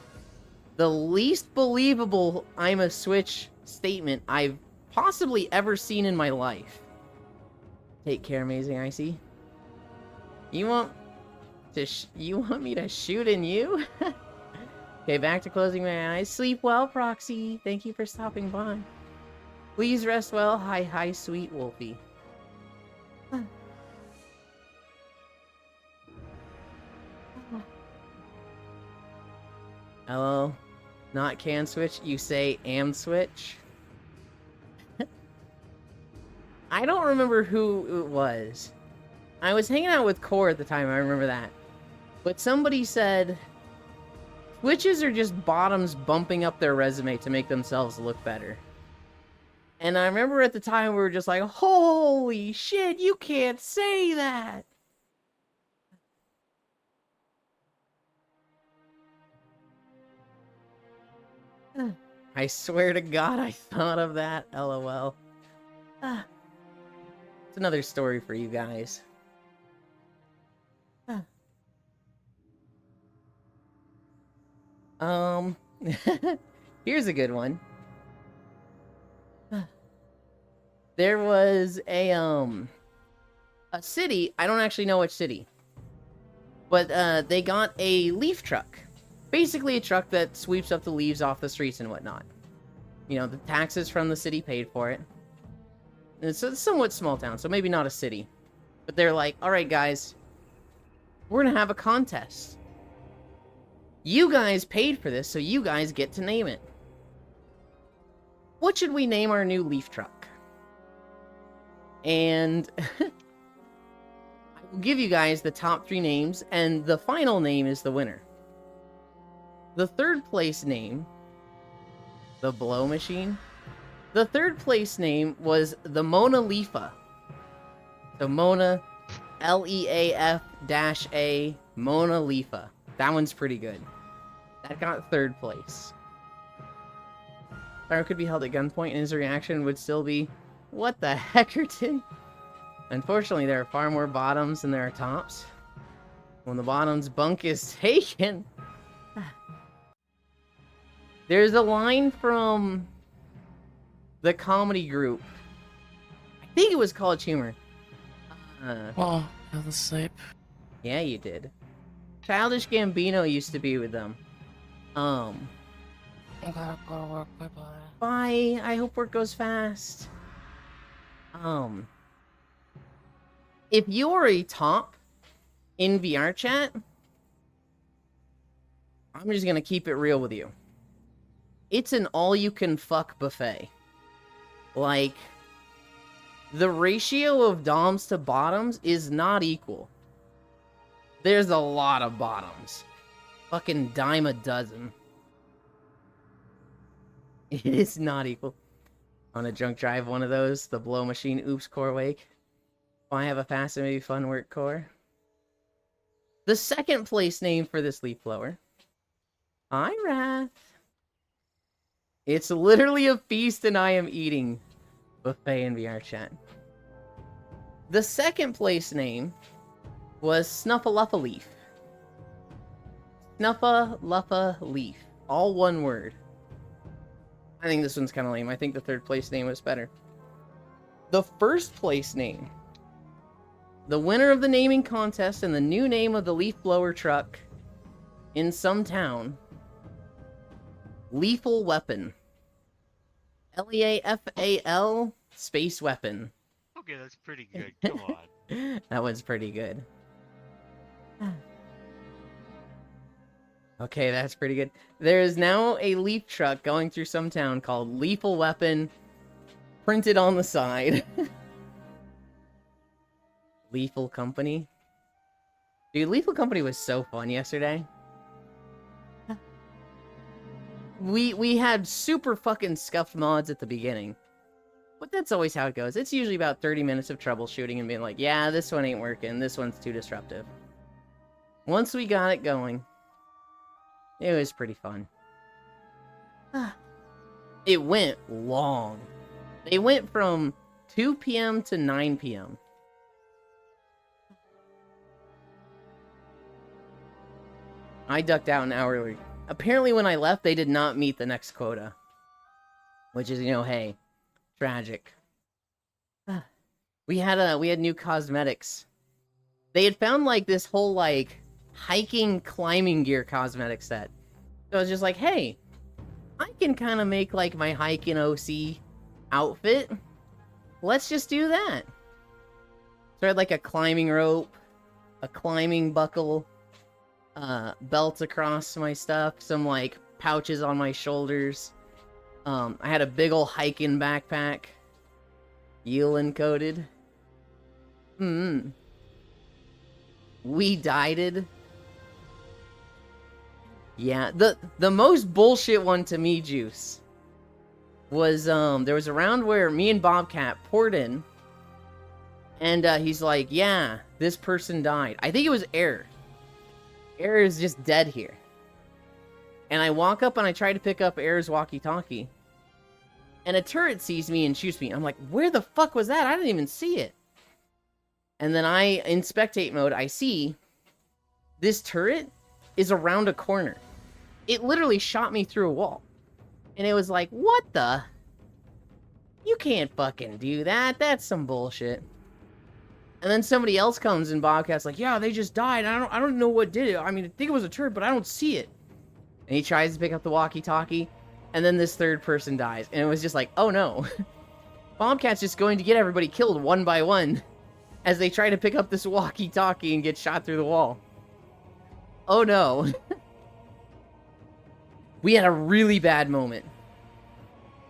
Speaker 1: the least believable I'm a switch statement I've possibly ever seen in my life. Take care, Amazing Icy. You want me to shoot in you? Okay, back to closing my eyes. Sleep well, Proxy. Thank you for stopping by. Please rest well. Hi, sweet Wolfie. Hello? Not can switch, you say am switch? I don't remember who it was. I was hanging out with Core at the time, I remember that. But somebody said, switches are just bottoms bumping up their resume to make themselves look better. And I remember at the time we were just like, holy shit, you can't say that! I swear to God I thought of that, lol. It's another story for you guys. Here's a good one. There was a city, I don't actually know which city, but they got a leaf truck. Basically a truck that sweeps up the leaves off the streets and whatnot. You know, the taxes from the city paid for it. And it's a somewhat small town, so maybe not a city. But they're like, alright guys, we're gonna have a contest. You guys paid for this, so you guys get to name it. What should we name our new leaf truck? And I will give you guys the top 3 names, and the final name is the winner. The third place name, the Blow Machine. The third place name was the Mona Leafa. So Mona, Leaf-A, Mona Leafa. That one's pretty good. That got third place. Pharaoh could be held at gunpoint, and his reaction would still be, "What the heckerton?" Unfortunately, there are far more bottoms than there are tops. When the bottom's bunk is taken... There's a line from the comedy group. I think it was College Humor.
Speaker 4: Oh, I fell asleep.
Speaker 1: Yeah, you did. Childish Gambino used to be with them.
Speaker 4: I gotta go to work. Bye-bye.
Speaker 1: Bye. I hope work goes fast. If you're a top in VR chat, I'm just gonna keep it real with you. It's an all-you-can-fuck buffet. Like, the ratio of doms to bottoms is not equal. There's a lot of bottoms. Fucking dime a dozen. It is not equal. On a junk drive, one of those, the Blow Machine Oops Core Wake. I have a fast and maybe fun work core. The second place name for this leaf blower. Hi, Wrath. It's literally a feast and I am eating. Buffet in VR chat. The second place name was Snuffaluffa Leaf. Snuffaluffa Leaf. All one word. I think this one's kind of lame. I think the third place name was better. The first place name. The winner of the naming contest and the new name of the leaf blower truck in some town. Lethal Weapon. Leafal Space Weapon.
Speaker 3: Okay, that's pretty good. Come on.
Speaker 1: That was pretty good. Okay, that's pretty good. There is now a leaf truck going through some town called Lethal Weapon, printed on the side. Lethal Company. Dude, Lethal Company was so fun yesterday. We had super fucking scuffed mods at the beginning. But that's always how it goes. It's usually about 30 minutes of troubleshooting and being like, yeah, this one ain't working, this one's too disruptive. Once we got it going, it was pretty fun. It went long. They went from 2 p.m. to 9 p.m. I ducked out an hour early. Apparently when I left, they did not meet the next quota. Which is, you know, hey, tragic. We had new cosmetics. They had found, like, this whole, like, hiking climbing gear cosmetic set. So I was just like, hey, I can kind of make, like, my hiking OC outfit. Let's just do that. So I had, like, a climbing rope, a climbing buckle, belt across my stuff, some, like, pouches on my shoulders. I had a big ol' hiking backpack. Yulin coated. We dieted. Yeah, the most bullshit one to me, Juice, was, there was a round where me and Bobcat poured in, and, he's like, yeah, this person died. I think it was Air. Air is just dead here. And I walk up and I try to pick up Air's walkie-talkie. And a turret sees me and shoots me. I'm like, where the fuck was that? I didn't even see it. And then in spectate mode, I see this turret is around a corner. it literally shot me through a wall. And it was like, what the? You can't fucking do that. That's some bullshit. And then somebody else comes and Bobcat's like, yeah, they just died. I don't know what did it. I mean, I think it was a turd, but I don't see it. And he tries to pick up the walkie-talkie, and then this third person dies. And it was just like, oh no. Bobcat's just going to get everybody killed one by one as they try to pick up this walkie-talkie and get shot through the wall. Oh no. We had a really bad moment.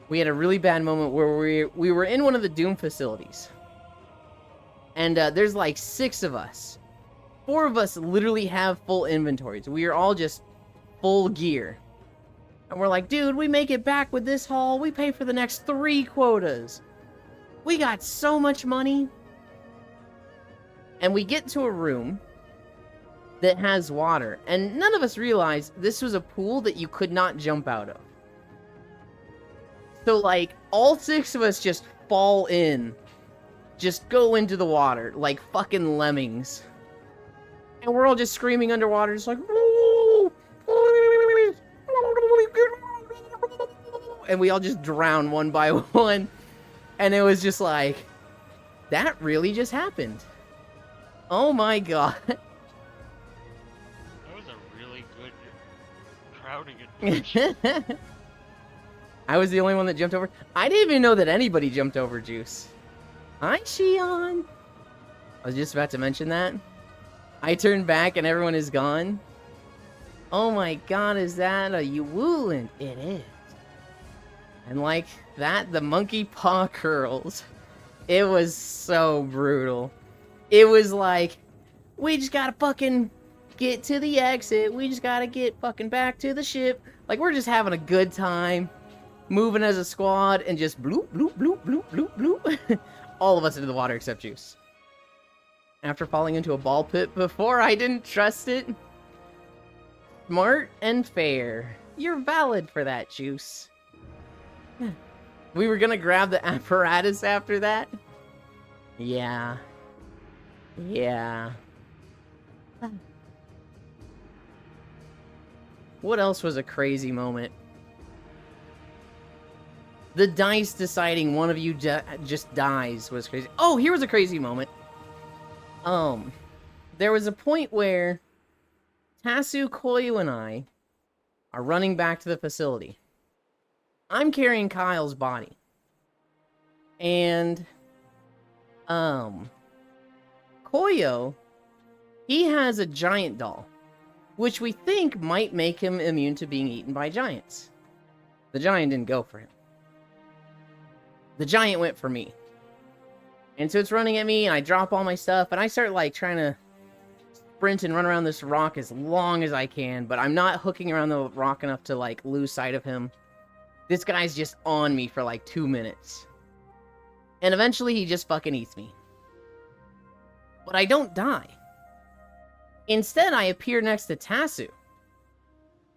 Speaker 1: We had a really bad moment where we were in one of the Doom facilities. And there's like 6 of us. 4 of us literally have full inventories. We are all just full gear. And we're like, dude, we make it back with this haul. We pay for the next 3 quotas. We got so much money. And we get to a room that has water. And none of us realized this was a pool that you could not jump out of. So, like, all 6 of us just fall in. Just go into the water like fucking lemmings. And we're all just screaming underwater, just like... And we all just drown one by one. And it was just like... That really just happened. Oh my god.
Speaker 3: That was a really good crowding adventure.
Speaker 1: I was the only one that jumped over. I didn't even know that anybody jumped over Juice. Hi, Shion. I was just about to mention that. I turned back and everyone is gone. Oh my god, is that a Uwuland? It is. And like that, the monkey paw curls. It was so brutal. It was like, we just gotta fucking get to the exit. We just gotta get fucking back to the ship. Like, we're just having a good time. Moving as a squad and just bloop, bloop, bloop, bloop, bloop, bloop. All of us into the water except Juice. After falling into a ball pit before, I didn't trust it. Smart and fair. You're valid for that, Juice. We were gonna grab the apparatus after that. Yeah. Yeah. What else was a crazy moment? The dice deciding one of you just dies was crazy. Oh, here was a crazy moment. There was a point where Tasu, Koyu, and I are running back to the facility. I'm carrying Kyle's body. And, Koyo, he has a giant doll, which we think might make him immune to being eaten by giants. The giant didn't go for him. The giant went for me. And so it's running at me, and I drop all my stuff, and I start, like, trying to sprint and run around this rock as long as I can, but I'm not hooking around the rock enough to, like, lose sight of him. This guy's just on me for, like, 2 minutes. And eventually he just fucking eats me. But I don't die. Instead, I appear next to Tasu.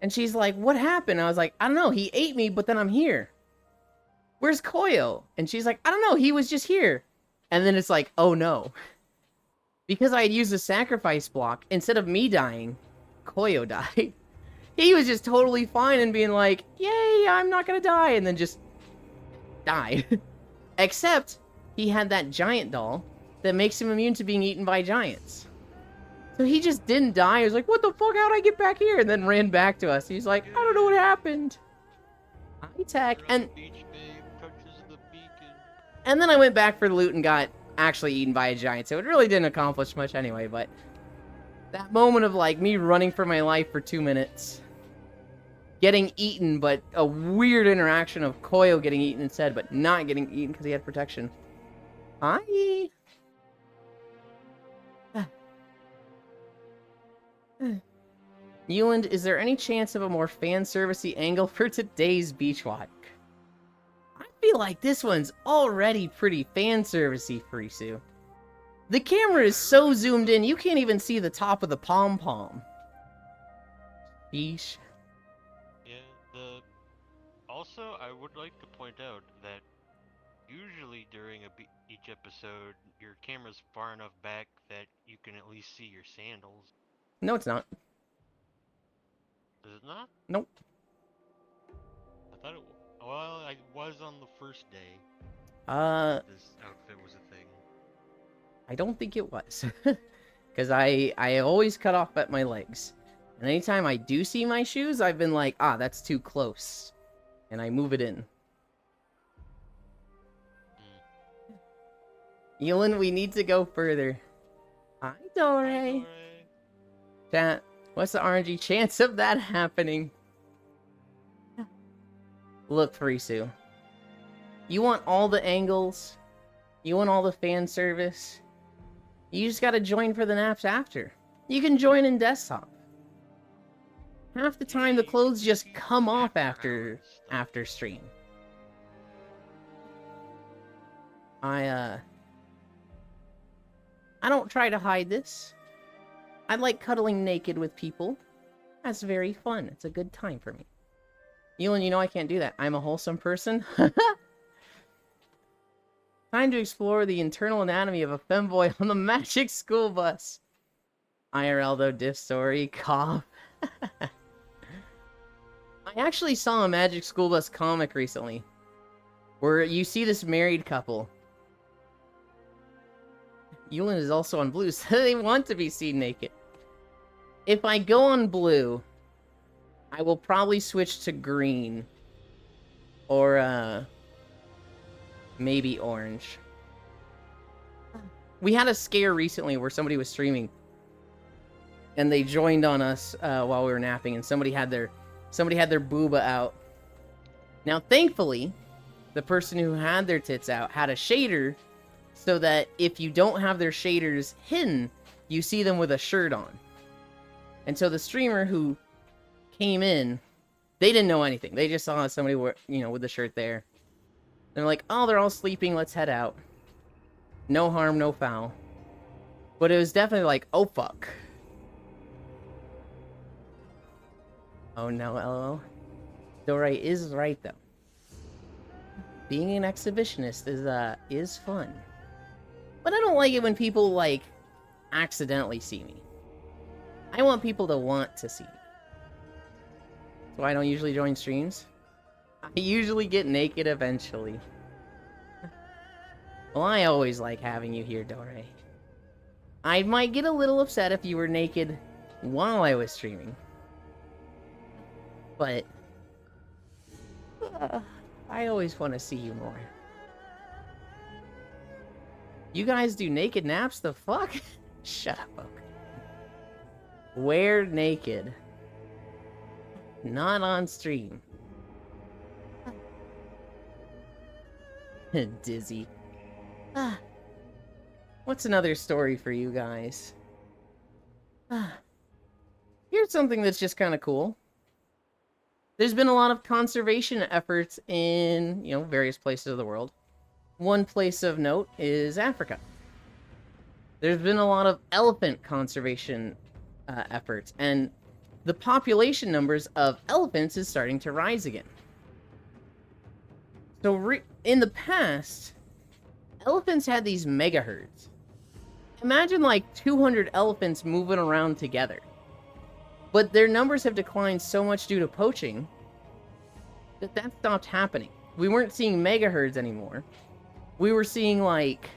Speaker 1: And she's like, what happened? I was like, I don't know, he ate me, but then I'm here. Where's Koyo? And she's like, I don't know, he was just here. And then it's like, oh no. Because I had used a sacrifice block, instead of me dying, Koyo died. He was just totally fine and being like, yay, I'm not gonna die, and then just died. Except, he had that giant doll that makes him immune to being eaten by giants. So he just didn't die. He was like, what the fuck, how'd I get back here? And then ran back to us. He's like, I don't know what happened. High tech. And then I went back for the loot and got actually eaten by a giant. So it really didn't accomplish much anyway, but that moment of like me running for my life for 2 minutes, getting eaten, but a weird interaction of Koyo getting eaten instead, but not getting eaten because he had protection. Hi. Uland, is there any chance of a more fan servicey angle for today's beach walk? I feel like this one's already pretty fan servicey, Frisu. The camera is so zoomed in, you can't even see the top of the pom-pom. Yeesh.
Speaker 3: Yeah, Also, I would like to point out that usually during each episode, your camera's far enough back that you can at least see your sandals.
Speaker 1: No, it's not.
Speaker 3: it not?
Speaker 1: Nope.
Speaker 3: I thought it. Well, I was on the first day. This outfit was a thing.
Speaker 1: I don't think it was. Because I always cut off at my legs. And anytime I do see my shoes, I've been like, ah, that's too close. And I move it in. Elin, we need to go further. Hi, Dore.
Speaker 3: Hi, Dore.
Speaker 1: Chat, what's the RNG chance of that happening? Look, Frisu. You want all the angles? You want all the fan service? You just gotta join for the naps after. You can join in desktop. Half the time the clothes just come off after stream. I don't try to hide this. I like cuddling naked with people. That's very fun. It's a good time for me. Elin, you know I can't do that. I'm a wholesome person. Time to explore the internal anatomy of a femboy on the Magic School Bus. IRL though, diff story, cough. I actually saw a Magic School Bus comic recently, where you see this married couple. Yulin is also on blue, so they want to be seen naked. If I go on blue, I will probably switch to green. Or, maybe orange. We had a scare recently where somebody was streaming. And they joined on us while we were napping, and somebody had their booba out. Now, thankfully, the person who had their tits out had a shader, so that if you don't have their shaders hidden, you see them with a shirt on. And so the streamer who came in, they didn't know anything. They just saw somebody, with the shirt there. They're like, oh, they're all sleeping, let's head out. No harm, no foul. But it was definitely like, oh, fuck. Oh, no, lol. Dore is right, though. Being an exhibitionist is fun. But I don't like it when people, like, accidentally see me. I want people to want to see me. That's why I don't usually join streams. I usually get naked eventually. Well, I always like having you here, Dore. I might get a little upset if you were naked while I was streaming. But I always want to see you more. You guys do naked naps? The fuck? Shut up, okay. Wear naked. Not on stream. Dizzy. What's another story for you guys? Here's something that's just kind of cool. There's been a lot of conservation efforts in, various places of the world. One place of note is Africa. There's been a lot of elephant conservation efforts, and the population numbers of elephants is starting to rise again. So in the past, elephants had these mega herds. Imagine like 200 elephants moving around together. But their numbers have declined so much due to poaching that stopped happening. We weren't seeing mega herds anymore. We were seeing like,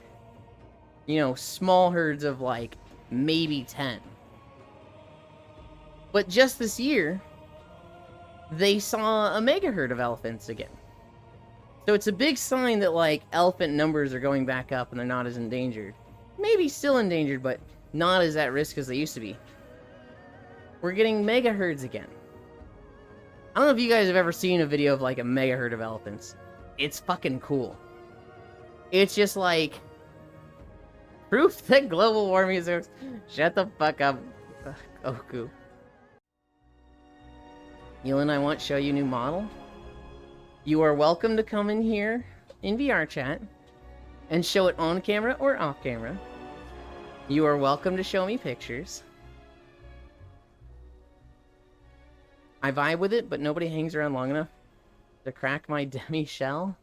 Speaker 1: small herds of like maybe 10. But just this year, they saw a mega herd of elephants again. So it's a big sign that like elephant numbers are going back up and they're not as endangered. Maybe still endangered, but not as at risk as they used to be. We're getting mega herds again. I don't know if you guys have ever seen a video of like a mega herd of elephants. It's fucking cool. It's just like proof that global warming is... Shut the fuck up, Goku. Elin, I want to show you a new model. You are welcome to come in here in VR chat and show it on camera or off camera. You are welcome to show me pictures. I vibe with it, but nobody hangs around long enough to crack my demi shell.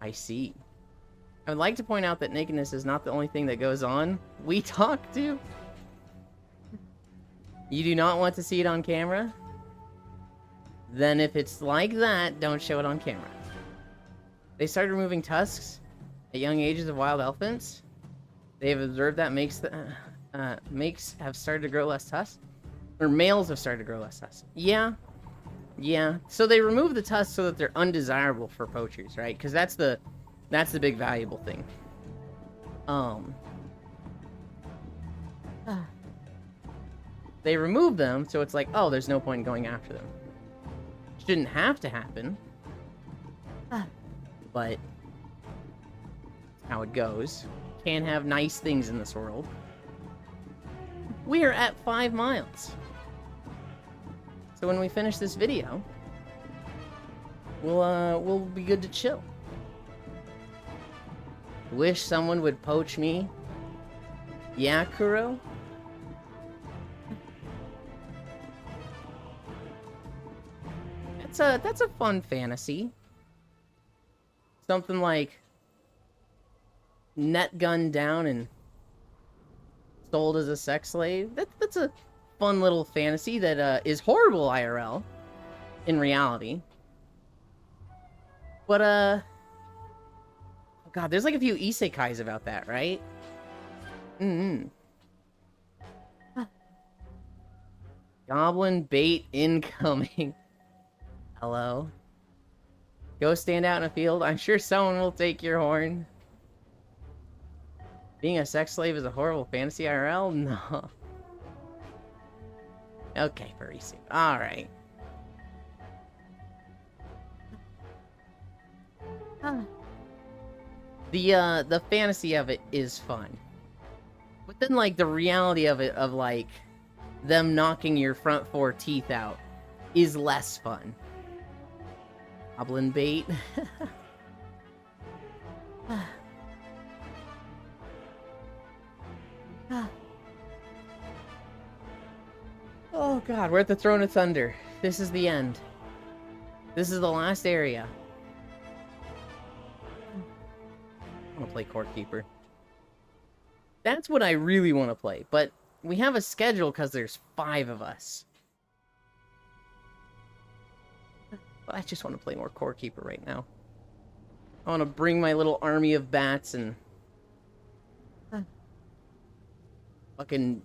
Speaker 1: I see. I would like to point out that nakedness is not the only thing that goes on. We talk to. You do not want to see it on camera? Then if it's like that, don't show it on camera. They started removing tusks at young ages of wild elephants. They have observed that makes have started to grow less tusks. Or males have started to grow less tusks. Yeah. Yeah. So they remove the tusks so that they're undesirable for poachers, right? Because that's the big valuable thing. They remove them, so it's like, oh, there's no point in going after them. Shouldn't have to happen. But that's how it goes. Can't have nice things in this world. We are at 5 miles. So when we finish this video, we'll be good to chill. Wish someone would poach me. Yeah, Kuro? That's a fun fantasy. Something like net gunned down and sold as a sex slave. That's a fun little fantasy that is horrible IRL in reality. But oh god, there's like a few isekais about that, right? Goblin bait incoming. Hello? Go stand out in a field. I'm sure someone will take your horn. Being a sex slave is a horrible fantasy IRL? No. Okay, furry suit. Alright. The fantasy of it is fun. But then, like, the reality of it, of, like, them knocking your front 4 teeth out, is less fun. Goblin bait. Oh god, we're at the Throne of Thunder. This is the end. This is the last area. I want to play Court Keeper. That's what I really want to play, but we have a schedule because there's 5 of us. But I just want to play more Core Keeper right now. I want to bring my little army of bats and fucking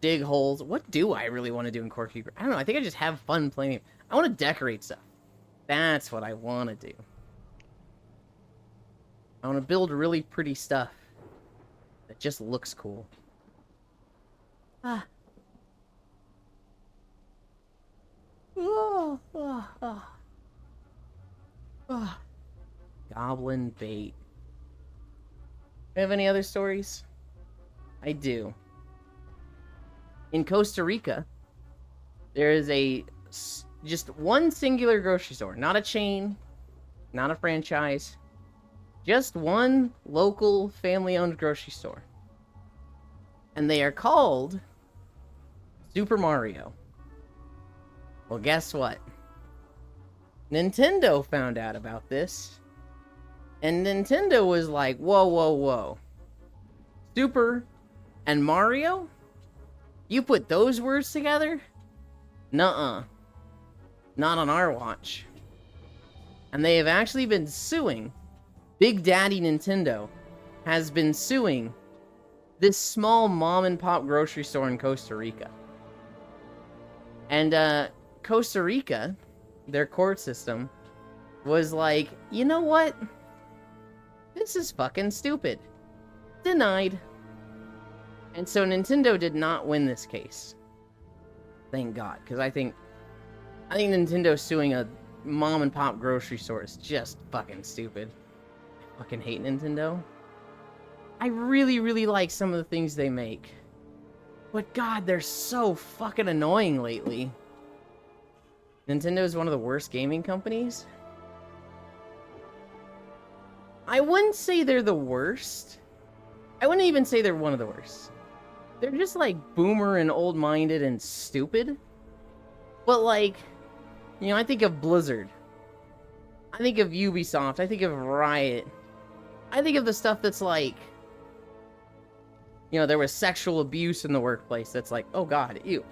Speaker 1: dig holes. What do I really want to do in Core Keeper? I don't know. I think I just have fun playing it. I want to decorate stuff. That's what I want to do. I want to build really pretty stuff that just looks cool. Goblin bait. Do I have any other stories? I do. In Costa Rica, there is just one singular grocery store. Not a chain, not a franchise. Just one local family-owned grocery store. And they are called Super Mario. Well, guess what? Nintendo found out about this. And Nintendo was like, whoa, whoa, whoa. Super and Mario? You put those words together? Nuh-uh. Not on our watch. And they have actually been suing. Big Daddy Nintendo has been suing this small mom-and-pop grocery store in Costa Rica. And, Costa Rica, their court system, was like, you know what? This is fucking stupid. Denied. And so Nintendo did not win this case. Thank God, because I think Nintendo suing a mom-and-pop grocery store is just fucking stupid. I fucking hate Nintendo. I really, really like some of the things they make. But god, they're so fucking annoying lately. Nintendo is one of the worst gaming companies. I wouldn't say they're the worst. I wouldn't even say they're one of the worst. They're just like boomer and old-minded and stupid. But like, you know, I think of Blizzard. I think of Ubisoft. I think of Riot. I think of the stuff that's like, you know, there was sexual abuse in the workplace. That's like, oh god, ew.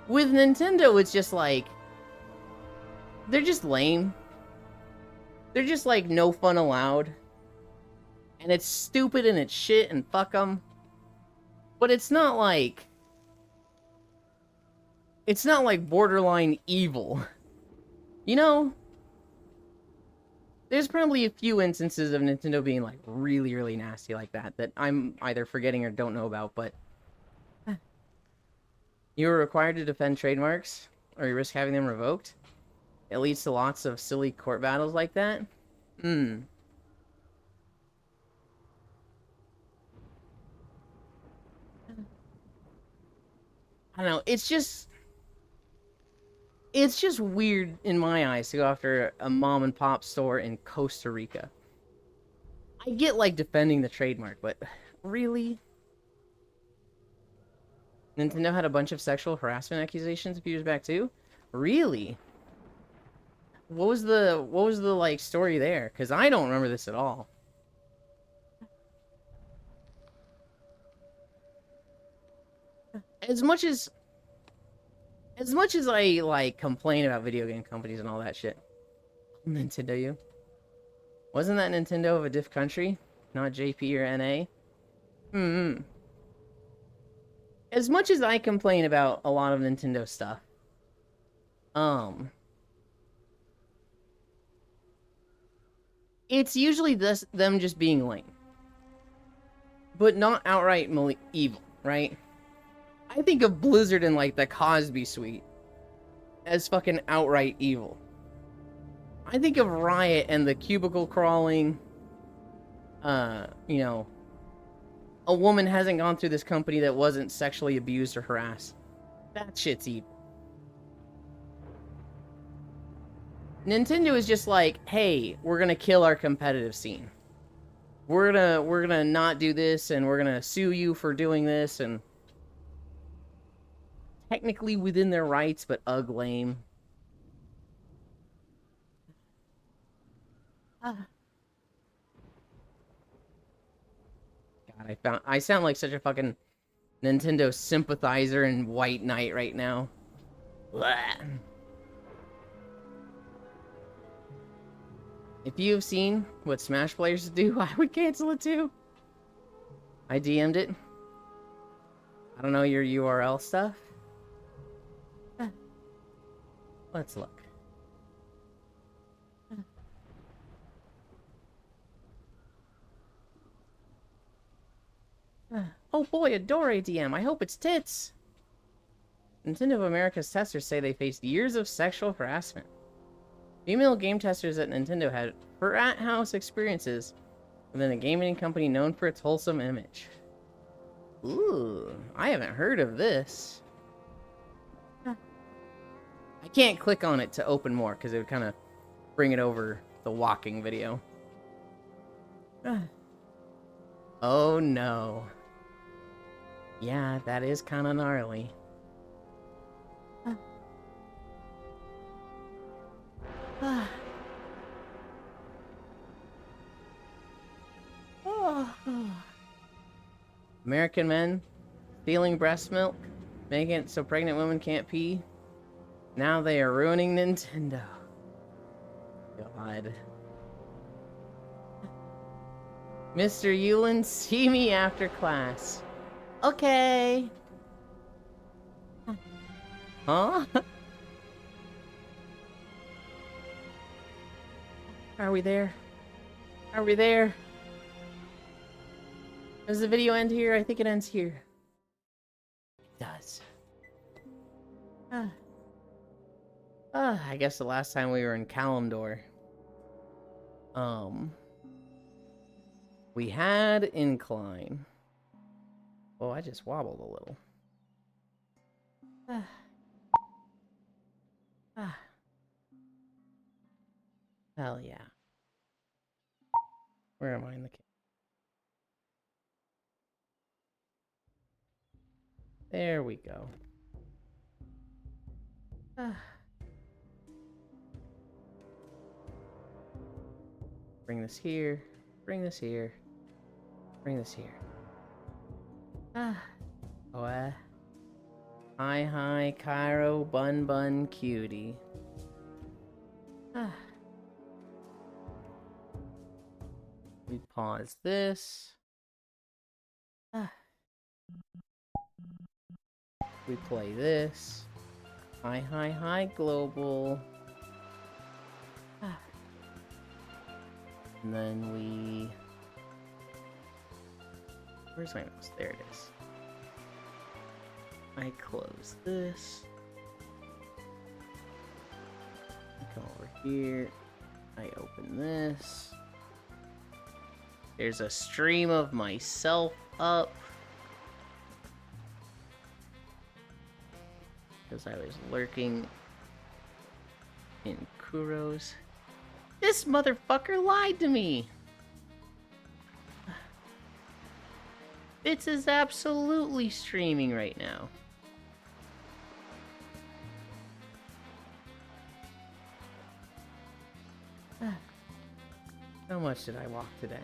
Speaker 1: With Nintendo, it's just like, they're just lame. They're just like, no fun allowed. And it's stupid and it's shit and fuck them. But it's not like borderline evil. You know? There's probably a few instances of Nintendo being like really, really nasty like that I'm either forgetting or don't know about, but you are required to defend trademarks or you risk having them revoked. It leads to lots of silly court battles like that. I don't know, it's just weird in my eyes to go after a mom and pop store in Costa Rica. I get like defending the trademark, but really? Nintendo had a bunch of sexual harassment accusations a few years back too? Really? What was the like story there? Cuz I don't remember this at all. As much as I like complain about video game companies and all that shit. Nintendo you. Wasn't that Nintendo of a diff country? Not JP or NA? As much as I complain about a lot of Nintendo stuff, it's usually them just being lame. But not outright evil, right? I think of Blizzard and like the Cosby Suite as fucking outright evil. I think of Riot and the cubicle crawling, you know, a woman hasn't gone through this company that wasn't sexually abused or harassed. That shit's evil. Nintendo is just like, hey, we're gonna kill our competitive scene. We're gonna not do this, and we're gonna sue you for doing this, and technically within their rights, but lame. God, I sound like such a fucking Nintendo sympathizer and white knight right now. Blah. If you have seen what Smash players do, I would cancel it too. I DM'd it. I don't know your URL stuff. Let's look. Oh boy, a Dore DM. I hope it's tits. Nintendo of America's testers say they faced years of sexual harassment. Female game testers at Nintendo had frat house experiences within a gaming company known for its wholesome image. Ooh, I haven't heard of this. I can't click on it to open more because it would kind of bring it over the walking video. Oh no. Yeah, that is kind of gnarly. American men stealing breast milk, making it so pregnant women can't pee. Now they are ruining Nintendo. God. Mr. Yulin, see me after class. Okay. Huh? Are we there? Are we there? Does the video end here? I think it ends here. It does. I guess the last time we were in Kalimdor, we had Incline. Oh, I just wobbled a little. Hell yeah. Where am I in the... There we go. Bring this here. Bring this here. Bring this here. Oh, Hi, Cairo, Bun, Cutie. We pause this. We play this. Hi, Global. And then we... Where's my mouse? There it is. I close this. I come over here. I open this. There's a stream of myself up. Because I was lurking in Kuro's. This motherfucker lied to me! Bits is absolutely streaming right now. How much did I walk today?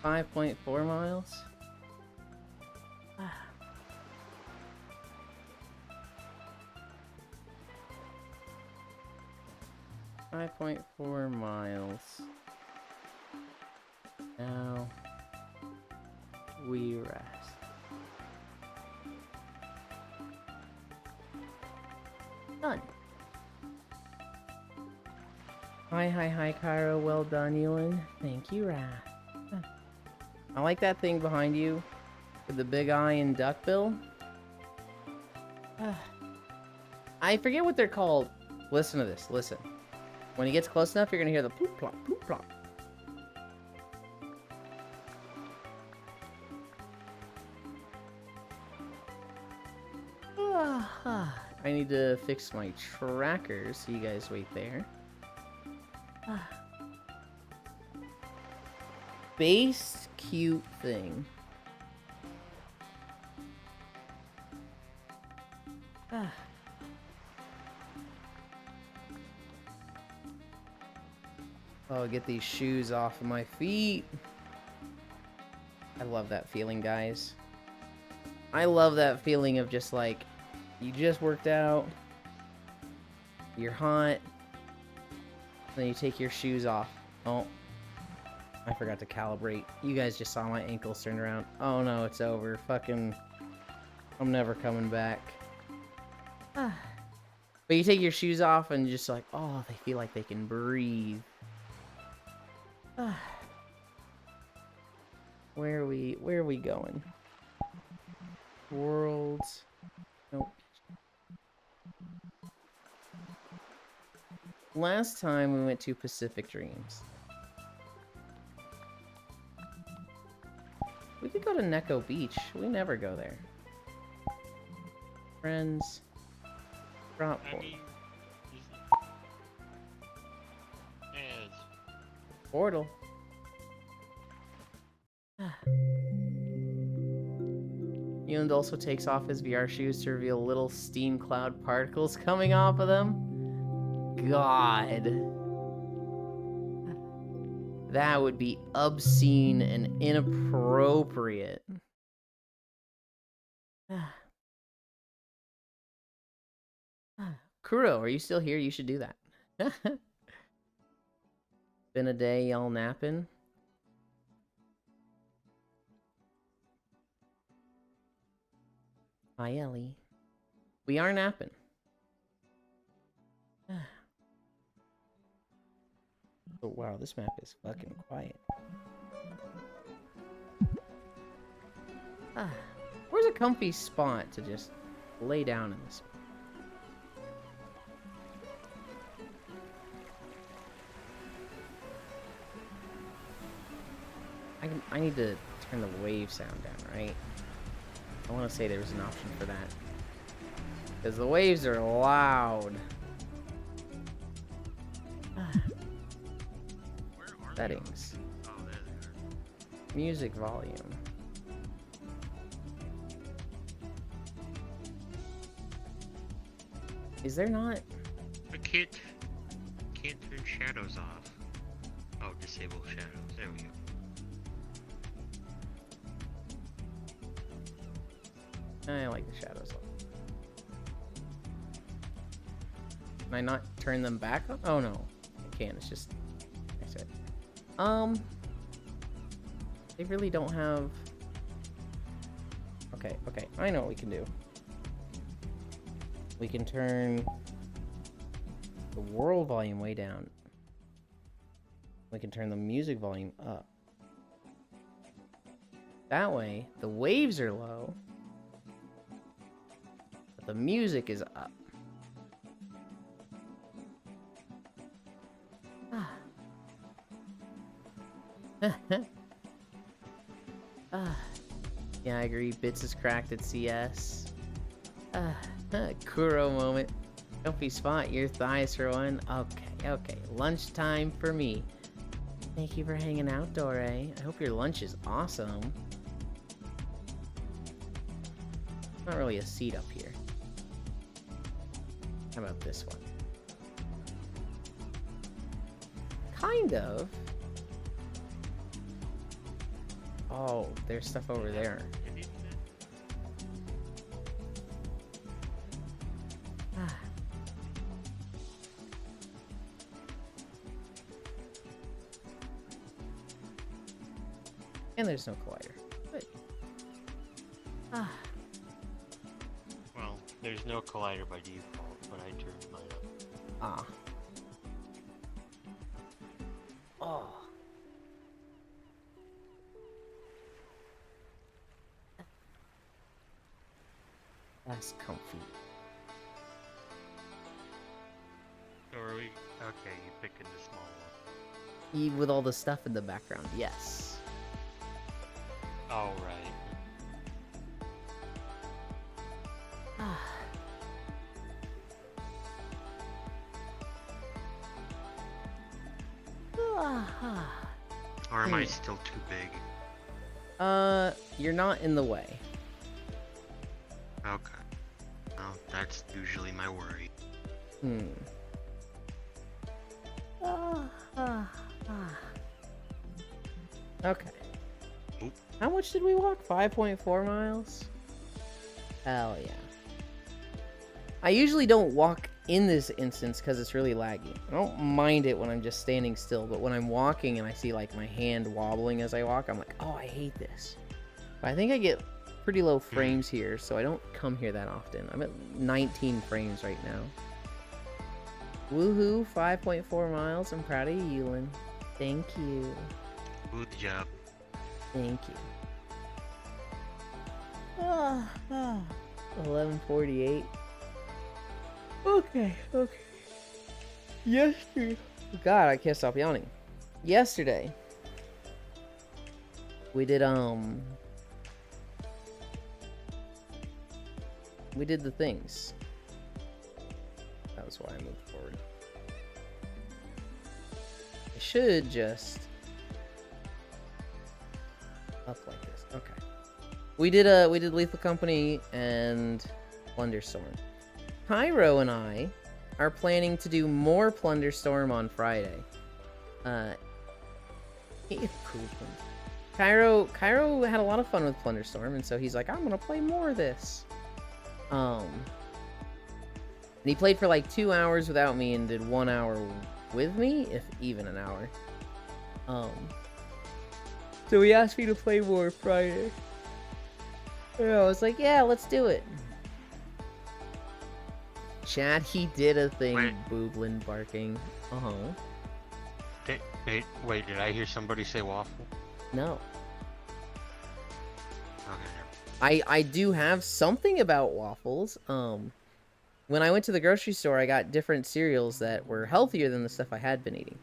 Speaker 1: 5.4 miles? 5.4 miles. Now we rest. Done. Hi, Cairo. Well done, Ewan. Thank you, Wrath. I like that thing behind you with the big eye and duckbill. I forget what they're called. Listen to this. Listen. When he gets close enough, you're gonna hear the poop plop, poop plop. I need to fix my trackers, so you guys wait there. Base cute thing. Oh, get these shoes off of my feet. I love that feeling, guys. I love that feeling of just like, you just worked out, you're hot, then you take your shoes off. Oh, I forgot to calibrate. You guys just saw my ankles turn around. Oh no, it's over. Fucking, I'm never coming back. But you take your shoes off and just like, oh, they feel like they can breathe. Where are we going? Worlds. Nope. Last time we went to Pacific Dreams. We could go to Neko Beach. We never go there. Friends. Drop
Speaker 3: I
Speaker 1: portal.
Speaker 3: mean, yes.
Speaker 1: Portal. Ewan also takes off his VR shoes to reveal little steam cloud particles coming off of them. God. That would be obscene and inappropriate. Kuro, are you still here? You should do that. Been a day, y'all napping. Hi, Ellie. We are napping. Oh, wow, this map is fucking quiet. Where's a comfy spot to just lay down in this? I need to turn the wave sound down, right? I want to say there was an option for that. Because the waves are loud. Settings.
Speaker 3: Oh, there they are.
Speaker 1: Music volume. Is there not?
Speaker 3: I can't turn shadows off. Oh, disable shadows. There we go.
Speaker 1: I like the shadows. Can I not turn them back up? Oh no, I can. It's just. I said. They really don't have. Okay, okay. I know what we can do. We can turn the world volume way down. We can turn the music volume up. That way, the waves are low, but the music is up. Yeah, I agree. Bits is cracked at CS. Kuro moment. Comfy spot, your thighs for one. Okay, okay. Lunchtime for me. Thank you for hanging out, Dore. I hope your lunch is awesome. Not really a seat up here. How about this one? Kind of. Oh, there's stuff over there. And there's no collider. Good.
Speaker 3: Well, there's no collider by default, but I turned mine up.
Speaker 1: Oh. That's comfy.
Speaker 3: So are we? Okay, you picking the small one.
Speaker 1: With all the stuff in the background, yes.
Speaker 3: All right. Or am I still too big?
Speaker 1: You're not in the way.
Speaker 3: Okay. Well, that's usually my worry.
Speaker 1: Okay.
Speaker 3: Oop.
Speaker 1: How much did we walk? 5.4 miles? Hell yeah. I usually don't walk in this instance because it's really laggy. I don't mind it when I'm just standing still, but when I'm walking and I see like my hand wobbling as I walk, I'm like, oh, I hate this. But I think I get pretty low frames here, so I don't come here that often. I'm at 19 frames right now. Woohoo, 5.4 miles. I'm proud of you, Ewan. Thank you.
Speaker 3: Good job.
Speaker 1: Thank you. 11:48. Okay, okay. Yesterday. God, I can't stop yawning. Yesterday, we did the things. That was why I moved forward. I should just up like this. Okay. We did Lethal Company and Plunderstorm. Pyro and I are planning to do more Plunderstorm on Friday. Cairo had a lot of fun with Plunderstorm, and so he's like, I'm gonna play more of this. And he played for like 2 hours without me and did 1 hour with me, if even an hour. So he asked me to play more Friday. And I was like, yeah, let's do it. Chad, he did a thing.
Speaker 3: Wait.
Speaker 1: Booblin barking.
Speaker 3: Wait, did I hear somebody say waffle?
Speaker 1: No.
Speaker 3: Okay.
Speaker 1: I do have something about waffles. When I went to the grocery store, I got different cereals that were healthier than the stuff I had been eating.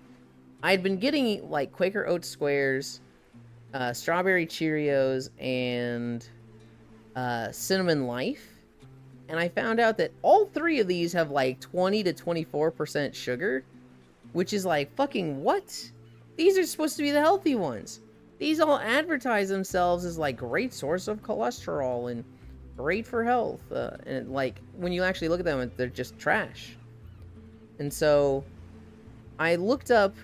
Speaker 1: I had been getting like Quaker Oat Squares, Strawberry Cheerios, and Cinnamon Life. And I found out that all three of these have like 20 to 24% sugar, which is like, fucking what? These are supposed to be the healthy ones. These all advertise themselves as like great source of cholesterol and great for health. And like, when you actually look at them, they're just trash. And so I looked up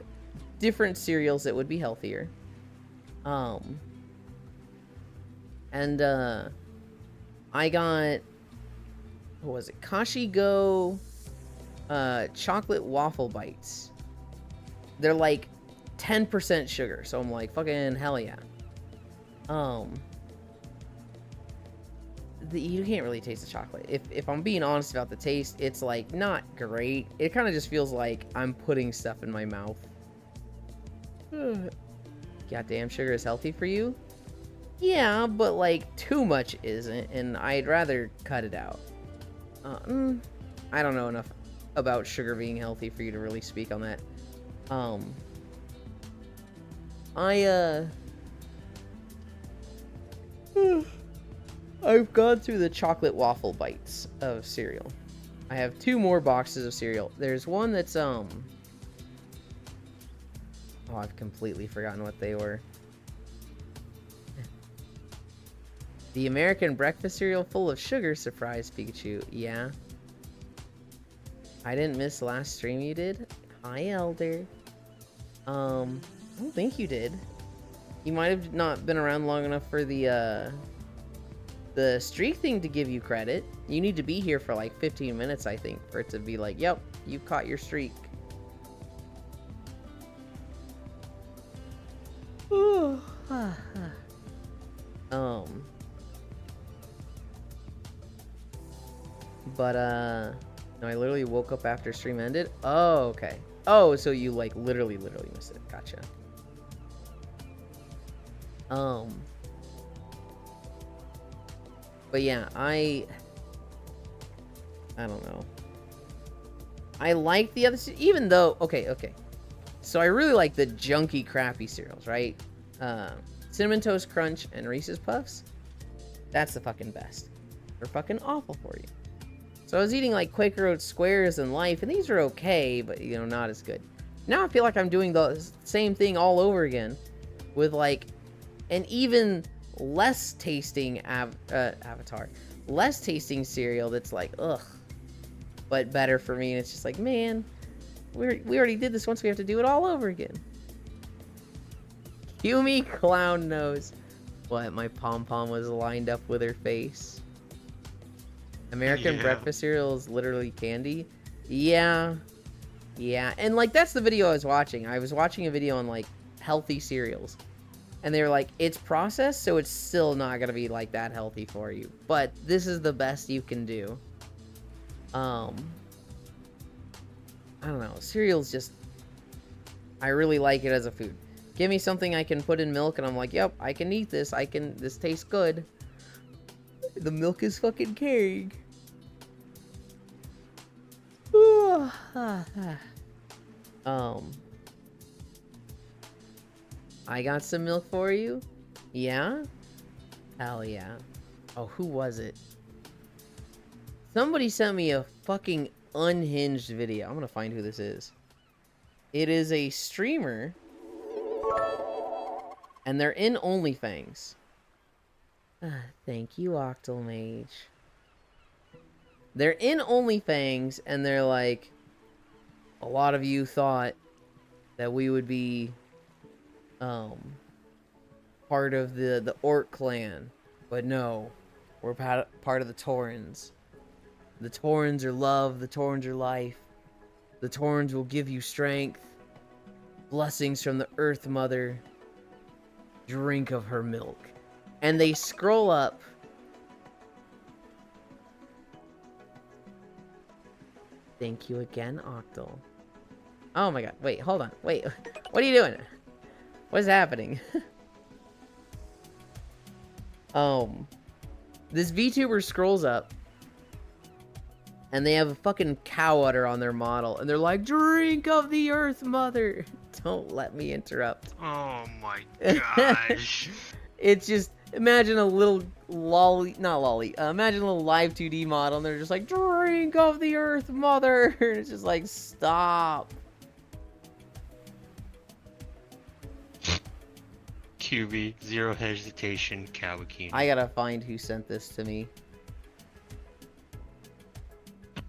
Speaker 1: different cereals that would be healthier. I got, what was it? Kashi Go, chocolate waffle bites. They're like 10% sugar, so I'm like, fucking hell yeah. You can't really taste the chocolate. If I'm being honest about the taste, it's like not great. It kind of just feels like I'm putting stuff in my mouth. Goddamn, sugar is healthy for you? Yeah, but like too much isn't, and I'd rather cut it out. I don't know enough about sugar being healthy for you to really speak on that. I've gone through the chocolate waffle bites of cereal. I have 2 more boxes of cereal. There's one that's oh, I've completely forgotten what they were. The American breakfast cereal full of sugar, surprise Pikachu. Yeah. I didn't miss last stream you did. Hi, Elder. I don't think you did. You might have not been around long enough for the streak thing to give you credit. You need to be here for like 15 minutes, I think, for it to be like, yep, you caught your streak. No, I literally woke up after stream ended. Oh, okay. Oh, so you like literally missed it. Gotcha. But yeah, I don't know. I like the other, even though, okay. So I really like the junky, crappy cereals, right? Cinnamon Toast Crunch and Reese's Puffs. That's the fucking best. They're fucking awful for you. So I was eating like Quaker Oats Squares and Life, and these are okay, but you know, not as good. Now I feel like I'm doing the same thing all over again with like an even less tasting less tasting cereal that's like, ugh, but better for me. And it's just like, man, we already did this once, we have to do it all over again. Yumi Clown Nose. What, my pom-pom was lined up with her face? American breakfast cereal is literally candy? Yeah, and like that's the video I was watching. I was watching a video on like healthy cereals. And they were like, it's processed, so it's still not gonna be like that healthy for you. But this is the best you can do. I don't know. Cereal's just, I really like it as a food. Give me something I can put in milk, and I'm like, yep, I can eat this. This tastes good. The milk is fucking king. I got some milk for you? Yeah? Hell yeah. Oh, who was it? Somebody sent me a fucking unhinged video. I'm gonna find who this is. It is a streamer. And they're in OnlyFans. Thank you, Octomage. They're in OnlyFans, and they're like, a lot of you thought that we would be part of the Orc clan, but no, we're part of the Taurens. The Taurens are love, the Taurens are life. The Taurens will give you strength, blessings from the Earth Mother. Drink of her milk. And they scroll up. Thank you again, Octal. Oh my god, wait, hold on. Wait, what are you doing? What is happening? This VTuber scrolls up. And they have a fucking cow udder on their model. And they're like, drink of the Earth Mother. Don't let me interrupt.
Speaker 3: Oh my gosh.
Speaker 1: It's just, imagine a little imagine a little live 2D model. And they're just like, drink of the Earth Mother. And it's just like, stop.
Speaker 3: QB, zero hesitation, Kawakini.
Speaker 1: I gotta find who sent this to me.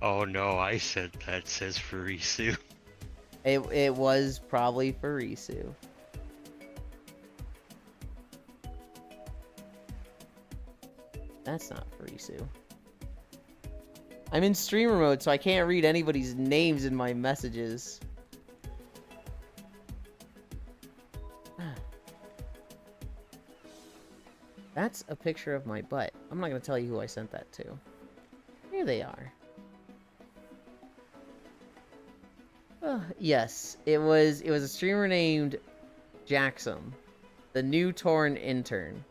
Speaker 3: Oh no, I said that, says Furisu.
Speaker 1: It was probably Furisu. That's not Furisu. I'm in streamer mode, so I can't read anybody's names in my messages. That's a picture of my butt. I'm not gonna tell you who I sent that to. Here they are. Yes, it was a streamer named Jaxum, the new Torn intern.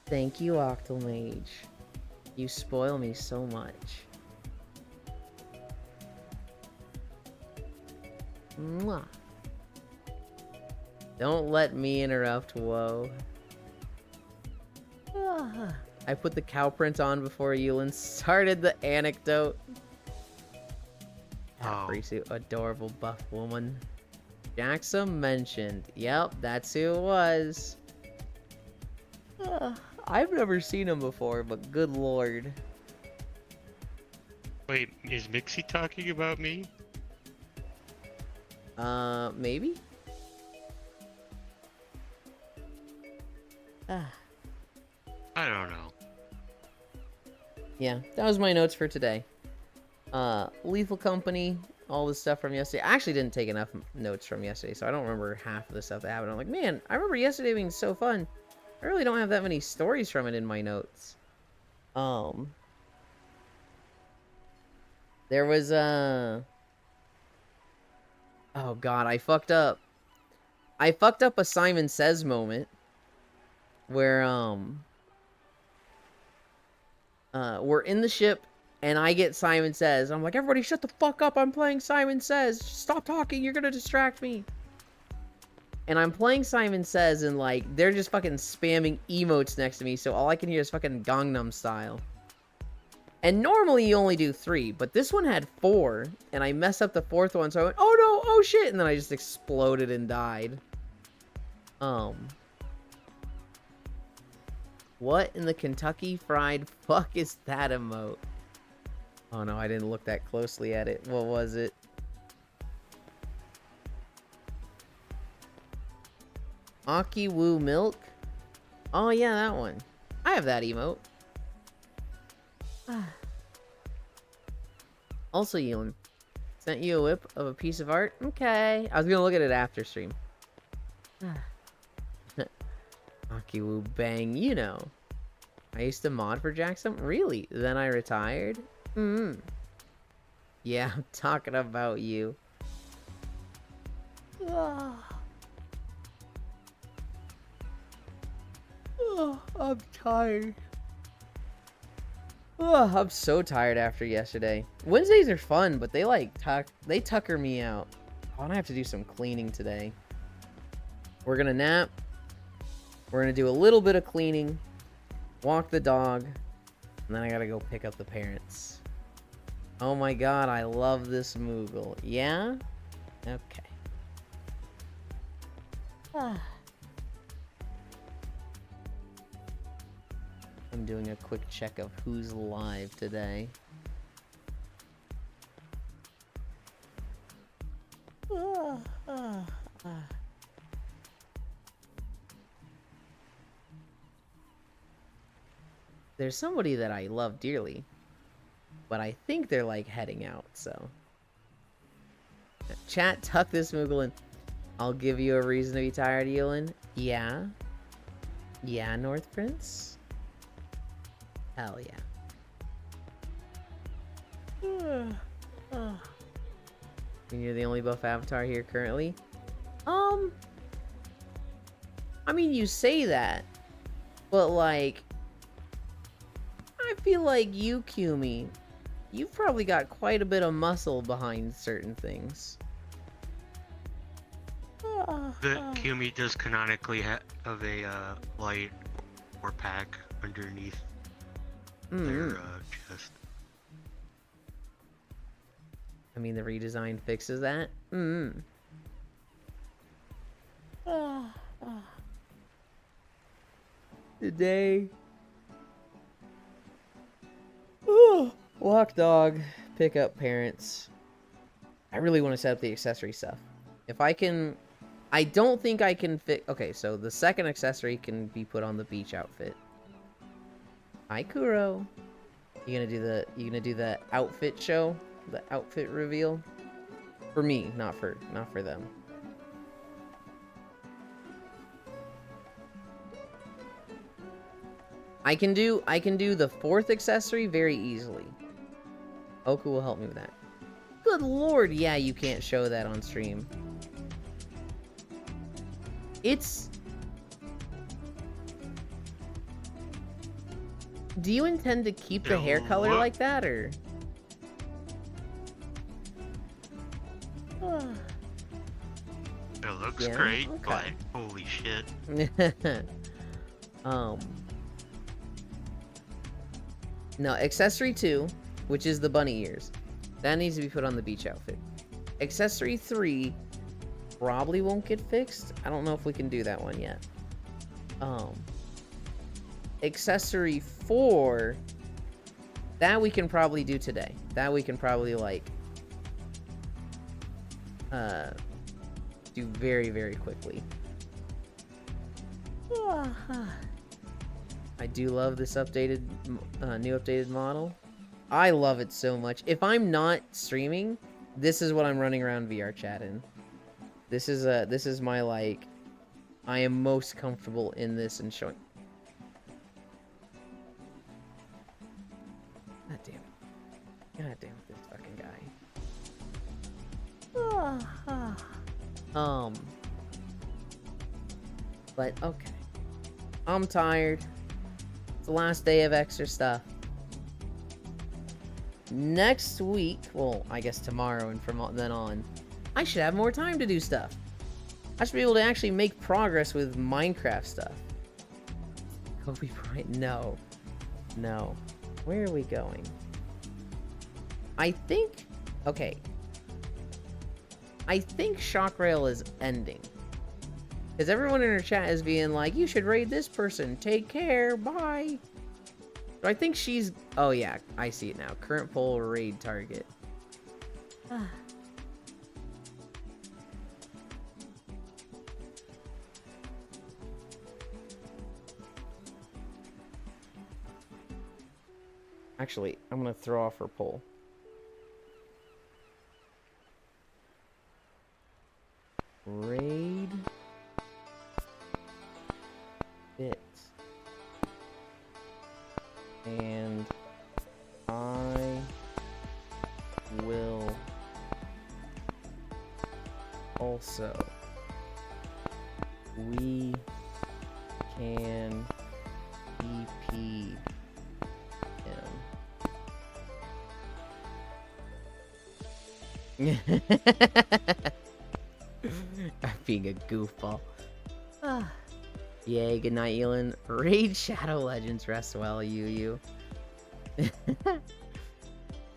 Speaker 1: Thank you, Octomage. You spoil me so much. Mwah. Don't let me interrupt, whoa. I put the cow print on before Yulin started the anecdote. Free suit, adorable buff woman. Jaxum mentioned. Yep, that's who it was. I've never seen him before, but good lord.
Speaker 5: Wait, is Mixie talking about me?
Speaker 1: Maybe?
Speaker 5: I don't know.
Speaker 1: Yeah, that was my notes for today. Lethal Company, all the stuff from yesterday. I actually didn't take enough notes from yesterday, so I don't remember half of the stuff that happened. I'm like, man, I remember yesterday being so fun. I really don't have that many stories from it in my notes. There was oh god, I fucked up. I fucked up a Simon Says moment where we're in the ship and I get Simon Says. I'm like, everybody shut the fuck up, I'm playing Simon Says. Stop talking, you're gonna distract me. And I'm playing Simon Says and like they're just fucking spamming emotes next to me, so all I can hear is fucking Gangnam Style. And normally you only do 3, but this one had 4, and I messed up the 4th one, so I went, oh no, oh shit, and then I just exploded and died. What in the Kentucky Fried fuck is that emote? Oh no, I didn't look that closely at it. What was it? Aki Woo Milk? Oh yeah, that one. I have that emote. Also, Yulin, sent you a whip of a piece of art? Okay. I was gonna look at it after stream. Akiwu bang, you know. I used to mod for Jackson? Really? Then I retired? Yeah, I'm talking about you. I'm tired. I'm so tired after yesterday. Wednesdays are fun, but they like tucker me out. I'm gonna have to do some cleaning today. We're gonna nap. We're gonna do a little bit of cleaning, walk the dog, and then I gotta go pick up the parents. Oh my god, I love this Moogle. Yeah? Okay. I'm doing a quick check of who's live today. There's somebody that I love dearly, but I think they're like heading out, so. Chat, tuck this Moogle in. I'll give you a reason to be tired, Yulin. Yeah? Yeah, North Prince? Hell yeah. And you're the only buff avatar here currently? I mean, you say that, but like, I feel like you, Kumi, you've probably got quite a bit of muscle behind certain things.
Speaker 5: The Kumi does canonically have a light or pack underneath their chest.
Speaker 1: I mean, the redesign fixes that. Today. Walk dog, pick up parents. I really want to set up the accessory stuff. If I can, I don't think I can fit. Okay, so the second accessory can be put on the beach outfit. Hi, Kuro. You gonna do the outfit show? The outfit reveal? For me, not for them. I can do the 4th accessory very easily. Oku will help me with that. Good lord, yeah, you can't show that on stream. It's... Do you intend to keep the hair color like that, or...?
Speaker 5: It looks
Speaker 1: Yeah,
Speaker 5: great,
Speaker 1: okay.
Speaker 5: but holy shit.
Speaker 1: No, accessory 2, which is the bunny ears, that needs to be put on the beach outfit. Accessory 3 probably won't get fixed. I don't know if we can do that one yet. Accessory 4, that we can probably do today. That we can probably, like, do very, very quickly. I do love this updated, new updated model. I love it so much. If I'm not streaming, this is what I'm running around VR chat in. This is my, like, I am most comfortable in this and showing. God damn it. God damn it, this fucking guy. But, okay. I'm tired. It's the last day of extra stuff. Next week, well, I guess tomorrow and from then on, I should have more time to do stuff. I should be able to actually make progress with Minecraft stuff. Kobe Bryant? No. No. Where are we going? I think... Okay. I think Shock Rail is ending. Because everyone in her chat is being like, you should raid this person. Take care. Bye. So I think she's... Oh, yeah. I see it now. Current poll raid target. Actually, I'm going to throw off her poll. Raid... bits. And I will also, we can EP him. I'm being a goofball. Yay, good night, Elin. Raid Shadow Legends, rest well, you.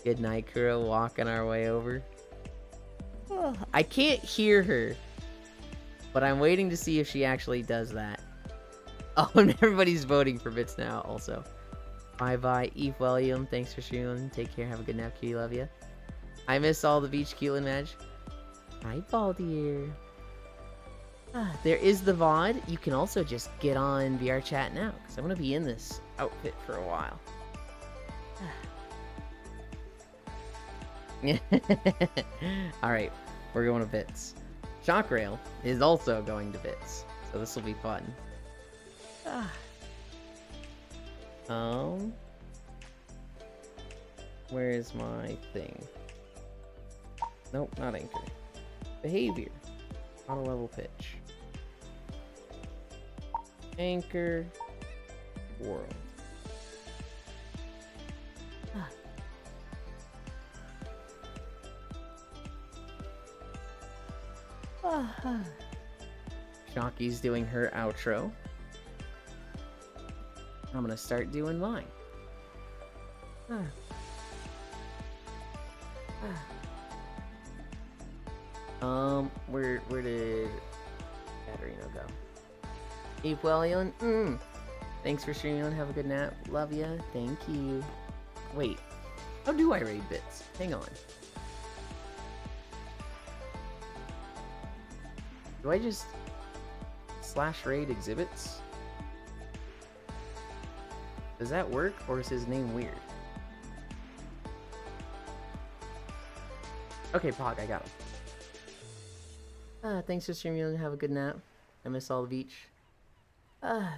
Speaker 1: Good night, Kuro, walking our way over. I can't hear her, but I'm waiting to see if she actually does that. Oh, and everybody's voting for bits now, also. Bye-bye, Eve William, thanks for streaming. Take care, have a good nap, cutie, love ya. I miss all the beach Keelan match. Hi, Baldier. There is the VOD. You can also just get on VR chat now, because I'm going to be in this outfit for a while. Alright, we're going to bits. Shock Rail is also going to bits, so this will be fun. Where is my thing? Nope, not anchor. Behavior. Auto level pitch. Anchor. World. Shocky's doing her outro. I'm gonna start doing mine. Where did Katarina go? Eve thanks for streaming. Have a good nap. Love ya. Thank you. Wait, how do I raid bits? Hang on. Do I just /raid exhibits? Does that work, or is his name weird? Okay, Pog, I got him. Thanks for streaming. Have a good nap. I miss all the beach.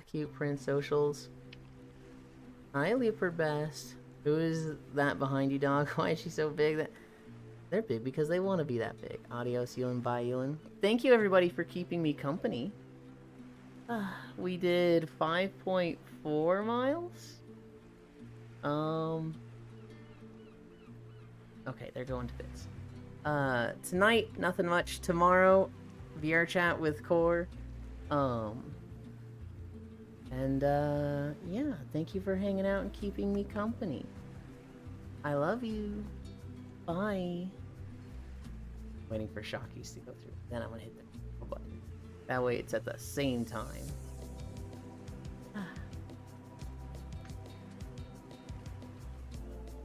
Speaker 1: Cute Prince socials. Hi, Leopard Best. Who is that behind you, dog? Why is she so big? They're big because they want to be that big. Adios, Ewan. Bye, Ewan. Thank you, everybody, for keeping me company. We did 5.4 miles. Okay, they're going to bits. Tonight, nothing much. Tomorrow, VR chat with Core. Yeah, thank you for hanging out and keeping me company. I love you. Bye. Waiting for Shockies to go through. Then I'm gonna hit the button. That way it's at the same time.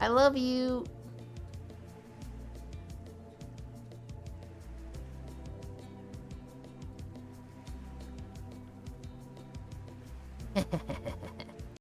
Speaker 1: I love you.